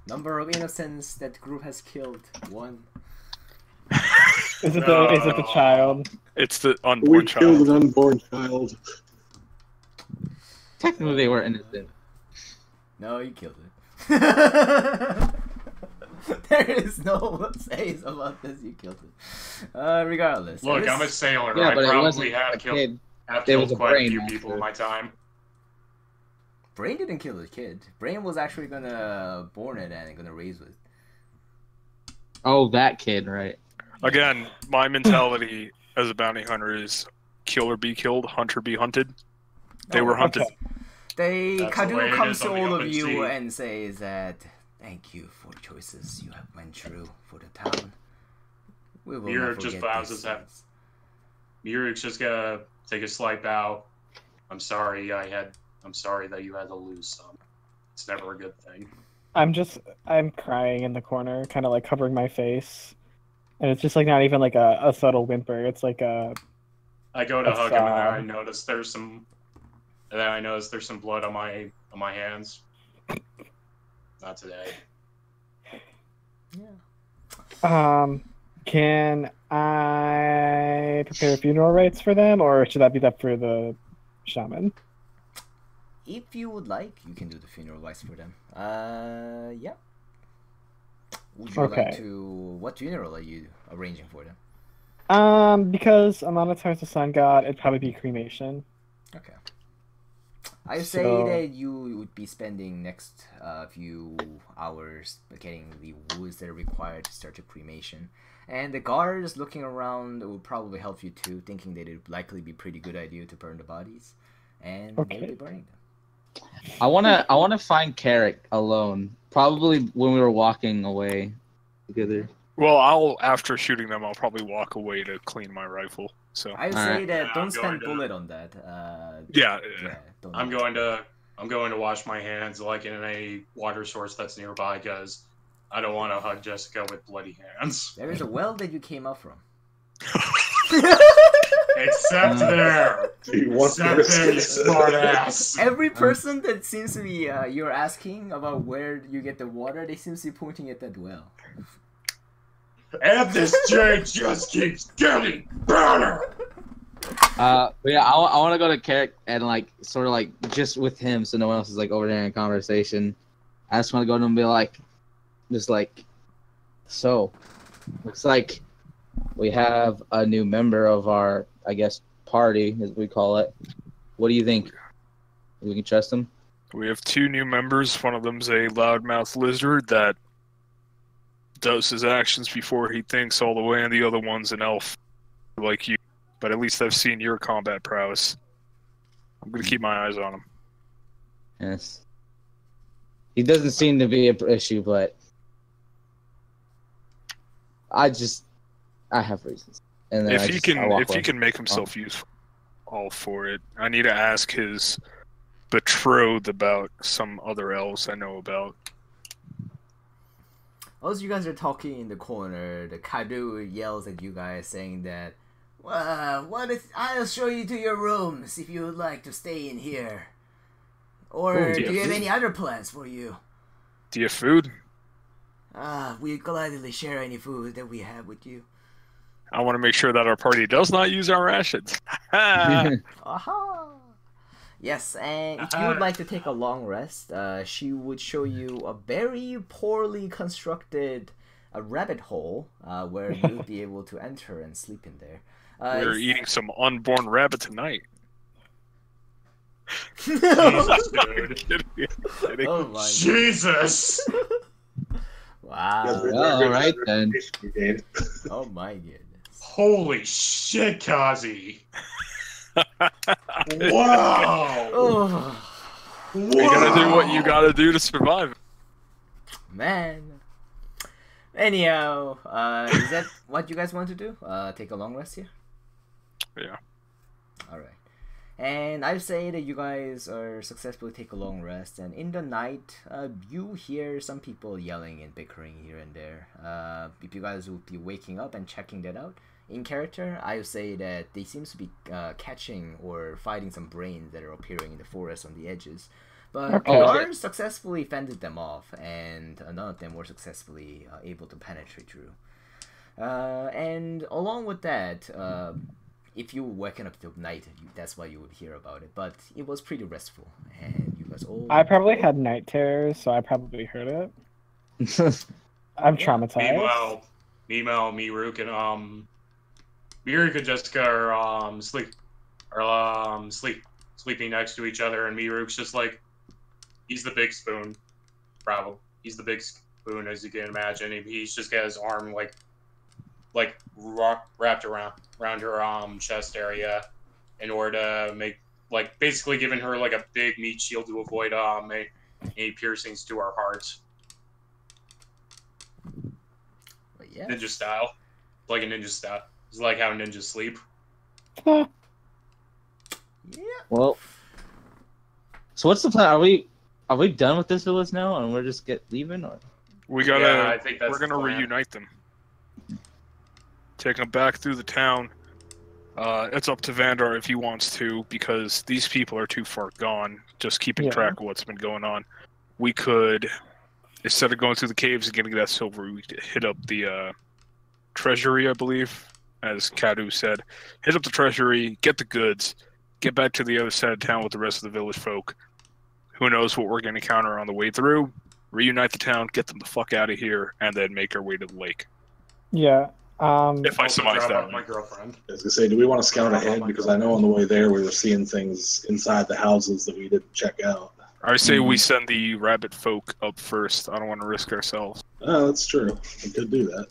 Number of innocents that group has killed 1. Is it the child? It's the We unborn killed child. an unborn child. Technically, they were innocent. No, you killed it. There is no says about this. You killed it. Regardless. Look, It I'm a is- sailor. Yeah, I but it probably wasn't have a killed kid. have There killed was a quite a brain few monster. people in my time. Brain didn't kill the kid. Brain was actually gonna born it and gonna raise it. Oh, that kid, right? Again, my mentality as a bounty hunter is kill or be killed, hunt or be hunted. They were hunted. Okay. That's the way Kadu it comes is to on the all of open you sea. and says that thank you for choices you have went through for the town. We will Mirror not just forget bows these his head. things. Murik's just gonna take a slight bow. I'm sorry that you had to lose some. It's never a good thing. I'm crying in the corner, kind of like covering my face. And it's just like not even like a subtle whimper. It's like a I go to That's hug him, and then sad. I notice there's some blood on my hands. Not today. Can I prepare funeral rites for them, or should that be up for the shaman? If you would like, you can do the funeral rites for them. Yeah. Would you like Okay. to? What funeral are you arranging for them? Because Amanatar's the sun god, it'd probably be cremation. Okay. I say So- that you would be spending next few hours getting the woods that are required to start your cremation. And the guards looking around will probably help you too, thinking that it would likely be a pretty good idea to burn the bodies. And they'll be burning them. I wanna find Carrick alone. Probably when we were walking away together. Well, after shooting them, I'll probably walk away to clean my rifle. So I would say that Yeah, don't I'm spend going to- bullet on that. yeah. Don't I'm going to wash my hands like in a water source that's nearby because I don't want to hug Jessica with bloody hands. There is a well that you came up from. Except there. You want Except there, you this? smart ass. Every person that seems to be you're asking about where you get the water, they seem to be pointing at that well. And this jade just keeps getting better. But yeah, I want to go to Carrick and like sort of like just with him, so no one else is like over there in conversation. I just want to go to him and be like, just like, so looks like we have a new member of our, I guess, party as we call it. What do you think? We can trust him? We have 2 new members. One of them's a loudmouth lizard that does his actions before he thinks all the way, and the other one's an elf like you. But at least I've seen your combat prowess. I'm gonna keep my eyes on him. Yes. He doesn't seem to be an issue, but I have reasons. And then If he can can make himself useful, all for it. I need to ask his betrothed about some other elves I know about. As you guys are talking in the corner, the Kadu yells at you guys saying that, I'll show you to your rooms if you would like to stay in here. Or do you have any other plans for you? Do you have food? We gladly share any food that we have with you. I want to make sure that our party does not use our rations. Aha! Yes, and if you would like to take a long rest, she would show you a very poorly constructed rabbit hole where you would be able to enter and sleep in there. We're eating some unborn rabbit tonight. Jesus, dude. Kidding. Oh my Jesus. Wow. Well, all right then. Oh my goodness. Holy shit, Kazi. Wow. Oh, You gotta do what you gotta do to survive. man. Anyhow, is that what you guys want to do? Take a long rest here? Yeah. Alright. And I say that you guys are successfully take a long rest, and in the night, you hear some people yelling and bickering here and there. If you guys would be waking up and checking that out, in character, I would say that they seem to be catching or fighting some brains that are appearing in the forest on the edges. But guards successfully fended them off, and none of them were successfully able to penetrate through. And along with that, if you waken up till night, that's why you would hear about it. But it was pretty restful, and you guys all... I probably had night terrors, so I probably heard it. I'm traumatized. Meanwhile, Miruk and Miruk and Jessica are sleeping next to each other, and Miruk's just like, he's the big spoon, probably. He's the big spoon, as you can imagine. He's just got his arm like wrapped around her chest area in order to make, like, basically giving her like a big meat shield to avoid any piercings to her heart. But yeah. Ninja style. Like a ninja style. It's like how ninjas sleep. Yeah. Well, so what's the plan? Are we done with this village now, and we're just leaving, or We gotta. Yeah, I think that's we're gonna the plan. reunite them. Take them back through the town. It's up to Vandar if he wants to, because these people are too far gone. Just keeping track of what's been going on. We could, instead of going through the caves and getting that silver, we could hit up the treasury, I believe, as Kadu said. Hit up the treasury, get the goods, get back to the other side of town with the rest of the village folk. Who knows what we're going to encounter on the way through. Reunite the town, get them the fuck out of here, and then make our way to the lake. Yeah. If I Also surmise drop that. off my girlfriend. I was gonna say, do we want to scout ahead? Because I know on the way there we were seeing things inside the houses that we didn't check out. I say we send the rabbit folk up first. I don't want to risk ourselves. Oh, that's true. We could do that.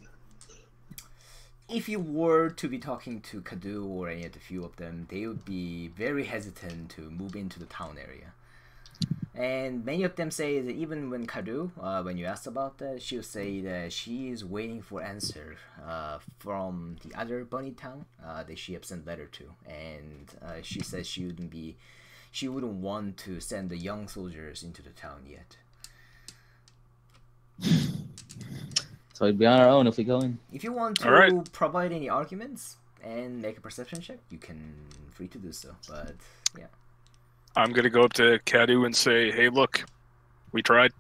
if you were to be talking to Kadu or any of the few of them, they would be very hesitant to move into the town area. And many of them say that even when Kadu, when you asked about that, she'll say that she is waiting for answer from the other bunny town that she have sent letter to, and she says she wouldn't want to send the young soldiers into the town yet. So we'd be on our own if we go in. If you want to Alright. provide any arguments and make a perception check, you can free to do so. But yeah. I'm gonna go up to Kadu and say, "Hey, look, we tried.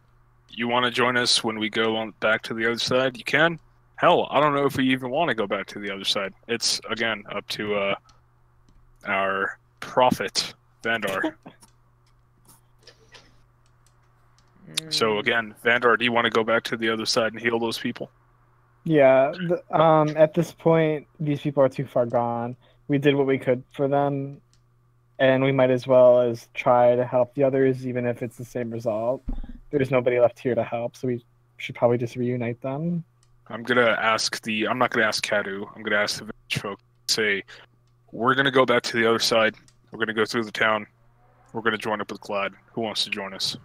You want to join us when we go on back to the other side? You can. Hell, I don't know if we even want to go back to the other side. It's again up to our prophet Vandar. So again, Vandar, do you want to go back to the other side and heal those people? Yeah. At this point, these people are too far gone. We did what we could for them, and we might as well as try to help the others, even if it's the same result. There's nobody left here to help, so we should probably just reunite them. I'm not gonna ask Kadu. I'm gonna ask the village folk. Say, we're gonna go back to the other side. We're gonna go through the town. We're gonna join up with Glad. Who wants to join us?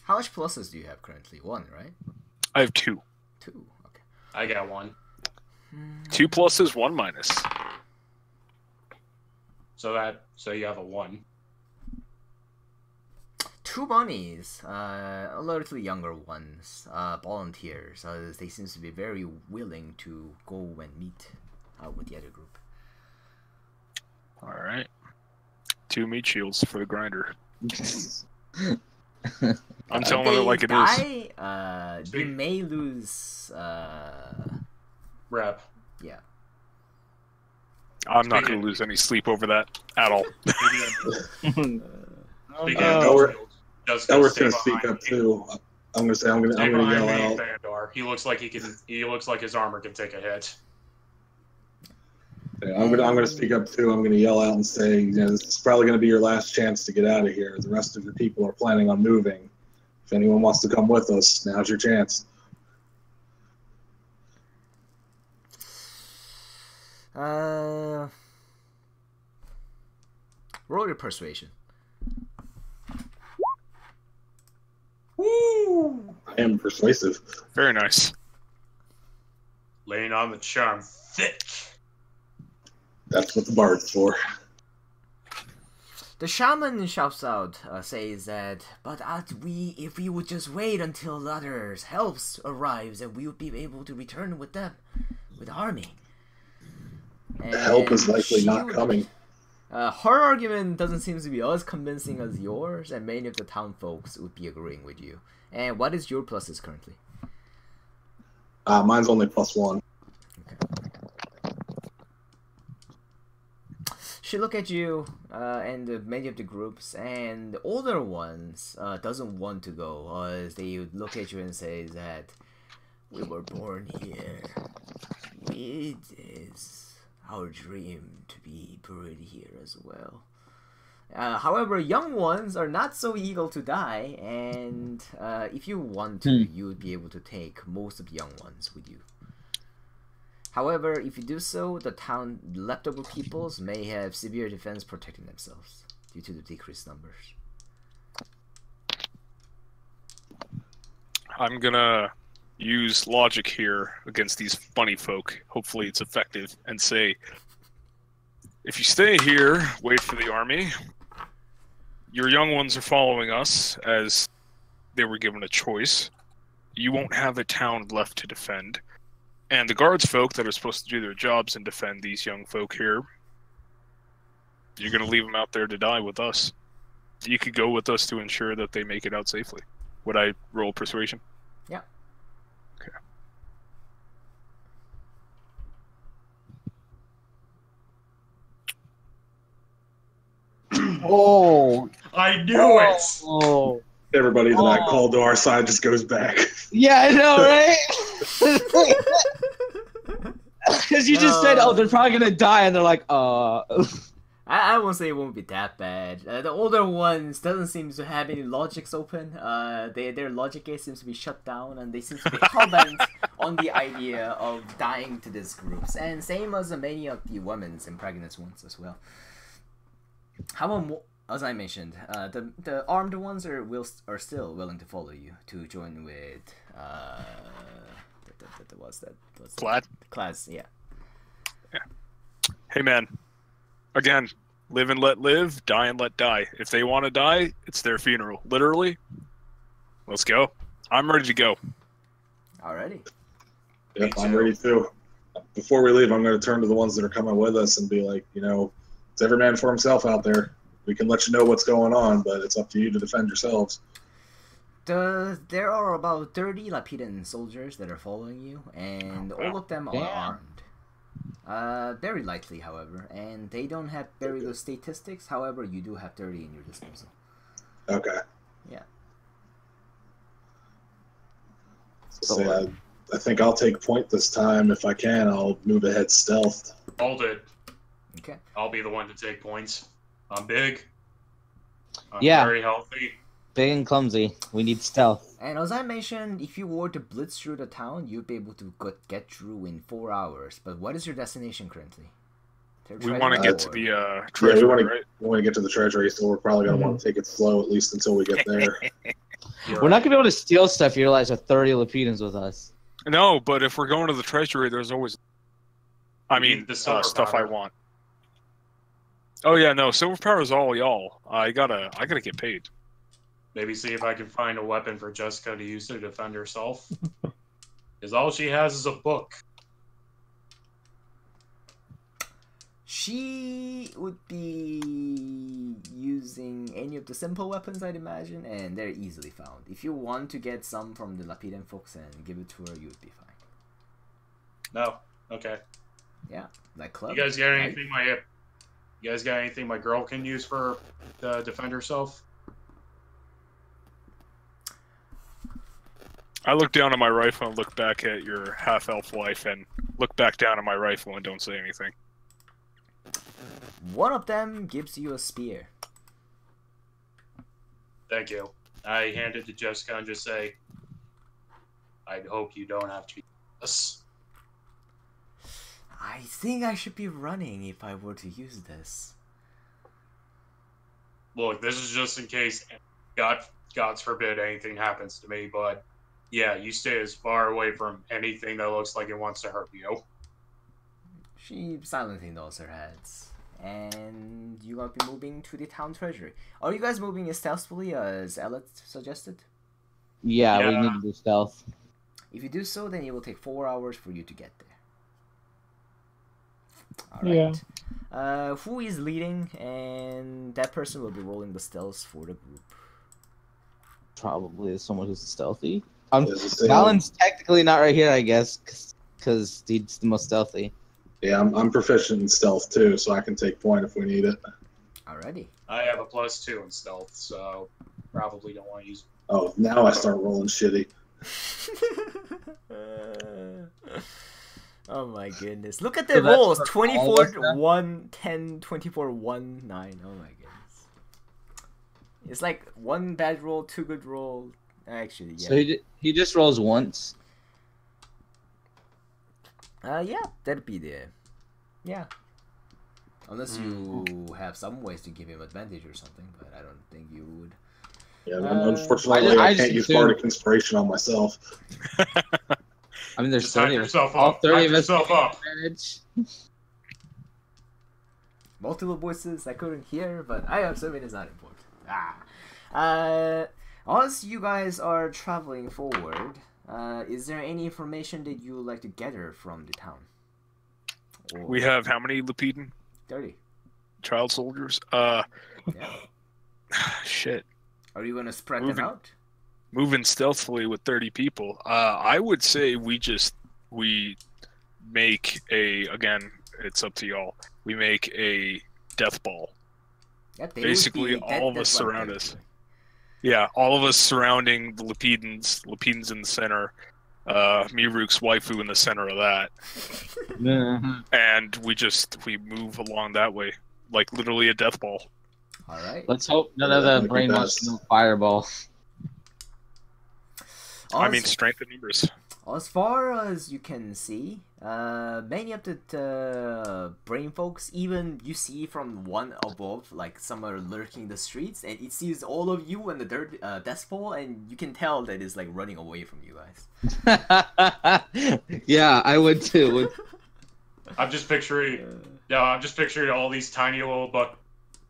How much pluses do you have currently? 1, right? I have 2. 2. Okay. I got 1. 2 pluses, 1 minus. So you have a 1. 2 bunnies, a little younger ones, volunteers. They seem to be very willing to go and meet with the other group. All right. 2 meat shields for the grinder. I'm telling it like it is. They may lose. Rep. Yeah. I'm not going to lose any sleep over that at all. Speaking Elworth's gonna gonna speak up too. I'm gonna say I'm gonna yell out. Vandar. He looks like he looks like his armor can take a hit. Yeah, I'm gonna speak up too. I'm gonna yell out and say, this is probably gonna be your last chance to get out of here. The rest of the people are planning on moving. If anyone wants to come with us, now's your chance. Roll your persuasion. Woo! I am persuasive. Very nice. Laying on the charm thick. That's what the bard's for. The shaman shouts out, says that, but if we would just wait until others' helps arrives, and we would be able to return with them, with the army. And The help is likely not coming. Her argument doesn't seem to be as convincing as yours, and many of the town folks would be agreeing with you. And what is your pluses currently? Mine's only +1. She look at you and many of the groups, and the older ones doesn't want to go, as they would look at you and say that we were born here. It is our dream to be buried here as well. However, young ones are not so eager to die, and if you want to, you would be able to take most of the young ones with you. However, if you do so, the town leftover peoples may have severe defense protecting themselves due to the decreased numbers. I'm gonna use logic here against these bunny folk. Hopefully it's effective, and say, if you stay here, wait for the army, your young ones are following us as they were given a choice. You won't have a town left to defend. And the guards folk that are supposed to do their jobs and defend these young folk here, you're going to leave them out there to die with us. You could go with us to ensure that they make it out safely. Would I roll persuasion? Yeah. Okay. Oh, I knew it. oh. Everybody that I called to our side just goes back. Yeah, I know, right? Because you just said, oh, they're probably gonna die, and they're like, I won't say it won't be that bad. The older ones doesn't seem to have any logics open. Their logic gate seems to be shut down, and they seem to be hell-bent on the idea of dying to these groups. And same as many of the women's and pregnant ones as well. However, as I mentioned, the armed ones are still willing to follow you to join with what's that? Class, yeah. Hey man, again, live and let live, die and let die. If they want to die, it's their funeral. Literally. Let's go. I'm ready to go. Alrighty. Yep, I'm ready too. Before we leave, I'm going to turn to the ones that are coming with us and be like, it's every man for himself out there. We can let you know what's going on, but it's up to you to defend yourselves. There are about 30 Lapidan soldiers that are following you, and all of them are armed. Very lightly, however, and they don't have very good statistics. However, you do have 30 in your disposal. Okay. Yeah. So, I think I'll take point this time. If I can, I'll move ahead stealth. Hold it. Okay. I'll be the one to take points. I'm big. I'm Yeah. very healthy. Big and clumsy. We need stealth. And as I mentioned, if you were to blitz through the town, you'd be able to get through in 4 hours. But what is your destination currently? We want to get to the Yeah, treasure, we want to get to the treasury, so we're probably going to want to take it slow at least until we get there. We're not gonna be able to steal stuff. You realize with 30 Lapidans with us. No, but if we're going to the treasury, there's always... I mean, the silver stuff I powder. want. Oh yeah, no, silver power is all y'all. I gotta get paid. Maybe see if I can find a weapon for Jessica to use to defend herself. Because all she has is a book. She would be using any of the simple weapons, I'd imagine, and they're easily found. If you want to get some from the Lapidan folks and give it to her, you would be fine. No. Okay. Yeah, like club. You guys got anything my girl can use for to defend herself? I look down at my rifle and look back at your half-elf wife and look back down at my rifle and don't say anything. One of them gives you a spear. Thank you. I hand it to Jessica and just say, I hope you don't have to use this. I think I should be running if I were to use this. Look, this is just in case God's forbid anything happens to me, but yeah, you stay as far away from anything that looks like it wants to hurt you. She silently nods her heads. And you are be moving to the town treasury. Are you guys moving as stealthily as Ellet suggested? Yeah, we Yeah. need to do stealth. If you do so, then it will take 4 hours for you to get there. Alright. Who is leading? And that person will be rolling the stealth for the group. Probably someone who's stealthy. Alan's Alan's technically not right here, I guess, because he's the most stealthy. Yeah, I'm proficient in stealth too, so I can take point if we need it. Alrighty. I have a +2 in stealth, so probably don't want to use. Oh, now I start rolling shitty. Oh my goodness. Look at So the that's rolls. for all of us 24, then? 1, 10, 24, 1, 9. Oh my goodness. It's like one bad roll, two good roll. Actually, yeah. So he just rolls once. Yeah, that'd be there. Yeah. Unless you have some ways to give him advantage or something, but I don't think you would. Yeah, unfortunately, I I just can't use assumed- bardic inspiration on myself. I mean, there's Just hype 30 of us. yourself All up. 30 Hype of us yourself have up. advantage. Multiple voices I couldn't hear, but I assume it is not important. As you guys are traveling forward, is there any information that you would like to gather from the town? Or We have how many Lapidans? 30. Child soldiers? Yeah. Shit. Are you gonna spread them Moving. out? Moving stealthily with 30 people. I would say we make again, it's up to y'all. We make a death ball. Yeah, they Basically, would be, all of that's us what I'm surround us. thinking. Yeah, all of us surrounding the Lapidans in the center. Miruk's waifu in the center of that. Mhm. And we move along that way. like literally a death ball. All right. Let's hope none Yeah, of that the might be brainwash best. no fireball. I mean, strength in numbers. As far as you can see, many of the brain folks, even you see from one above, like some are lurking the streets, and it sees all of you and the dirt death ball, and you can tell that it's like running away from you guys. Yeah, I would too. I'm just picturing, I'm just picturing all these tiny little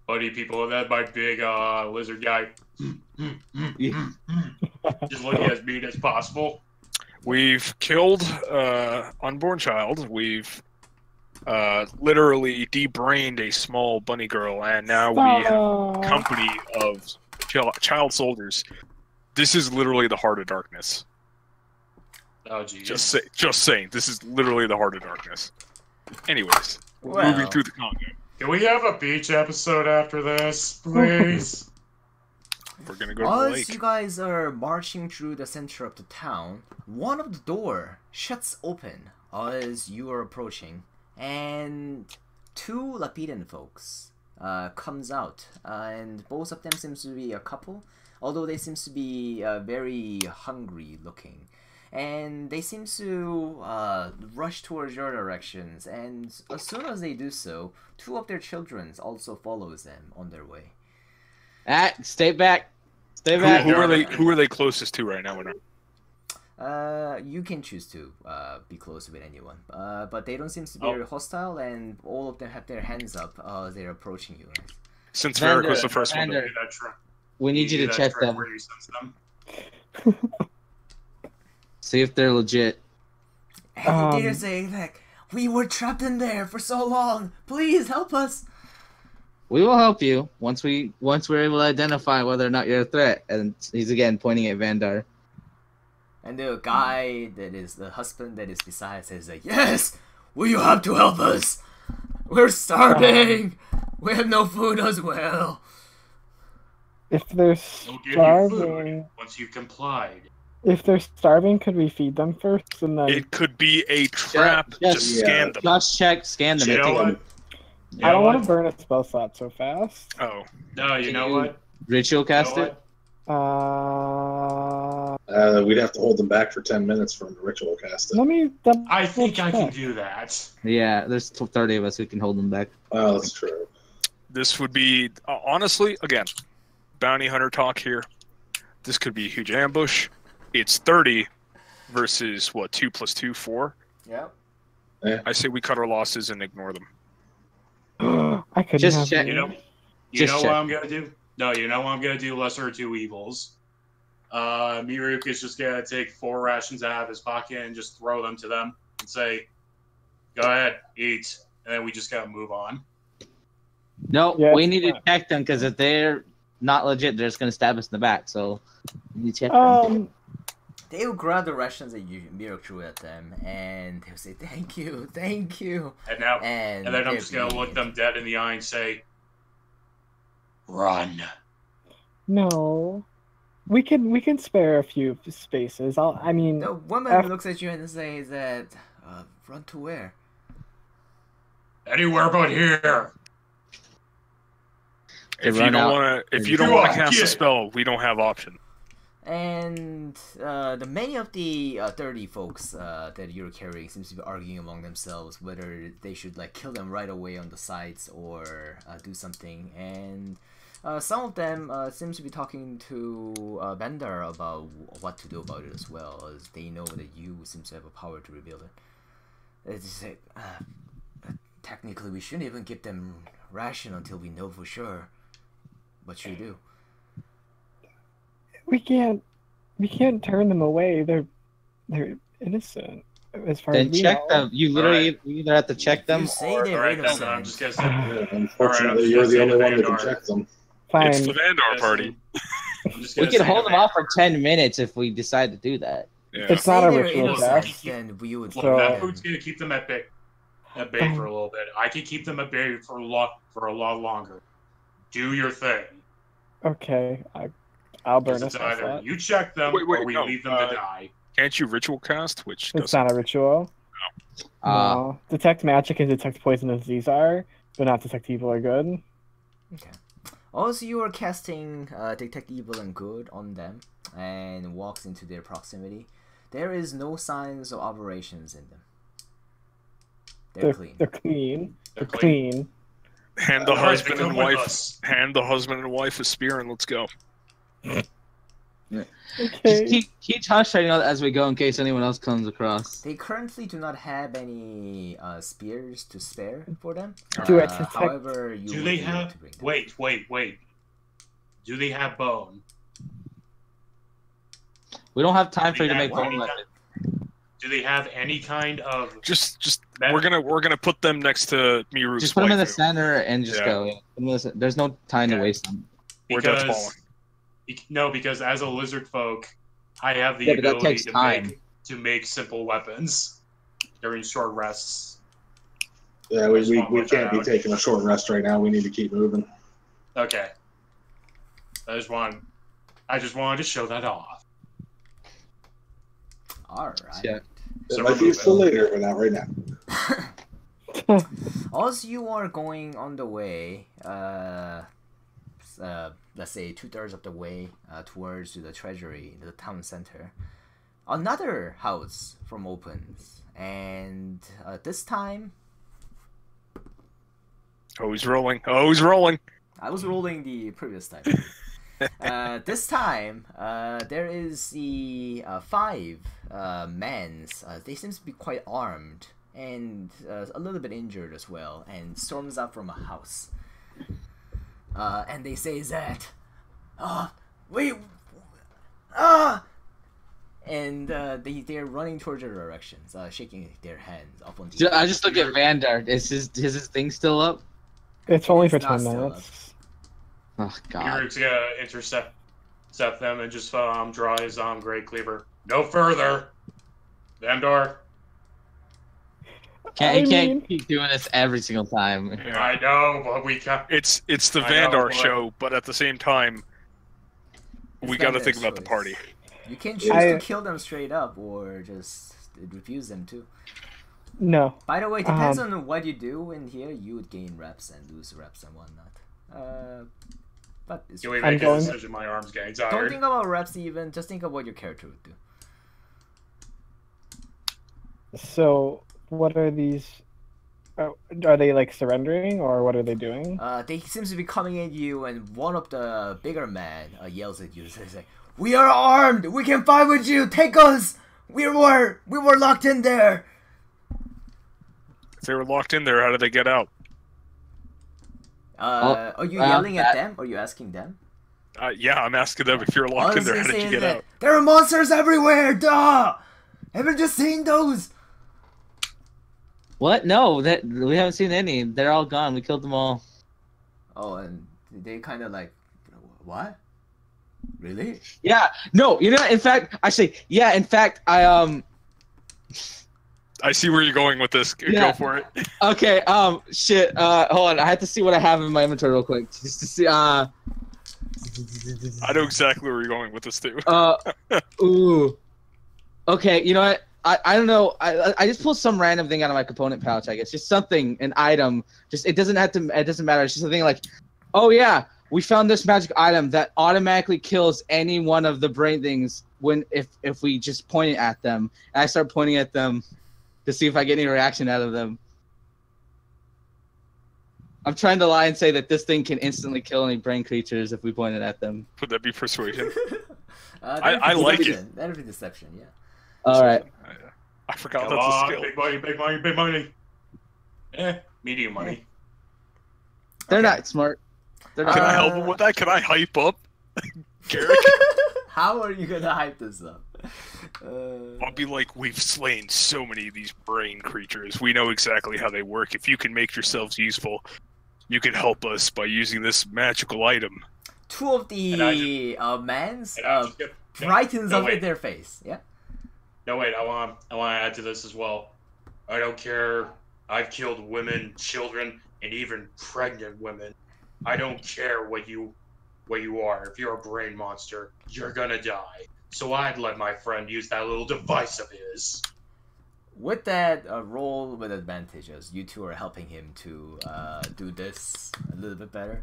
buddy people, and then my big lizard guy, just looking as mean as possible. We've killed unborn child. We've literally debrained a small bunny girl, and now we have company of child soldiers. This is literally the heart of darkness. Oh, geez. Just saying, this is literally the heart of darkness. Anyways, Well. moving through the Congo. Can we have a beach episode after this, please? We're gonna go to the As lake. you guys are marching through the center of the town, one of the door shuts open as you are approaching, and two Lapidan folks comes out, and both of them seems to be a couple, although they seems to be very hungry looking. And they seem to rush towards your directions, and as soon as they do so, two of their children also follows them on their way. Stay back. Stay Who, back. who are they closest to right now? You can choose to be close with anyone, but they don't seem to be very hostile, and all of them have their hands up as they're approaching you guys. Since Vander, Varric was the first one. Vander. To... We need you to check them. Where you sense them. See if they're legit. And they're saying like, "We were trapped in there for so long. Please help us." We will help you once we're able to identify whether or not you're a threat. And he's again pointing at Vandar. And the guy that is the husband that is beside says like, "Yes, will you have to help us? We're starving. We have no food as well." If they're They'll give you starving, food once you've complied. if they're starving, could we feed them first and then? It could be a trap. Just scan them. Just check, scan them. You know what? I don't want to burn a spell slot so fast. Oh, No, you Can know you what? Ritual cast You know it. We'd have to hold them back for 10 minutes for them to ritual cast it. Let me. I think I can do that. Yeah, there's 30 of us who can hold them back. Oh, that's true. this would be honestly, again, bounty hunter talk here. This could be a huge ambush. It's 30 versus what, 2 + 2, 4. Yeah. I say we cut our losses and ignore them. I could Just have check. You know, Just what check. I'm gonna do? No, you know what I'm gonna do? Lesser of two evils. Miruk is just gonna take 4 rations out of his pocket and just throw them to them and say, "Go ahead, eat," and then we just gotta move on. No, Yeah, we it's need to fine. check them because if they're not legit, they're just gonna stab us in the back. So we need to check them. They will grab the rations that you Mirror threw at them, and they'll say, "Thank you, thank you." And now, And and then I'm they're just gonna look bleeding. them dead in the eye and say, "Run." No, we can spare a few spaces. I mean, The woman Af- looks at you and says that, "Run to where?" Anywhere but here. They If you run don't out. want to, if you You don't want are to cast a kid. spell, we don't have option. And the many of the 30 folks that you're carrying seems to be arguing among themselves whether they should like kill them right away on the sides or do something. And some of them seems to be talking to Bender about what to do about it as well, as they know that you seem to have a power to reveal it. It's just like, technically we shouldn't even give them ration until we know for sure. What should we do? we can't turn them away. They're innocent as far Then as we check know. them. You literally you either have to check them. You say or- they're Alright, innocent. I'm just gonna say, Yeah, Alright, unfortunately, I'm you're just the gonna only say one that can Vandar. check them. Fine. It's the Vandar party. I'm just We gonna can say hold to them off Vandar. for 10 minutes if we decide to do that. Yeah. It's not a Say they're ritual innocent, cast. then we would Look, So- that food's gonna keep them at bay for a little bit. I can keep them at bay for a lot longer. Do your thing. Okay, I'll burn Because a it's spell either slot. you check them Wait, or we no, leave them to die. Can't you ritual cast? Which It's doesn't. not a ritual. No. Detect magic and detect poison as these are. but not detect evil or good. Okay. Also, you are casting Detect Evil and Good on them and walks into their proximity. There is no signs of aberrations in them. They're clean. They're clean. They're They're clean. Hand the All right, husband they and come with wife. us. Hand the husband and wife a spear and let's go. Just Okay. keep concentrating on it as we go in case anyone else comes across. They currently do not have any spears to spare for them. Do I detect- However, you Do would they be able have? to bring them. Wait. Do they have bone? We don't have time for you to Yeah, make what? bone weapons. Do they have any kind of? Just That- we're gonna put them next to Miru's Just put them in the waifu. center and just Yeah. go. Yeah. Put 'em in the center. There's no time to Okay. waste them. We're done falling. No, because as a lizard folk, I have the Yeah, but that ability takes time. to make simple weapons during short rests. Yeah, we can't be taking a short rest right now. We need to keep moving. Okay. I just wanted to show that off. All right. Yeah. It So might be remove useful it. later, but not right now. As you are going on the way, let's say 2/3 of the way towards the treasury, the town center, another house from opens, and this time Oh, he's rolling. Oh, he's rolling. I was rolling the previous time. This time, there is the 5 men. They seem to be quite armed and a little bit injured as well, and storms out from a house. And they say that, and they're running towards your directions, shaking their hands up on the. I just look at Vandar. Is his thing still up? It's only for It's not 10 still minutes. Oh God. Yurik's gonna intercept them and just draw his great cleaver. No further. Vandor. He I mean- can't keep doing this every single time. I know, but we can't. It's the I know, Vandar but- show, but at the same time, It's we got to Vandar's think about the choice. party. You can choose I- to kill them straight up or just refuse them too. No. By the way, depends on what you do in here. You would gain reps and lose reps and whatnot. But it's Can we I'm make a going- decision? My arm's getting don't tired. think about reps even. Just think of what your character would do. So, what are these? Are they like surrendering, or what are they doing? They seems to be coming at you, and one of the bigger men yells at you. Says like, "We are armed. We can fight with you. Take us. We were locked in there." If they were locked in there, how did they get out? Are you yelling at them? Or are you asking them? Yeah, I'm asking them if you're locked in there, how did you get out? There are monsters everywhere. Duh! Haven't you seen those? What? No, that we haven't seen any. They're all gone. We killed them all. Oh, and they kind of like, what? Really? Yeah. No. You know. In fact, actually, yeah. In fact, I see where you're going with this. Yeah. Go for it. Okay. Shit. Hold on. I have to see what I have in my inventory real quick, just to see. I know exactly where you're going with this too. Ooh. Okay. You know what? I don't know. I just pulled some random thing out of my component pouch. I guess just something, an item. Just it doesn't have to. It doesn't matter. It's just something like, oh yeah, we found this magic item that automatically kills any one of the brain things if we just point it at them. And I start pointing at them to see if I get any reaction out of them. I'm trying to lie and say that this thing can instantly kill any brain creatures if we point it at them. Would that be persuasion? I like it. That'd be deception, yeah. All right. I forgot Come that's a on, skill. big money, big money, big money. Medium money. They're Okay. not smart. They're not. Can I help him with that? Can I hype up Garrick? How are you gonna hype this up? I'll be like, we've slain so many of these brain creatures. We know exactly how they work. If you can make yourselves useful, you can help us by using this magical item. Two of the mans And I just get- brightens no, up wait. in their face. Yeah. No, wait, I want to add to this as well. I don't care. I've killed women, children, and even pregnant women. I don't care what you are. If you're a brain monster, you're gonna die. So I'd let my friend use that little device of his. with that, roll with advantages. You two are helping him to do this a little bit better.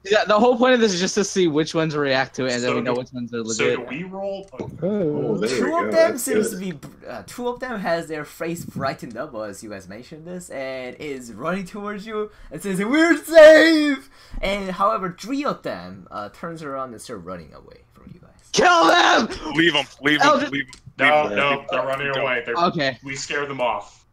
Yeah, the whole point of this is just to see which ones react to it, and then So we know do- which ones are So legit. do we roll? Oh, there we Two go. of them That's seems good. to be. Two of them has their face brightened up as you guys mentioned this, and is running towards you and says, "We're safe!" And however, three of them turns around and start running away from you guys. Kill them! Leave them. Leave them. Eldritch- Leave them. No, no, they're running Go. away. Okay. We scare them off.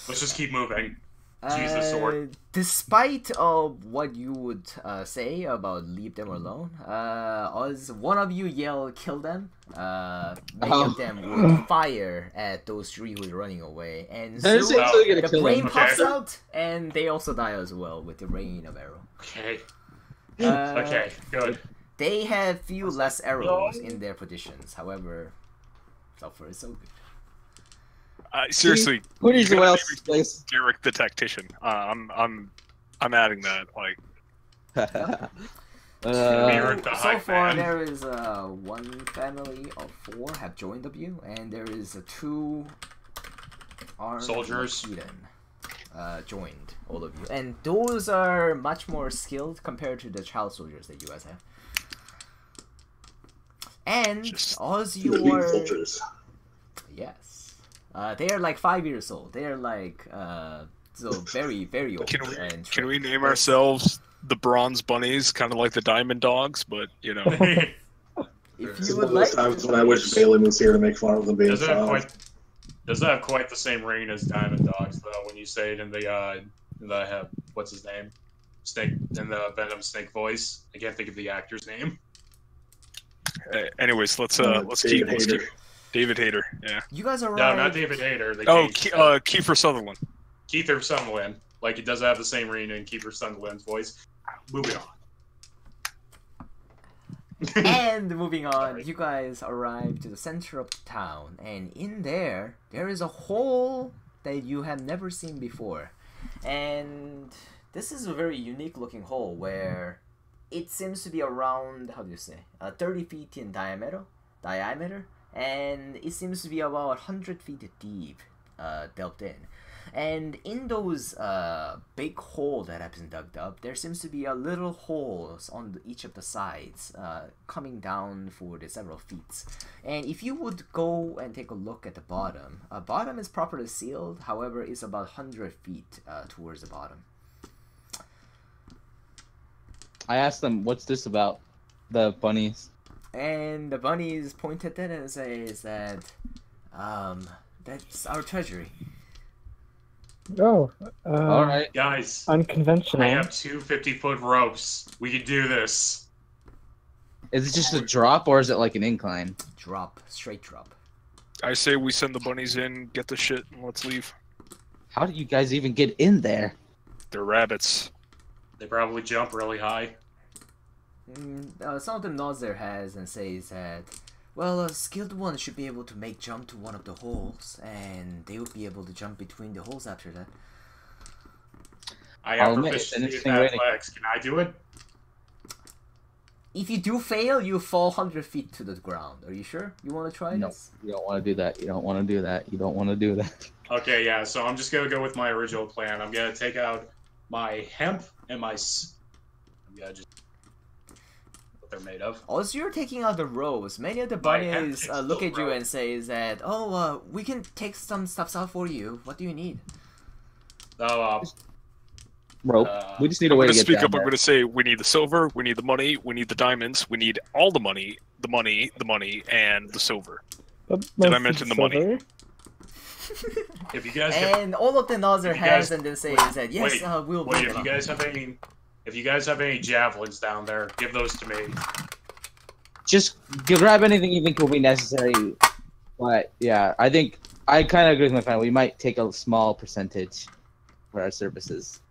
Let's just keep moving. Use the sword. Despite what you would say about leave them alone, as one of you yell "kill them," many of them will fire at those three who are running away, and They're soon essentially gonna the kill brain them. pops Okay. out, and they also die as well with the rain of arrow. Okay. Uh, Okay. Good. They have few less arrows in their positions. However, so far so good. Seriously, Who needs you the gotta Wales name place? Derek the tactician. I'm adding that. Like, We're the So hype far, man. there is one family of 4 have joined of you, and there is 2 armed Soldiers. Lakitan, joined all of you, and those are much more skilled compared to the child soldiers that you guys have. And Just- as The you elite are, soldiers. yes, they are like 5 years old. They are like so very very old. And can we name ourselves the Bronze Bunnies, kind of like the Diamond Dogs? But you know, If It's you one would of like, those times when I wish Balin was here to make fun of them being Doesn't have soft. quite the same ring as Diamond Dogs though. When you say it in the what's his name, Snake in the Venom Snake voice. I can't think of the actor's name. anyways, let's David keep Hayter. David Hayter. Yeah. you guys are No, not David Hayter. The Oh, Kiefer Kiefer Sutherland. Sutherland. Like it doesn't have the same ring in Kiefer Sutherland's voice. Moving on. And moving on, you guys arrive to the center of the town, and in there is a hole that you have never seen before. And this is a very unique looking hole where it seems to be around, how do you say, 30 feet in diameter, and it seems to be about 100 feet deep, delved in. And in those big hole that have been dug up, there seems to be a little holes on each of the sides, coming down for the several feet. And if you would go and take a look at the bottom, bottom is properly sealed. However, it's about 100 feet towards the bottom. I asked them, "What's this about?" The bunnies. And the bunnies point at it and says that, that's our treasury. Oh, All right. Guys, unconventional. I have 2 50-foot ropes. We can do this. Is it just a drop or is it like an incline? Drop, straight drop. I say we send the bunnies in, get the shit, and let's leave. How do you guys even get in there? They're rabbits. They probably jump really high. Some of them nods their heads and says that, well, a skilled one should be able to make jump to one of the holes, and they would be able to jump between the holes after that. I have I'll admit, it's an proficiency in interesting way to- athletics. Can I do it? If you do fail, you fall 100 feet to the ground. Are you sure? You want to try No, this? you don't want to do that. You don't want to do that. You don't want to do that. Okay, yeah. So I'm just gonna go with my original plan. I'm gonna take out my hemp and yeah, just what they're made of. As you're taking out the rows, many of the My bunnies hand is look still at you broke. and says that, we can take some stuffs out for you. What do you need? So, Rope. We just need a way I'm to gonna get speak down up. I'm there. gonna say we need the silver, we need the money, we need the diamonds, we need all the money, and the silver. But Did I most mention of the money? silver- if you guys get, And all of them nods their If you guys- heads and then says that, yes, wait, we'll wait, bring if them you up. guys have any javelins down there, give those to me. Just grab anything you think will be necessary. But yeah, I think I kind of agree with my friend. We might take a small percentage for our services.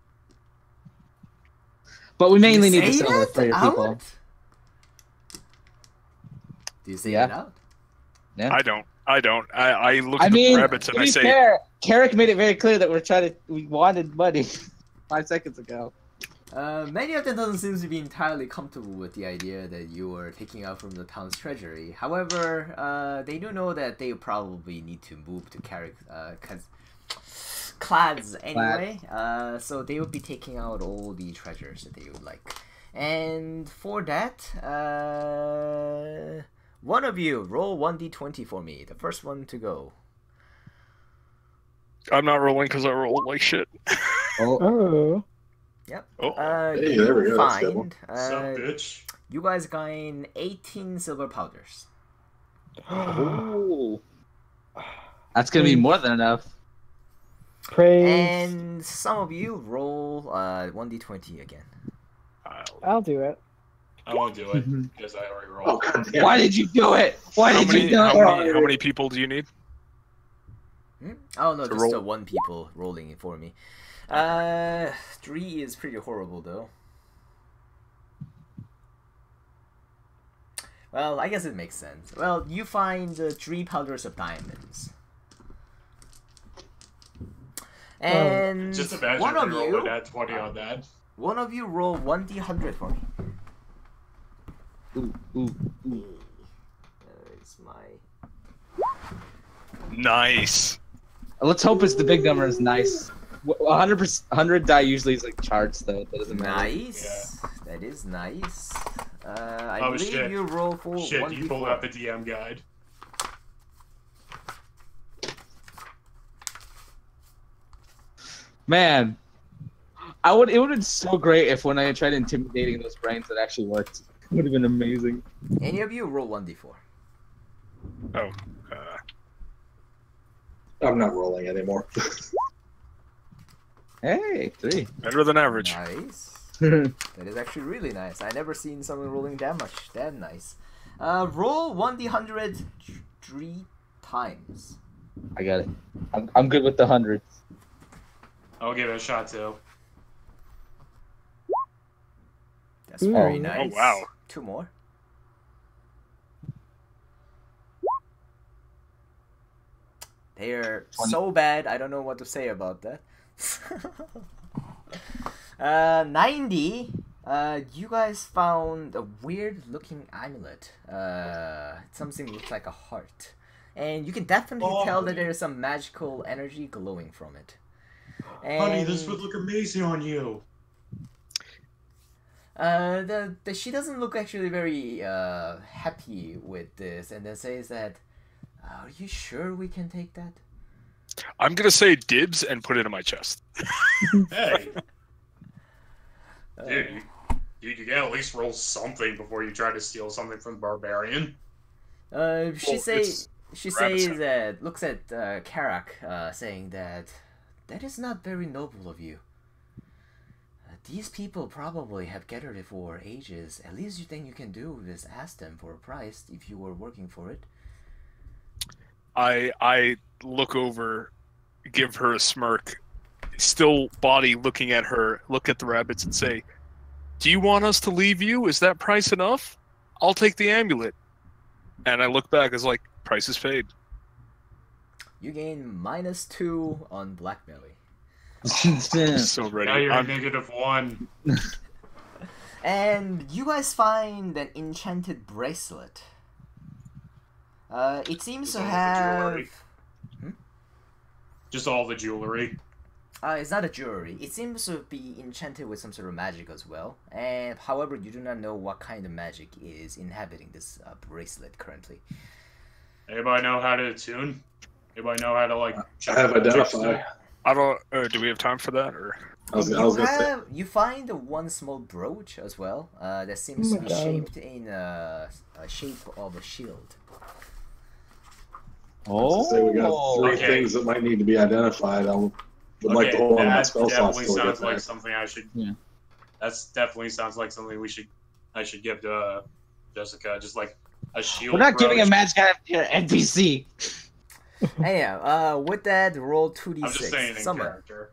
But we mainly You need the say silver that for your people. out? Do you say Yeah. it out? I don't. I look I at mean, the rabbits to and I be say, fair, Carrick made it very clear that we wanted money 5 seconds ago. Many of them doesn't seem to be entirely comfortable with the idea that you are taking out from the town's treasury. However, they do know that they probably need to move to carry clads anyway. So they would be taking out all the treasures that they would like. And for that, one of you roll 1d20 for me. The first one to go. I'm not rolling because I rolled like shit. Oh. Yep. Oh. Hey, you there we go, that's a good one. find Sup, bitch? you guys gain 18 silver powders. Oh. That's gonna be more than enough. Praise. And some of you roll 1d20 again. I'll do it. I won't do it because I already rolled. Oh, God damn. Why did you do it? Why How did many, you do how, it? many, how many people do you need? Oh no, To just roll. one people rolling it for me. 3 is pretty horrible though. Well, I guess it makes sense. Well, you find 3 powders of diamonds. And Just imagine one if of we rolled you, a nat 20 on that. one of you roll 1d100 for me. Ooh, ooh, ooh. It's my Nice. Let's hope it's the big number is nice. 100%, 100 die usually is like charts though. That doesn't matter. nice. That is nice. I Oh, believe shit. you roll for Shit, 1d4. you pulled out the DM guide. Man, it would have been so great if when I tried intimidating those brains, it actually worked. It would have been amazing. Any of you roll 1d4. Oh. I'm not rolling anymore. Hey, 3. Better than average. Nice. That is actually really nice. I never seen someone rolling that much. That nice. Roll 1d100 3 times. I got it. I'm good with the hundreds. I'll give it a shot too. That's very Ooh. nice. Oh, wow. 2 more. They are 20. so bad, I don't know what to say about that. 90. You guys found a weird looking amulet. Something looks like a heart. And you can definitely tell that there's some magical energy glowing from it. And, Honey, this would look amazing on you. she doesn't look actually very happy with this, and then says that, "Are you sure we can take that?" I'm gonna say dibs and put it in my chest. Hey, dude, you can at least roll something before you try to steal something from the barbarian. She Well, says rabbit's that looks at Karak, saying that is not very noble of you. These people probably have gathered it for ages. At least you think you can do is ask them for a price if you were working for it. I look over, give her a smirk, still body looking at her, look at the rabbits and say, "Do you want us to leave you? Is that price enough? I'll take the amulet." And I look back as like, price is paid. You gain -2 on blackberry. I'm so ready. Now you're I'm- -1. And you guys find an enchanted bracelet. It seems Is to all the have. jewelry? Just all the jewelry. It's not a jewelry. It seems to be enchanted with some sort of magic as well. And however, you do not know what kind of magic is inhabiting this bracelet currently. Anybody know how to attune? Anybody know how to like? I check have the magic identify. stuff? I don't. Do we have time for that or? I was gonna say. You find one small brooch as well that seems Oh to my be God. shaped in a shape of a shield. Say we got 3 Okay. things that might need to be identified. I would like to hold on to my that spell slots definitely till we get sounds like back. something I should. Yeah. That's definitely sounds like something I should give to Jessica. Just like a shield. We're not giving a brooch. magic item to an NPC. Anyhow, with that, roll I'm just saying 2d6. in Someone character.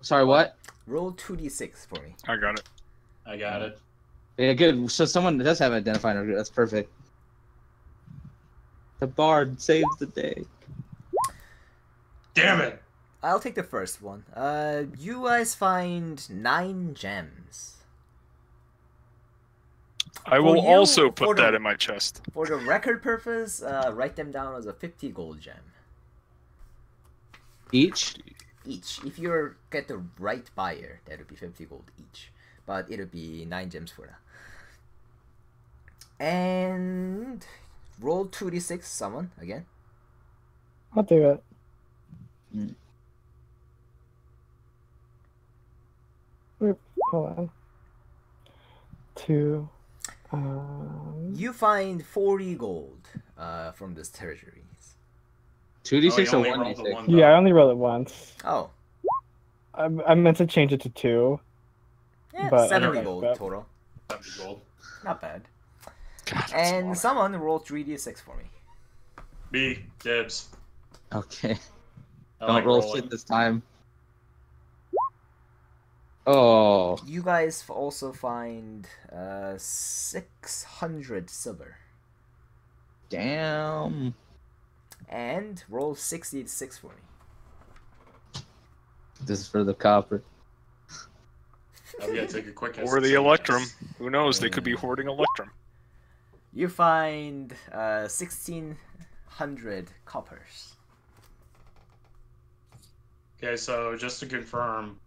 Sorry, what? roll 2d6 for me. I got it. I got it. Yeah, good. So someone does have identifier. That's perfect. The bard saves the day. Damn it! I'll take the first one. You guys find 9 gems. I will you, also for put the- that in my chest. For the record purpose, write them down as a 50 gold gem. Each? Each. If you get the right buyer, that would be 50 gold each. But it'll be 9 gems for that. And roll 2d6 someone again. I'll do it. Wait, hold on. 2. You find 40 gold from this treasuries. 2d6 Oh, or you only rolled the 1d6? one Yeah, I die. only rolled it once. Oh, I meant to change it to 2. yeah, But 70 okay, gold but- total. 70 gold. Not bad. God, that's a And lot. someone roll 3d6 for me. Me, dibs. Okay. I Don't like roll rolling. shit this time. Oh. You guys also find 600 silver. Damn. And roll 66 for me. This is for the copper. Oh, yeah, take a quick Or the Electrum. Who knows? They could be hoarding Electrum. You find 1600 coppers. Okay, so just to confirm,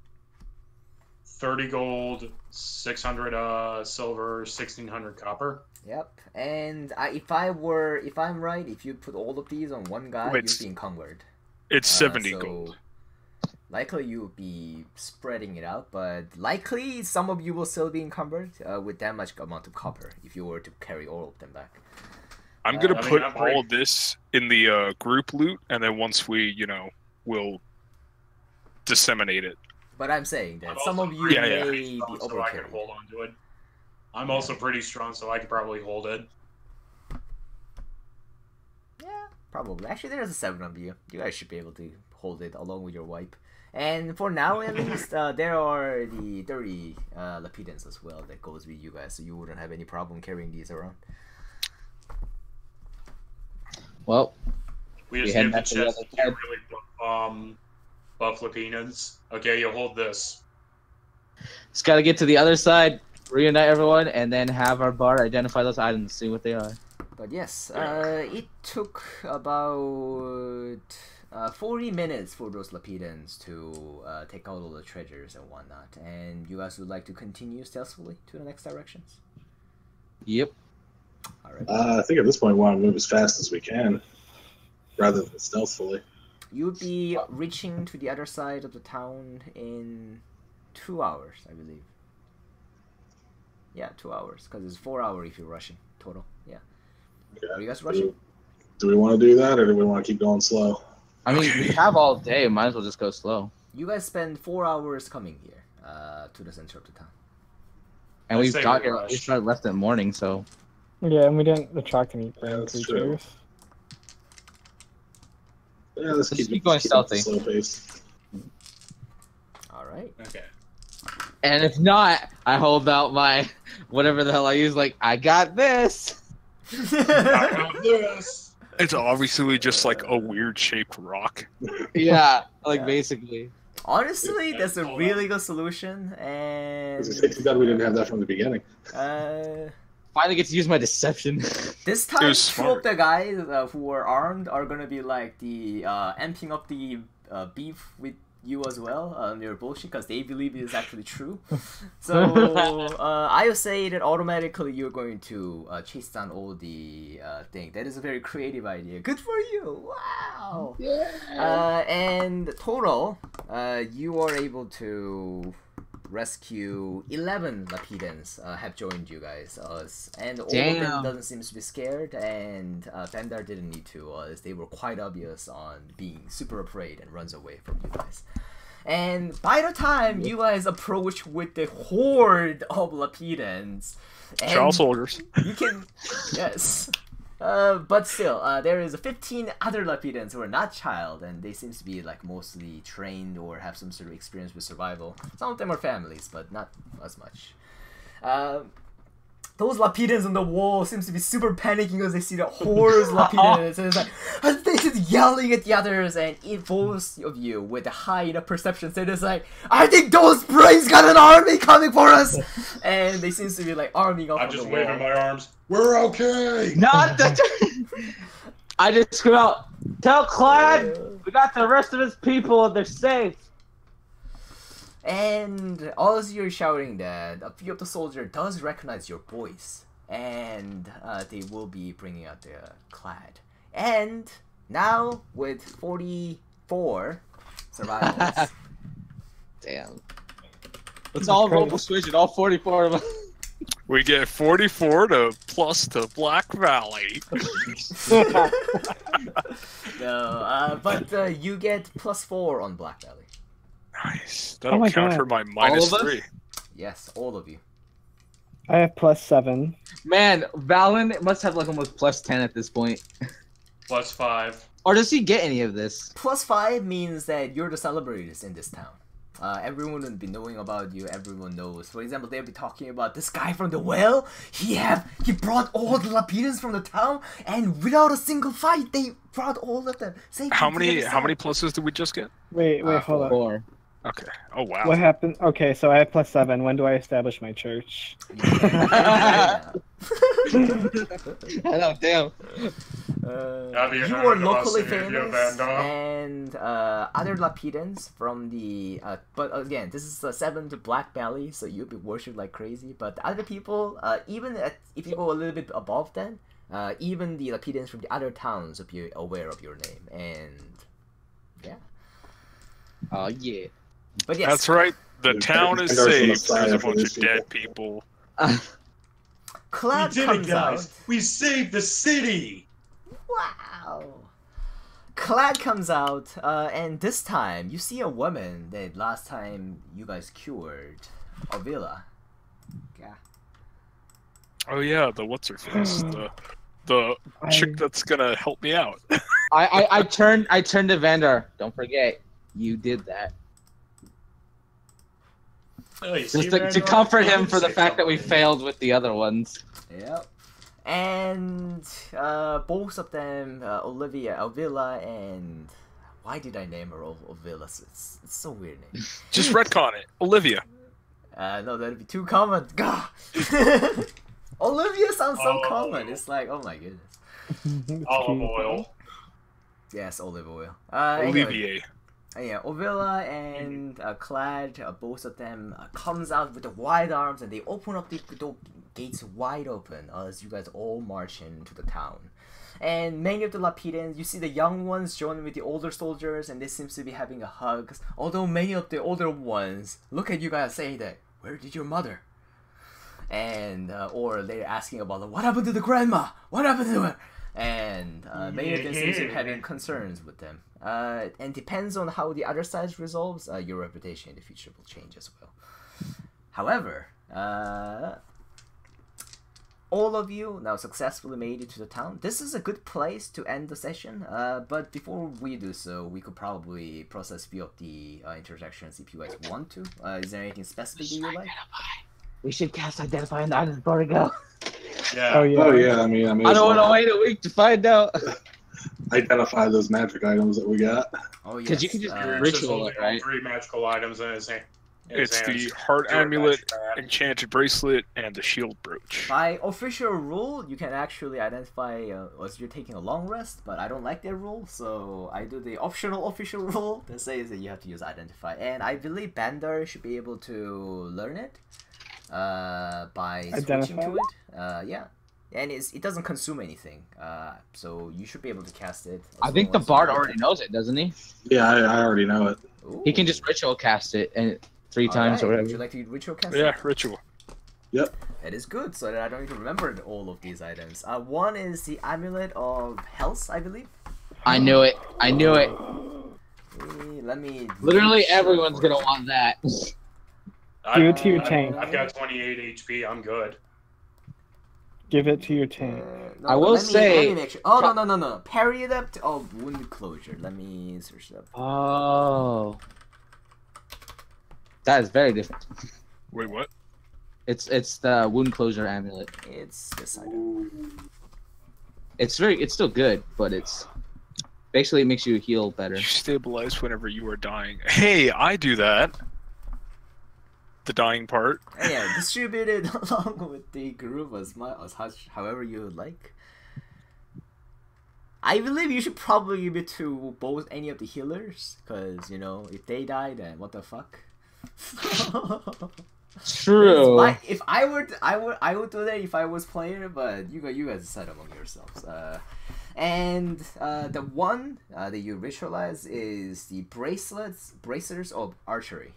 30 gold, 600 silver, 1600 copper. Yep. And if I'm right, if you put all of these on one guy, Wait, you'd be encumbered. It's 70 So gold. Likely you'll be spreading it out, but likely some of you will still be encumbered with that much amount of copper if you were to carry all of them back. I'm gonna I mean, put I'm pretty- all of this in the group loot, and then once we, we'll disseminate it. But I'm saying that I'm some also of you Yeah, yeah. may pretty be strong, so I can overcarried. hold on to it. I'm also pretty strong, so I could probably hold it. Yeah, probably. Actually, there's a 7 of you. You guys should be able to hold it along with your wipe. And for now, at least, there are the 30 Lapidans as well that goes with you guys, so you wouldn't have any problem carrying these around. Well, We just head give the back to the chest other to side. really buff Lapinas. Okay, you hold this. just gotta get to the other side, reunite everyone, and then have our bar identify those items, see what they are. But yes, it took about 40 minutes for those Lapidans to take out all the treasures and whatnot. And you guys would like to continue stealthily to the next directions? Yep. Alright. I think at this point we want to move as fast as we can, rather than stealthily. You'd be reaching to the other side of the town in 2 hours, I believe. Yeah, 2 hours, because it's 4 hours if you're rushing total. Yeah. Okay. Are you guys rushing? Do we want to do that, or do we want to keep going slow? I mean, we have all day. Might as well just go slow. You guys spend 4 hours coming here to the center of the town. And I we've say got we here. rush. We started left in the morning, so Yeah, and we didn't attract any brain that's creatures. Yeah, let's Just keep keep going it stealthy. slow pace. Alright. Okay. and if not, I hold out my whatever the hell I use. Like, I got this. I got this. It's obviously just like a weird shaped rock. Yeah, like Yeah. basically. Honestly, that's a really good solution, and It's too bad we didn't have that from the beginning. Finally get to use my deception. this It time was two smart. of the guys who are armed are gonna be like the amping up the beef with you as well on your bullshit because they believe it is actually true. So I would say that automatically you're going to chase down all the thing. That is a very creative idea. Good for you! Wow. And total, you are able to rescue 11 Lapidans have joined you guys, and all of them Damn. doesn't seem to be scared, and Bandar didn't need to, as they were quite obvious on being super afraid and runs away from you guys. And by the time you guys approach with the horde of Lapidans, and Child soldiers. you can, yes. But still, there is 15 other Lapidans who are not child, and they seem to be like mostly trained or have some sort of experience with survival. Some of them are families, but not as much. those Lapidans on the wall seems to be super panicking because they see the hordes of Lapidans, and it's like, and they just yelling at the others, and both of you with a high enough perception say this like, I think those brains got an army coming for us, and they seems to be like arming up. I'm on just the waving wall. my arms. We're okay. Not the. I just scream out, tell Clyde we got the rest of his people and they're safe. And as you're shouting that, a few of the soldiers does recognize your voice, and they will be bringing out the Clad. And now with 44 survivals. Damn. Let's all roll switch it, all 44 of us. We get 44 to plus to Black Valley. No, but you get +4 on Black Valley. Nice. That'll my count God. for my All of us? -3. Yes, all of you. I have +7. Man, Valen must have like almost +10 at this point. +5. Or does he get any of this? +5 means that you're the celebrators in this town. Everyone will be knowing about you. Everyone knows. For example, they'll be talking about this guy from the well. He brought all the Lapidans from the town, and without a single fight, they brought all of them. How many pluses did we just get? Wait, hold on. 4. Okay. Oh wow. What happened? Okay, so I have +7. When do I establish my church? Oh, damn. You are locally famous, and other Lapidans from the but again, this is 7 to Black Valley, so you'll be worshipped like crazy. But the other people, if you go a little bit above then, even the Lapidans from the other towns will be aware of your name, and yeah. Oh, yeah. But yes, That's right. The Dude, town is Pandar's gonna saved. sign There's a up for bunch of this dead people. We Clad did it, comes guys. out. We saved the city. Wow. Clad comes out, and this time you see a woman that last time you guys cured, Avila. Yeah. Oh yeah, the what's her face? The chick that's gonna help me out. I turned to Vander. Don't forget, you did that. Oh, you see Just there, to Noah? comfort I him didn't for the say fact that we something. failed with the other ones. Yep. And both of them, Olivia, Avila, and why did I name her Avila? It's so weird name. Just retcon it. Olivia. No, that'd be too common. Gah! Olivia sounds so Olive common. oil. It's like, oh my goodness. It's Olive cute. oil. Yes, olive oil. Anyway. Olivier. Yeah, Ovilla and Clad, both of them comes out with the wide arms, and they open up the gates wide open as you guys all march into the town. And many of the Lapidans, you see the young ones joining with the older soldiers, and they seems to be having a hug. Although many of the older ones look at you guys say that, "Where did your mother?" And or they're asking about what happened to the grandma? What happened to her? And many of them seem to be having concerns with them. And depends on how the other side resolves, your reputation in the future will change as well. However, all of you now successfully made it to the town. This is a good place to end the session, but before we do so, we could probably process a few of the intersections if you guys want to. Is there anything specific that you like? We should cast Identify on the items before we go. Yeah. Oh yeah. Oh yeah, I mean, I don't want to wait a week to find out. identify those magic items that we got. Oh yes. 'Cause you can just Rich is ritual holding it, right? 3 magical items in his hand. It's the heart amulet, enchanted bracelet, and the shield brooch. By official rule, you can actually identify as you're taking a long rest, but I don't like that rule, so I do the optional official rule that says that you have to use identify. And I believe Bandar should be able to learn it by switching to it. Yeah. And it doesn't consume anything, so you should be able to cast it. I think the bard already knows it, doesn't he? Yeah, I already know it. Ooh. He can just ritual cast it and 3 times or Alright, whatever. Would you like to ritual cast Yeah, it? ritual. Yep. That is good, so that I don't need to remember all of these items. One is the Amulet of Health, I believe. I knew it. I knew it. Let me. Literally make sure everyone's for gonna you. want that. Give it to your tank. I've got 28 HP. I'm good. Give it to your tank. No, I will let me say- make sure. Oh no! Parry it up to wound closure. Let me search it up. Oh. That is very different. Wait, what? It's the wound closure amulet. It's this item. It's still good, but it's basically it makes you heal better. You stabilize whenever you are dying. Hey, I do that. The dying part. Yeah, distribute it along with the group however you would like. I believe you should probably give it to both any of the healers, because you know if they die, then what the fuck. True. If I would do that if I was player, but you guys decide among yourselves. And the one that you ritualize is the bracers of archery.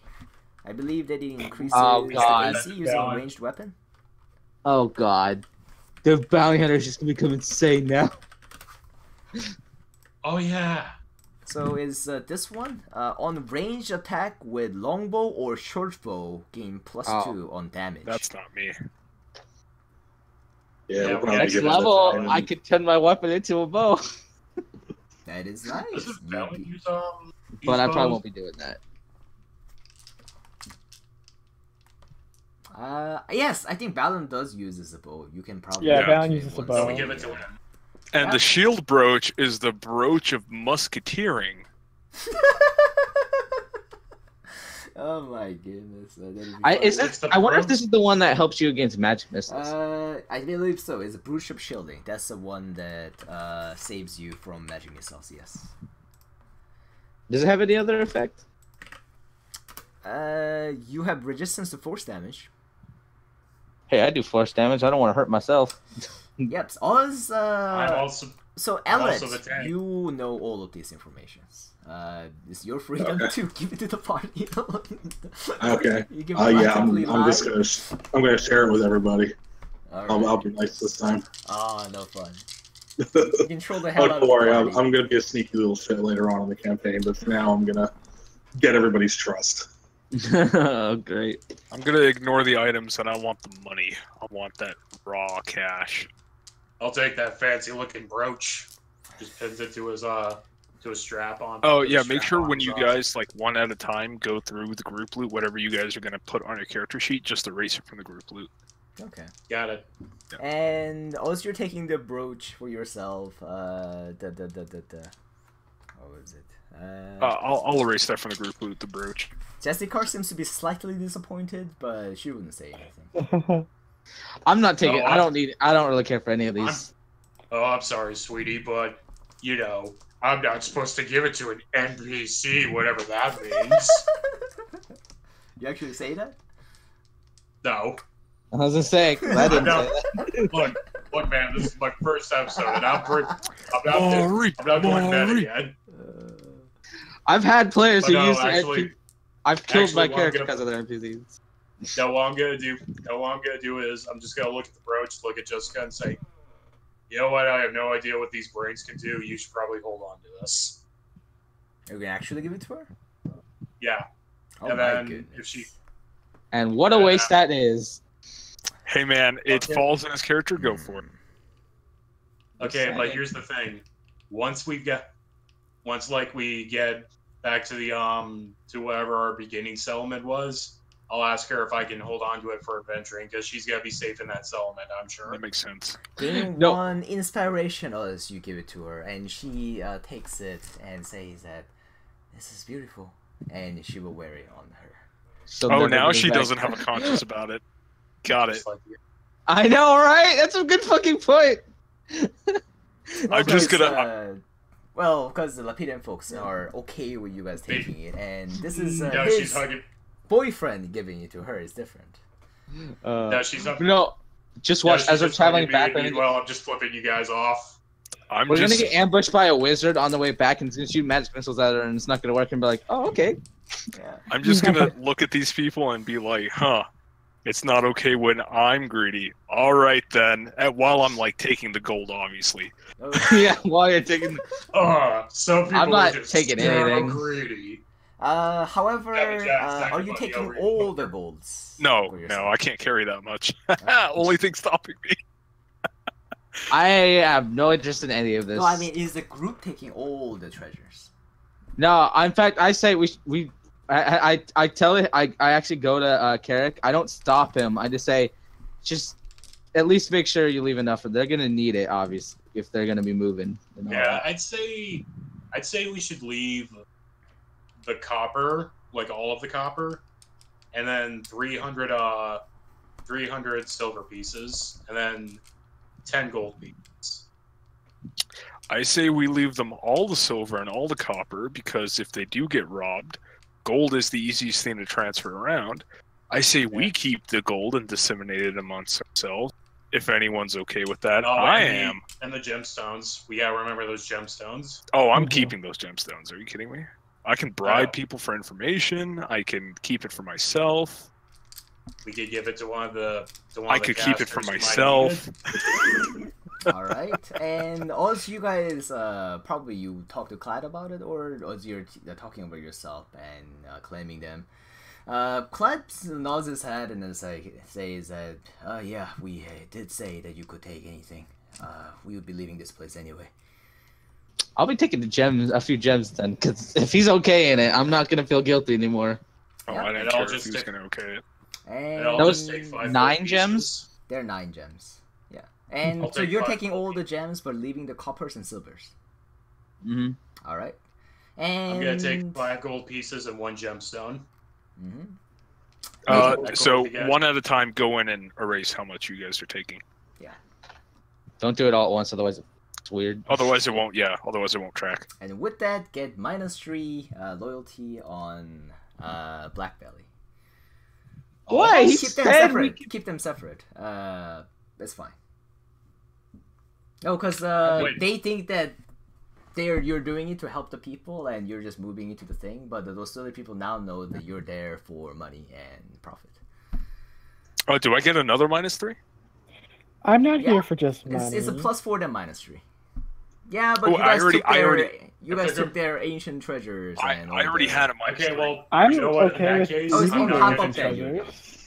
I believe that it increases the AC using a ranged weapon. Oh god, the bounty hunter is just gonna become insane now. Oh yeah. So is this one on range attack with longbow or shortbow gain +2 on damage? That's not me. Yeah, we'll probably Next give it level, time. I could turn my weapon into a bow. That is nice. Doesn't Valen use But I probably bows? won't be doing that. Yes, I think Balin does use as a bow. You can probably Yeah, activate Balin uses a once. bow. So we give it to him. And the shield brooch is the brooch of musketeering. Oh my goodness. That'd be It's fun. the I wonder if brooch. this is the one that helps you against magic missiles. I believe so. It's a brooch of shielding. That's the one that saves you from magic missiles. Yes. Does it have any other effect? You have resistance to force damage. Hey, I do force damage. I don't want to hurt myself. Yep. Oz. I'm also So, I'm Elliot, also the tank. you know all of these informations. It's your freedom to give it to the party. Okay. You can Yeah, practically I'm just lie. gonna share it with everybody. Alright. I'll be nice this time. Oh, no fun. You control the hell Oh, out of don't the worry, party. I'm gonna be a sneaky little shit later on in the campaign, but for now I'm gonna get everybody's trust. Oh, great. I'm gonna ignore the items and I want the money. I want that raw cash. I'll take that fancy looking brooch. Just pins it to his strap on. Oh Put the yeah, make strap sure on when his you awesome. guys like one at a time go through the group loot, whatever you guys are gonna put on your character sheet, just erase it from the group loot. Okay. Got it. And also you're taking the brooch for yourself. What was it? I'll erase that from the group loot. The brooch. Jessica seems to be slightly disappointed, but she wouldn't say anything. I'm not taking. Oh, I don't need. I don't really care for any of these. Oh, I'm sorry, sweetie, but you know, I'm not supposed to give it to an NPC, whatever that means. You actually say that? No. I was gonna say. 'Cause I didn't No. say that. Look, man, this is my first episode, and I'm not going meta yet. I've had players But who no, use. actually- I've killed actually, my what I'm character gonna- because of their NPCs. No, what I'm gonna do is I'm just gonna look at the brooch, look at Jessica, and say, you know what? I have no idea what these brains can do. You should probably hold on to this. Are we gonna actually give it to her? Yeah. Oh And my then goodness. if she- And what a waste that is. Hey man, it Okay. falls in his character. Go for it. Okay, Just but saying. here's the thing. Once we get back to the to wherever our beginning settlement was, I'll ask her if I can hold on to it for adventuring because she's gotta be safe in that settlement, I'm sure. That makes sense. Gain No. one inspiration as you give it to her, and she takes it and says that this is beautiful, and she will wear it on her. So Oh, never now goes she back. doesn't have a conscience about it. Got it. Just like I know, right? That's a good fucking point. I'm just Also, gonna- it's, well, because the Lapidan folks are okay with you guys taking it, and this is no, she's his hugging. boyfriend giving it to her is different. No, she's up. No, just no, watch she's as we're just traveling hugging me back. and We're being, gonna, well, I'm just flipping you guys off. I'm we're just. gonna get ambushed by a wizard on the way back, and it's gonna shoot magic missiles at her, and it's not gonna work. And be like, oh, okay. Yeah. I'm just gonna look at these people and be like, huh. It's not okay when I'm greedy. All right then. While I'm like taking the gold, obviously. Yeah, while you're taking. Some people I'm not are just taking so anything. greedy. However, Yeah, but Jack's are actually you taking over- all the golds? No, for no, yourself? I can't carry that much. Only thing stopping me. I have no interest in any of this. No, I mean, is the group taking all the treasures? No, in fact, I say we I tell it. I actually go to Carrick. I don't stop him. I just say, just at least make sure you leave enough. They're gonna need it, obviously, if they're gonna be moving. And all Yeah, that. I'd say we should leave the copper, like all of the copper, and then 300 silver pieces, and then 10 gold pieces. I say we leave them all the silver and all the copper, because if they do get robbed, gold is the easiest thing to transfer around. I say we keep the gold and disseminate it amongst ourselves, if anyone's okay with that. I am. And the gemstones. We gotta remember those gemstones. Oh, I'm keeping those gemstones. Are you kidding me? I can bribe people for information. I can keep it for myself. We could give it to one of the. I could keep it for myself. All right, and also you guys, probably you talk to Clyde about it, or you're talking about yourself and claiming them. Clyde nods his head and then says that, yeah, we did say that you could take anything. We would be leaving this place anyway. I'll be taking a few gems then, because if he's okay in it, I'm not gonna feel guilty anymore. Oh, Yeah. I didn't care if he was going to okay it. And I'll Those just take 5 9 gold gems? pieces. they're 9 gems. Yeah, and I'll so take you're 5 taking all gold the gems, but leaving the coppers and silvers. Mm-hmm. All right, and I'm gonna take 5 gold pieces and 1 gemstone. Mhm. So Together. one at a time, go in and erase how much you guys are taking. Don't do it all at once, otherwise it's weird. Otherwise, it won't. Yeah. Otherwise, it won't track. And with that, get -3 loyalty on Black Belly. Why? He Keep them said separate. we Keep them separate. That's fine. No, because Wait. they think that you're doing it to help the people, and you're just moving into the thing. But those other people now know that you're there for money and profit. Oh, do I get another -3? I'm not Yeah. here for just money. It's a +4 than -3. Yeah, but Oh, you guys I took their ancient treasures. And all I already the- had a Okay, -3. well, I'm you know what? okay In that with case, Oh, it's I'm on not top gonna of that. continue.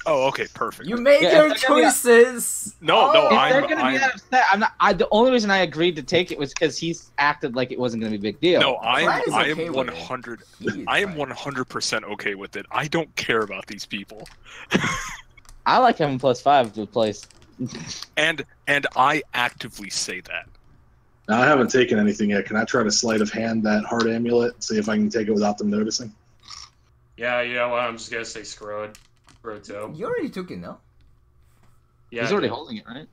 Oh, okay, perfect. You made Yeah, your if they're gonna be- choices. No, Oh. If they're I'm- gonna be upset, I'm not. The only reason I agreed to take it was because he's acted like it wasn't gonna be a big deal. No, I Clyde is am okay with it. 100. He's I am fine. 100% okay with it. I don't care about these people, I like having +5 to the place. and I actively say that. Now, I haven't taken anything yet. Can I try to sleight of hand that heart amulet? See if I can take it without them noticing. Yeah, you know what? I'm just gonna say screw it. Screw it too. You already took it, no? Yeah, He's already holding it, right?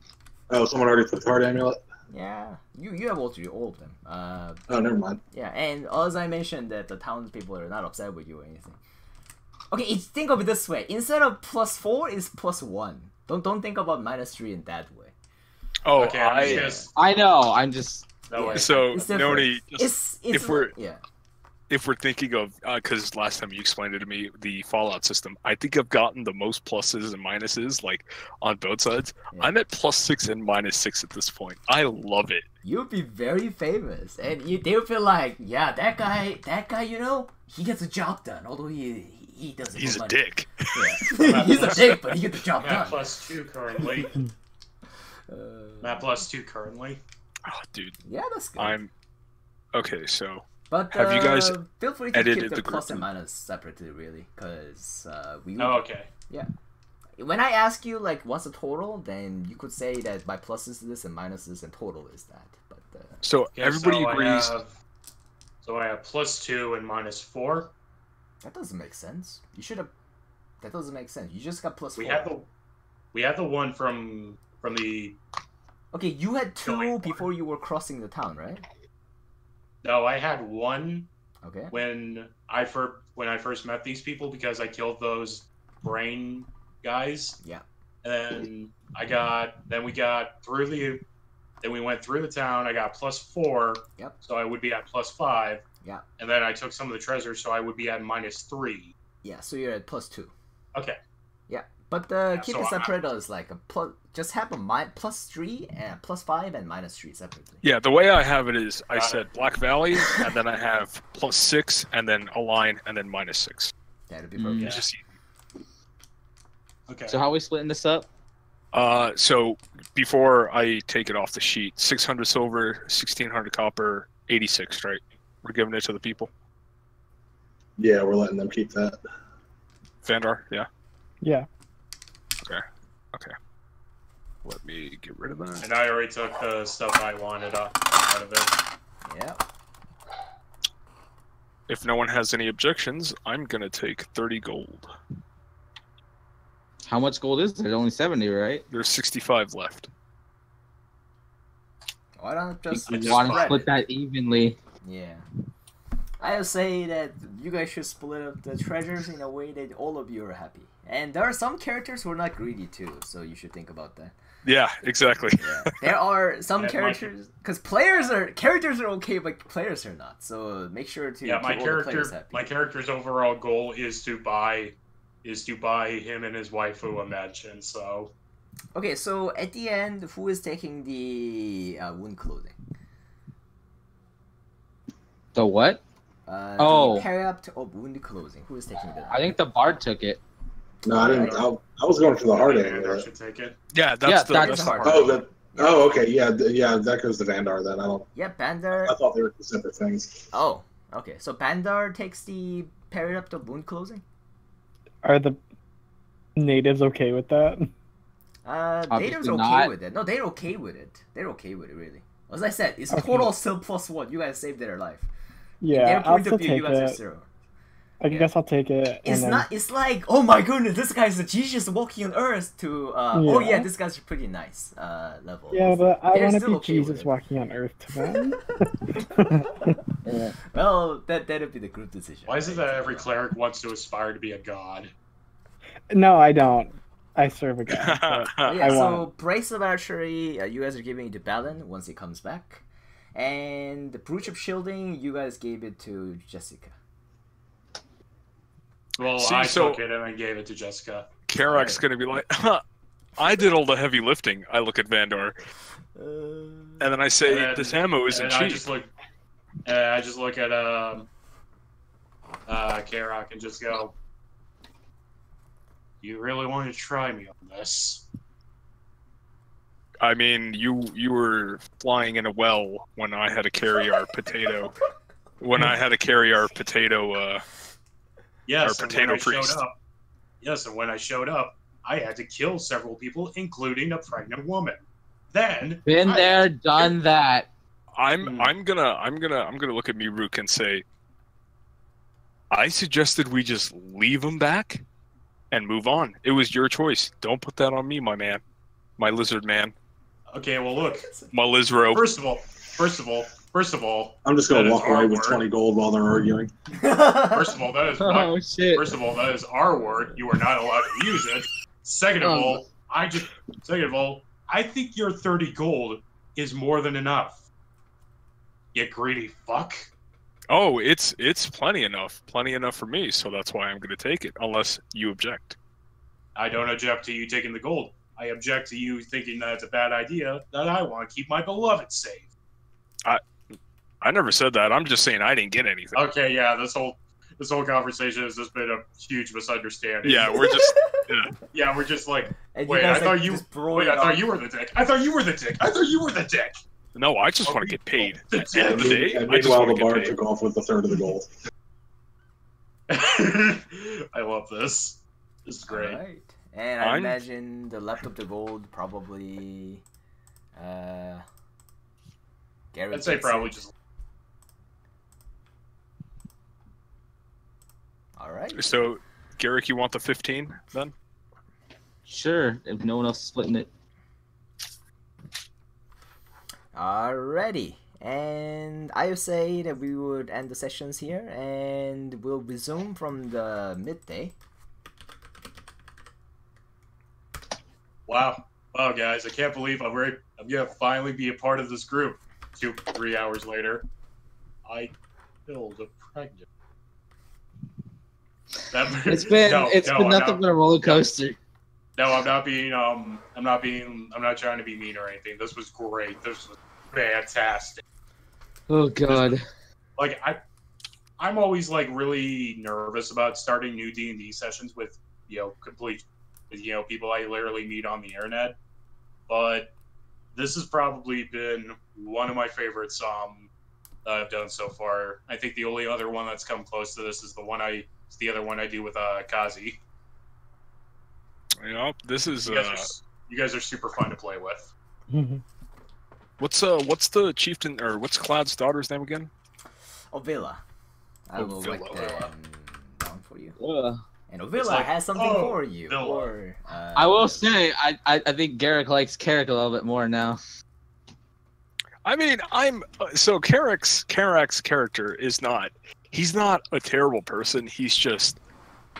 Oh, someone already took the heart amulet? Yeah. You have all of them. Oh, never mind. Yeah, and as I mentioned that the townspeople are not upset with you or anything. Okay, think of it this way. Instead of +4, it's +1. Don't think about -3 in that way. Oh, Okay, I'm just I know. I'm just. that way. so It's different. Noni, just It's if we're- yeah. if we're thinking of, because last time you explained it to me, the Fallout system, I think I've gotten the most pluses and minuses, like, on both sides. Yeah. I'm at +6 and -6 at this point. I love it. You'll be very famous, and they'll feel like, yeah, that guy, you know, he gets the job done. Although he doesn't. He's a money. dick. Yeah. He's a dick, but he gets the job I'm at done. +2 currently. I'm at +2 currently. Oh, dude, Yeah, that's good. I'm okay. So But Have you guys feel free to edited keep the the plus group? and minus separately, really, because we. Oh, okay. When I ask you like what's the total, then you could say that my plus is this and minus this and total is that. But so Yeah, everybody so agrees. I have +2 and -4. that doesn't make sense. You should have. That doesn't make sense. You just got +4. We have the one from the. Okay, you had 2 Going before you were crossing the town, right? No, I had 1 Okay. when I first met these people because I killed those brain guys. Yeah. And we went through the town. I got +4. Yep. So I would be at +5. Yeah. And then I took some of the treasure, so I would be at -3. Yeah, so you're at +2. Okay. But keep so it I'm separate as like a plus. Just have a +3 and +5 and -3 separately. Yeah, the way I have it is I Got said Black Valley, and then I have +6, and then a line, and then -6. That'd be perfect. Yeah. It's just Okay. So how are we splitting this up? so before I take it off the sheet, 600 silver, 1600 copper, 86, right? We're giving it to the people. Yeah, we're letting them keep that. Vandar, yeah. Yeah. Okay. Let me get rid of that. And I already took the stuff I wanted out of it. Yeah. If no one has any objections, I'm gonna take 30 gold. How much gold is there? There's only 70, right? There's 65 left. Why don't just You just want to spread split it? that evenly. Yeah. I'll say that you guys should split up the treasures in a way that all of you are happy. And there are some characters who are not greedy too, so you should think about that. Yeah, exactly. Yeah. There are some Yeah, characters, because characters are okay, but players are not. So make sure to Yeah, keep all the players happy. my character's overall goal is to buy him and his waifu a mansion. So Okay, so at the end, who is taking the wound clothing? The what? The pair up of wound clothing. Who is taking that? I think the bard took it. No, I didn't. I was going for the hard end. Vandar should take it. Yeah, that's Yeah, the that's that's the hard. hard. Oh, okay. Yeah, that goes to Vandar then. Yep, Bandar. I thought they were two separate things. Oh, okay. So Bandar takes the pair up of wound clothing. Are the natives okay with that? Natives Obviously okay not. with it. No, they're okay with it. They're okay with it, really. As I said, it's Okay. total still +1. You guys saved their life. In Yeah, their I'll point still of view, you take guys are it. 0. I Yeah. guess I'll take it. It's and then- not. It's like, oh my goodness, this guy's a genius walking on Earth. To oh yeah, Yeah. this guy's pretty nice. Level. Yeah, but I They're want to still be okay with Jesus it. walking on Earth to them. Well, that'd be the group decision. Why is it right? that every cleric wants to aspire to be a god? No, I don't. I serve a god. but Oh, yeah, I so want Brace of Archery, you guys are giving it to Balin once he comes back. And the Brooch of Shielding, you guys gave it to Jessica. Well, See, I so- took it and I gave it to Jessica. Karak's gonna be like, I did all the heavy lifting. I look at Vandar, and then I say, And then- this ammo isn't And cheap. I just look at Karak and just go, "You really want to try me on this?" I mean, you were flying in a well when I had to carry our potato. When I had to carry our potato, Yes, Our and potato when I priest. showed up. Yes, and when I showed up, I had to kill several people, including a pregnant woman. Then Been I- there, done that. I'm gonna look at Miruk and say, I suggested we just leave him back and move on. It was your choice. Don't put that on me, my man, my lizard man, Okay, well, look. my Lizro. First of all, I'm just going That to is walk away our with word. 20 gold while they're arguing. first of all, that is my Oh shit. First of all, that is our word. You are not allowed to use it. Second of all, I think your 30 gold is more than enough. You greedy fuck. Oh, it's plenty enough for me. So that's why I'm gonna take it, unless you object. I don't object to you taking the gold. I object to you thinking that it's a bad idea, that I want to keep my beloved safe. I never said that. I'm just saying I didn't get anything. Okay, yeah, this whole conversation has just been a huge misunderstanding. Yeah, we're just Yeah, we're just like, And Wait, guys, I thought you- just bro wait, it I thought up. you were the dick. I thought you were the dick. I thought you were the dick. no. I just want to get paid. The At the end dick. of the day, And I just meanwhile, want the to get bard paid. took off with a third of the gold. I love this. This is great. Alright. And I I'm- imagine the left of the gold probably. Gary. I'd say gets probably it. just. Alright. So, Garrick, you want the 15 then? Sure, if no one else is splitting it. Alrighty. And I would say that we would end the sessions here and we'll resume from the midday. Wow, guys! I can't believe I'm gonna finally be a part of this group. 3 hours later, I killed a pregnant. It's been I'm nothing but a roller coaster. No, I'm not trying to be mean or anything. This was great. This was fantastic. Oh god. Like I'm always like really nervous about starting new D&D sessions with people I literally meet on the internet. But this has probably been one of my favorites that I've done so far. I think the only other one that's come close to this is the other one I do with Kazi. This is you guys are super fun to play with. what's the chieftain or what's Cloud's daughter's name again? Ovilla. I will write Ovilla. them down for you. Yeah. And Ovilla like, has something oh, for you. Villa. Or, I will say, I think Garrick likes Carrick a little bit more now. I mean, so Carrick's character he's not a terrible person. He's just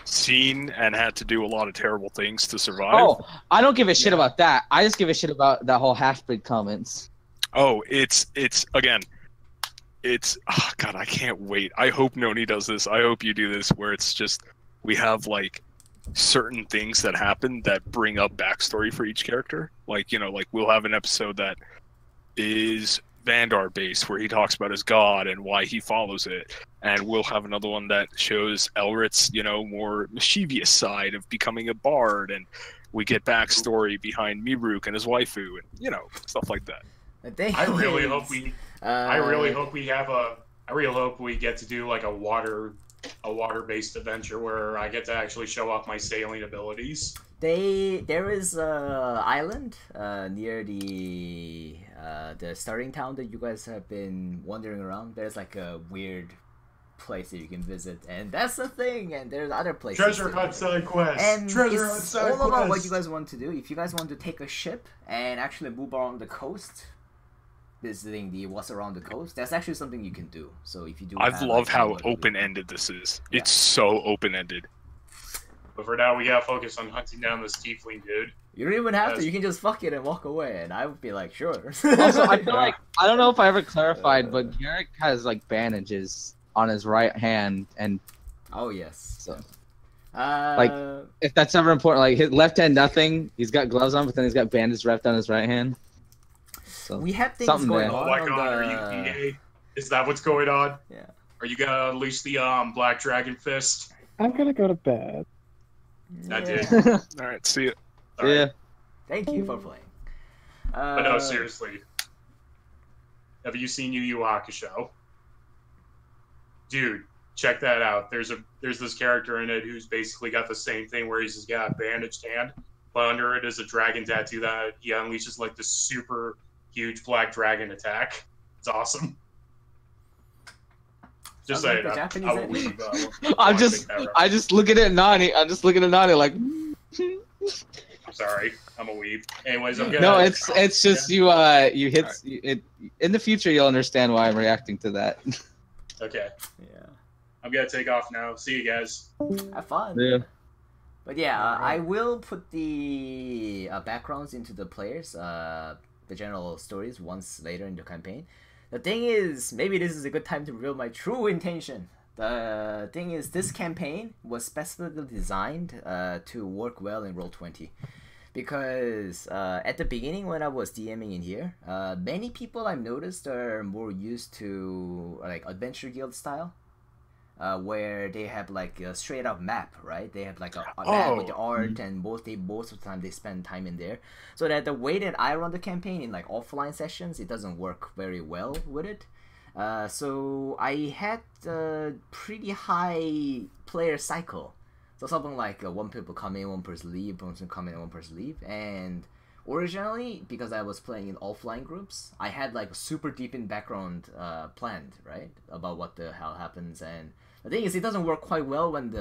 seen and had to do a lot of terrible things to survive. Oh, I don't give a shit about that. I just give a shit about that whole half-breed comments. Oh, it's oh God, I can't wait. I hope Noni does this. I hope you do this where it's just we have like certain things that happen that bring up backstory for each character. Like, like we'll have an episode that is Vandar based where he talks about his god and why he follows it. And we'll have another one that shows Elrit's, more mischievous side of becoming a bard, and we get backstory behind Mibruk and his waifu and stuff like that. I really hope we get to do like a water-based adventure where I get to actually show off my sailing abilities. There is a island near the starting town that you guys have been wandering around. There's like a weird place that you can visit, and that's the thing. And there's other places. Treasure Hunt side quest. And Treasure Hunt it's side all about quest. what you guys want to do. If you guys want to take a ship and actually move around the coast, visiting what's around the coast, that's actually something you can do. So if you do, I love how open-ended this is. Yeah. It's so open-ended. But for now, we gotta focus on hunting down this tiefling dude. You don't even have to. You can just fuck it and walk away, and I would be like, sure. Also, I feel like I don't know if I ever clarified, but Garrick has like bandages on his right hand, and oh yes. So, if that's ever important, like his left hand, nothing. He's got gloves on, but then he's got bandages wrapped on his right hand. So we have things going on. Oh my god, are you EA? Is that what's going on? Yeah. Are you gonna unleash the Black Dragon Fist? I'm gonna go to bed. I did. All right, see you. Yeah. Thank you for playing. But no, seriously. Have you seen Yu Yu Hakusho? Dude, check that out. There's this character in it who's basically got the same thing where he's just got a bandaged hand, but under it is a dragon tattoo that he unleashes like this super huge black dragon attack. It's awesome. Just saying. I just look at it, Nani. I'm just looking at Nani like. Sorry, I'm a weeb. Anyways, I'm gonna. No, it's just you hit it. In the future, you'll understand why I'm reacting to that. Okay. Yeah. I'm gonna take off now. See you guys. Have fun. Yeah. But yeah, I will put the backgrounds into the players, the general stories once later in the campaign. The thing is, maybe this is a good time to reveal my true intention. The thing is, this campaign was specifically designed to work well in Roll20. Because at the beginning when I was DMing in here, many people I've noticed are more used to like Adventure Guild style. Where they have like a straight up map, right? They have like a map with the art, and most of the time they spend time in there. So that the way that I run the campaign in like offline sessions, it doesn't work very well with it. So I had a pretty high player cycle. So something like one people come in, one person leave, one person come in, one person leave. And originally, because I was playing in offline groups, I had like a super deep in background planned, right? About what the hell happens. And the thing is, it doesn't work quite well when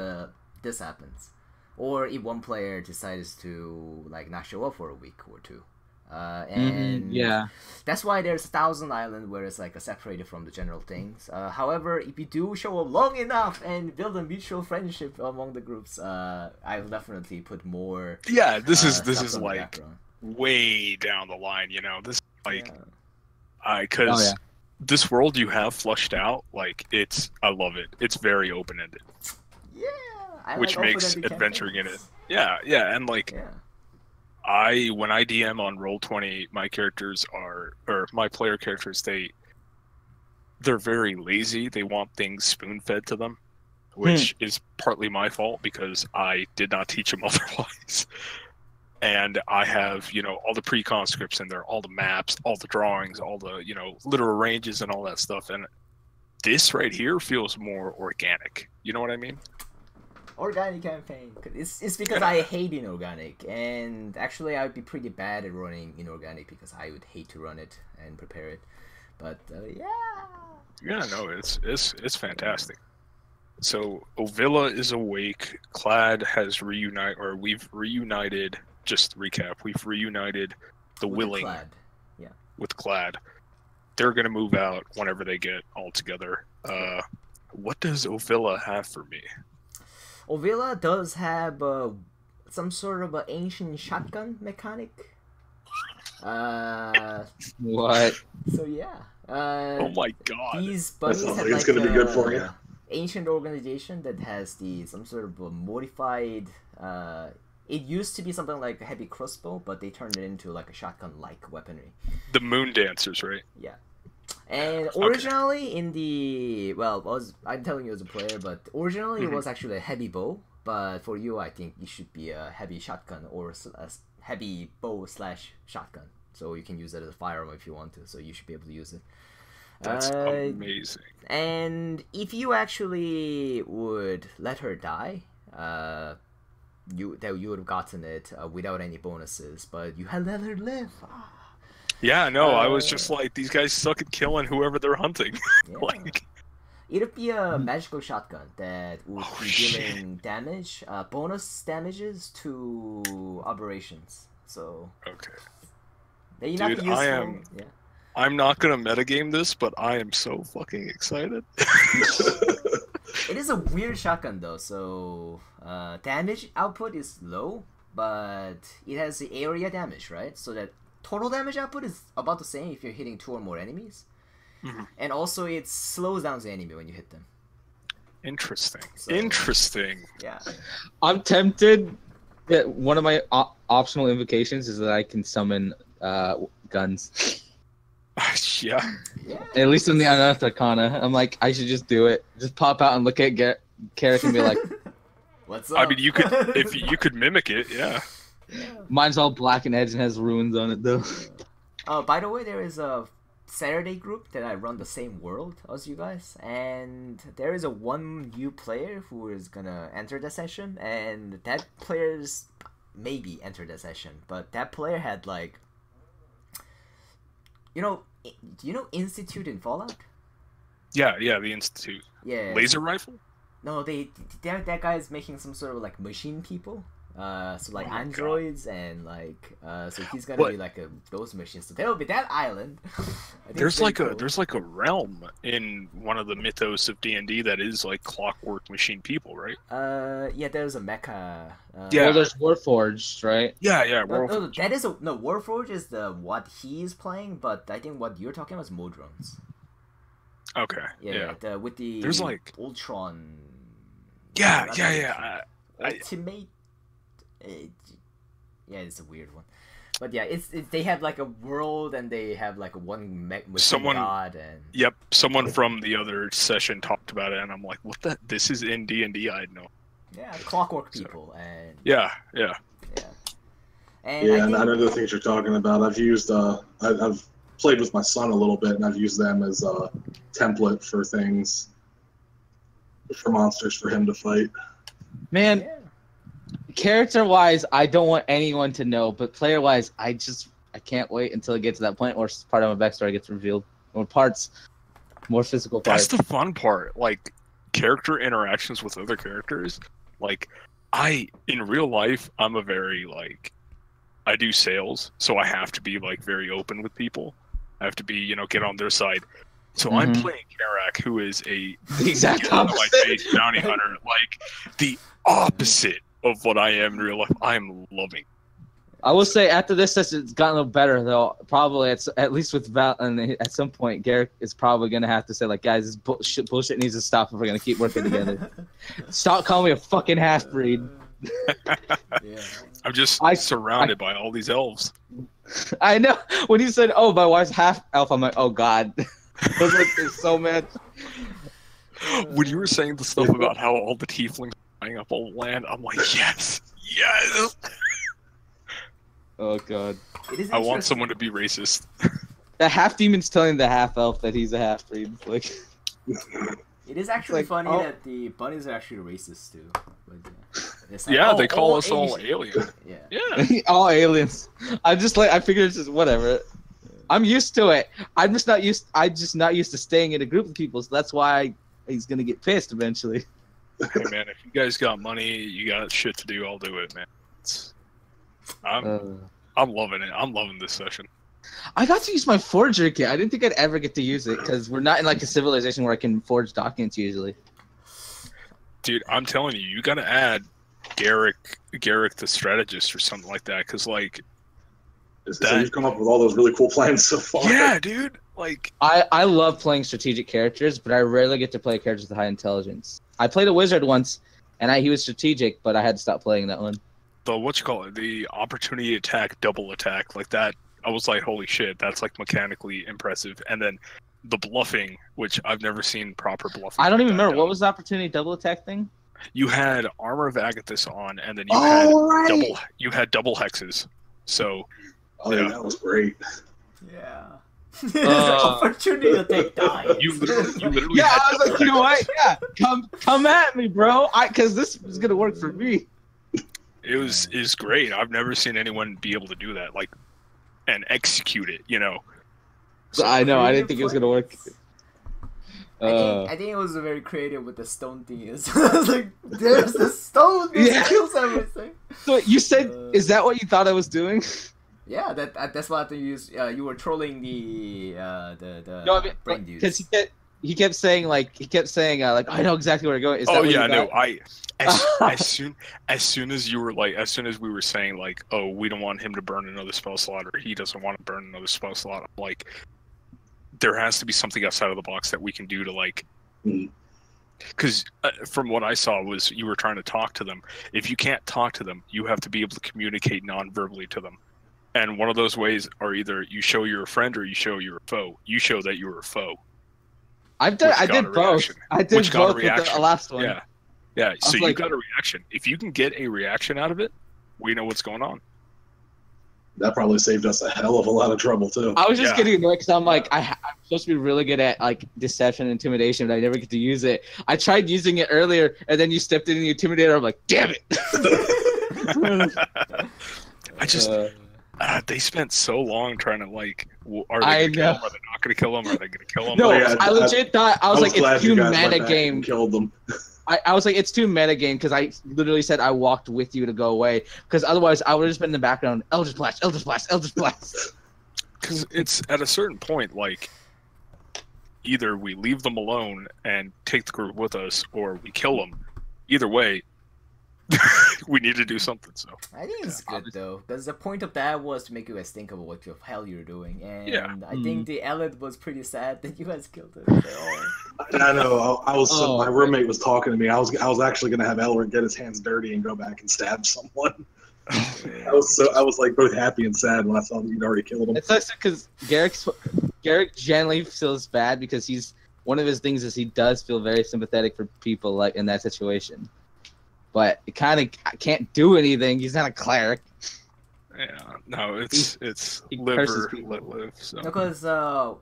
this happens. Or if one player decides to like not show up for a week or two. And yeah, that's why there's Thousand Island where it's like separated from the general things. However, if you do show up long enough and build a mutual friendship among the groups, I'll definitely put more. Yeah, this is like way down the line. This is like, because this world you have flushed out, like I love it. It's very open ended. Yeah, which like makes adventuring in it. Yeah, and like. Yeah. When I DM on Roll20, my player characters, they're very lazy. They want things spoon-fed to them, which is partly my fault because I did not teach them otherwise. And I have, all the pre-con scripts in there, all the maps, all the drawings, all the, literal ranges and all that stuff. And this right here feels more organic. You know what I mean? Organic campaign. It's because I hate inorganic, and actually I would be pretty bad at running inorganic because I would hate to run it and prepare it. But yeah. Yeah, no, it's fantastic. So Ovilla is awake. Clad has we've reunited. Just to recap, we've reunited the With willing Clad. Yeah. with Clad. They're gonna move out whenever they get all together. What does Ovilla have for me? Ovilla does have some sort of an ancient shotgun mechanic. What? So yeah. Oh my god! These That bunnies sounds have like it's like gonna be good for you. ancient organization that has some sort of a modified. It used to be something like a heavy crossbow, but they turned it into like a shotgun-like weaponry. The Moon Dancers, right? Yeah. And originally in the I'm telling you as a player, but originally it was actually a heavy bow. But for you, I think it should be a heavy shotgun or a heavy bow / shotgun. So you can use it as a firearm if you want to. So you should be able to use it. That's amazing. And if you actually would let her die, you would have gotten it without any bonuses. But you had let her live. Yeah, no, I was just like, these guys suck at killing whoever they're hunting. Yeah. Like, it'd be a magical shotgun that would Oh, be giving damage, bonus damages to operations. So okay. they're not Dude, useful. Yeah. I'm not gonna metagame this, but I am so fucking excited. It is a weird shotgun though, so damage output is low, but it has the area damage, right? So that total damage output is about the same if you're hitting 2 or more enemies. Mhm. And also it slows down the enemy when you hit them. Interesting. So- Interesting. Yeah. I'm tempted. That one of my optional invocations is that I can summon guns. Yeah. Yeah. At least in the Unearthed Arcana. I'm like, I should just do it. Just pop out and look at Carrick and be like, What's up? I mean, you could if you could mimic it, yeah. mine's all black and edge and has runes on it though. By the way, there is a Saturday group that I run the same world as you guys, and there is a one new player who is gonna enter the session, and that player's maybe enter the session, but that player had like, do you know Institute in Fallout? Yeah, the Institute. Yeah. Laser rifle? No, that guy is making some sort of like machine people. So like Oh my androids and like so he's gonna What? be like those machines. So there'll be that island. I think There's it's like very a cool. there's like a realm in one of the mythos of D&D that is like clockwork machine people, right? Yeah, there's a mecha. Yeah. Well, there's Warforged, right? Yeah, No, Warforged. that is Warforged is the what he's playing, but I think what you're talking about is Modrons. Okay. Yeah, Yeah. with the There's, like- Ultron. Yeah, not yeah, Ultron. yeah. Ultimate. Yeah, it's a weird one, but yeah, it's they have like a world and they have like one machine Someone- god and Yep, someone from the other session talked about it, and I'm like, what the? This is in D&D, I know. yeah, clockwork So- people and Yeah. and Yeah, I and think, I know the things you're talking about. I've used, I've played with my son a little bit, and I've used them as a template for things, for monsters for him to fight. Man, yeah. character-wise, I don't want anyone to know, but player-wise, I can't wait until it gets to that point where part of my backstory gets revealed, or parts, more physical That's parts. the fun part. Like, character interactions with other characters. Like, in real life, I'm a very, like, I do sales, so I have to be, like, very open with people. I have to be, get on their side. So I'm Mhm. playing Karak, who is a The exact get out of my opposite. face bounty hunter, like the opposite of what I am in real life. I'm loving. I will say after this session, it's gotten a little better though. Probably at least with Val, and at some point, Garrick is probably gonna have to say like, guys, this bullshit needs to stop if we're gonna keep working together. Stop calling me a fucking half breed. Yeah. I'm just I- surrounded by all these elves. I know when you said, "Oh, my wife's half elf," I'm like, "Oh God." Those are so mad. When you were saying the stuff about how all the tieflings are buying up all the land, I'm like, yes. Oh God. It is I want interesting. someone to be racist. The half demon's telling the half elf that he's a half breed. Like, It is actually like, funny oh. that the bunnies are actually racist too. But, it's Yeah, oh, they call all us all Asian. alien. Yeah. Yeah. All aliens. I figured it's just whatever. I'm used to it. I'm just not used to staying in a group of people, so that's why he's gonna get pissed eventually. Hey man, if you guys got money, you got shit to do, I'll do it, man. I'm loving it. I'm loving this session. I got to use my forger kit. I didn't think I'd ever get to use it because we're not in like a civilization where I can forge documents usually. Dude, I'm telling you, you gotta add Garrick the strategist or something like that, because like So you've come up with all those really cool plans so far. yeah, dude, like I love playing strategic characters, but I rarely get to play characters with high intelligence. I played a wizard once, and he was strategic, but I had to stop playing that one. the opportunity attack, double attack, like that. I was like, holy shit, that's like mechanically impressive. And then the bluffing, which I've never seen proper bluffing. I don't like even that remember done. what was the opportunity double attack thing. You had Armor of Agathis on, and then you had double hexes. So Oh, yeah, that was great. Yeah. Uh, Opportunity to take dives. you literally Yeah, had I was like, double you know hexes. what? Yeah, come at me, bro. Because this is gonna work for me. It was great. I've never seen anyone be able to do that, like, and execute it. You know. So I know. I didn't think it was gonna work. I think it was very creative with the stone thing. It's like, there's the stone that Yeah. kills everything. So you said, is that what you thought I was doing? Yeah, that's what I use. You were trolling the No, I mean, brain dudes. because he kept saying like I know exactly where we're going. Is that Oh what you yeah, no. thought? As soon as we were saying like, oh, we don't want him to burn another spell slot, or he doesn't want to burn another spell slot, I'm like, there has to be something outside of the box that we can do to like, because from what I saw was you were trying to talk to them. If you can't talk to them, you have to be able to communicate non-verbally to them. And one of those ways are either you show you're a friend or you show you're a foe. You show that you're a foe. I which did got a both. reaction. I did Which got a both with the reaction. last one. Yeah. Yeah. So was you like- got a reaction. If you can get a reaction out of it, we know what's going on. That probably saved us a hell of a lot of trouble, too. I was just Yeah. getting annoyed because I'm like, I'm supposed to be really good at like deception and intimidation, but I never get to use it. I tried using it earlier, and then you stepped in and you intimidated. I'm like, damn it! I just they spent so long trying to like, are they I gonna kill know. him? Are they not gonna kill him? Are they gonna kill him? No, Yeah, I legit thought I was like, glad it's you too guys went meta back game. and killed them. I was like, it's too meta game because I literally said I walked with you to go away because otherwise I would have just been in the background. Eldritch Blast, Eldritch Blast, Eldritch Blast. Because it's at a certain point, like, either we leave them alone and take the group with us, or we kill them. Either way, we need to do something. So I think it's good though, because the point of that was to make you guys think about what the hell you're doing, and Yeah. I think the Elid was pretty sad that you guys killed it. I know. I was. Oh. My roommate was talking to me. I was actually going to have Elric get his hands dirty and go back and stab someone. I was like both happy and sad when I saw that you'd already killed him. It sucks because Garrick generally feels bad because he's one of his things is he does feel very sympathetic for people like in that situation, but it kind of can't do anything. He's not a cleric. yeah, no, it's he live curses or people. let live. So Because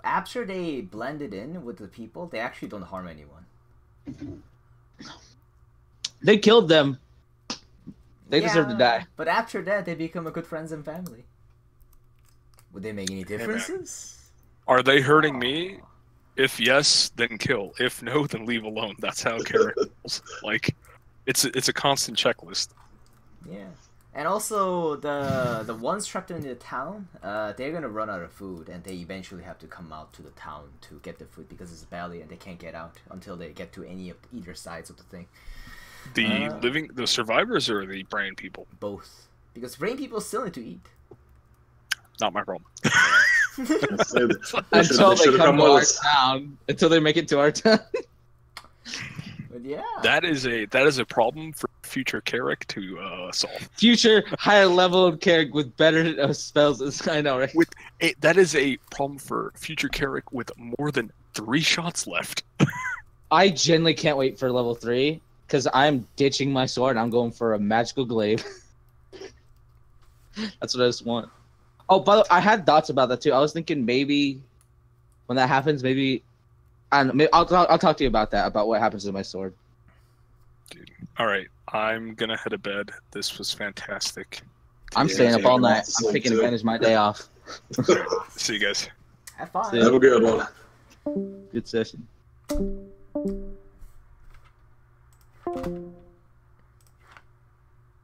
after they blended in with the people, they actually don't harm anyone. They killed them. They deserve to die. But after that, they become a good friends and family. Would they make any differences? are they hurting me? If yes, then kill. If no, then leave alone. That's how Garrick rolls. Like, it's a constant checklist. Yeah. And also, the ones trapped in the town, they're gonna run out of food, and they eventually have to come out to the town to get the food because it's belly, and they can't get out until they get to either sides of the thing. The survivors or the brain people? Both, because brain people still need to eat. Not my problem. Until they come to our town. Until they make it to our town. But yeah, That is a problem for future Carrick to solve. Future higher level Carrick with better spells. I know, right? That is a problem for future Carrick with more than 3 shots left. I genuinely can't wait for level 3 because I'm ditching my sword. I'm going for a magical glaive. That's what I just want. Oh, by the way, I had thoughts about that too. I was thinking maybe when that happens, maybe And I'll talk to you about that, about what happens to my sword. Dude. All right, I'm gonna head to bed. This was fantastic. I'm staying up all night. I'm taking advantage of my day off. See you guys. Have fun. See Have a good one. Good session.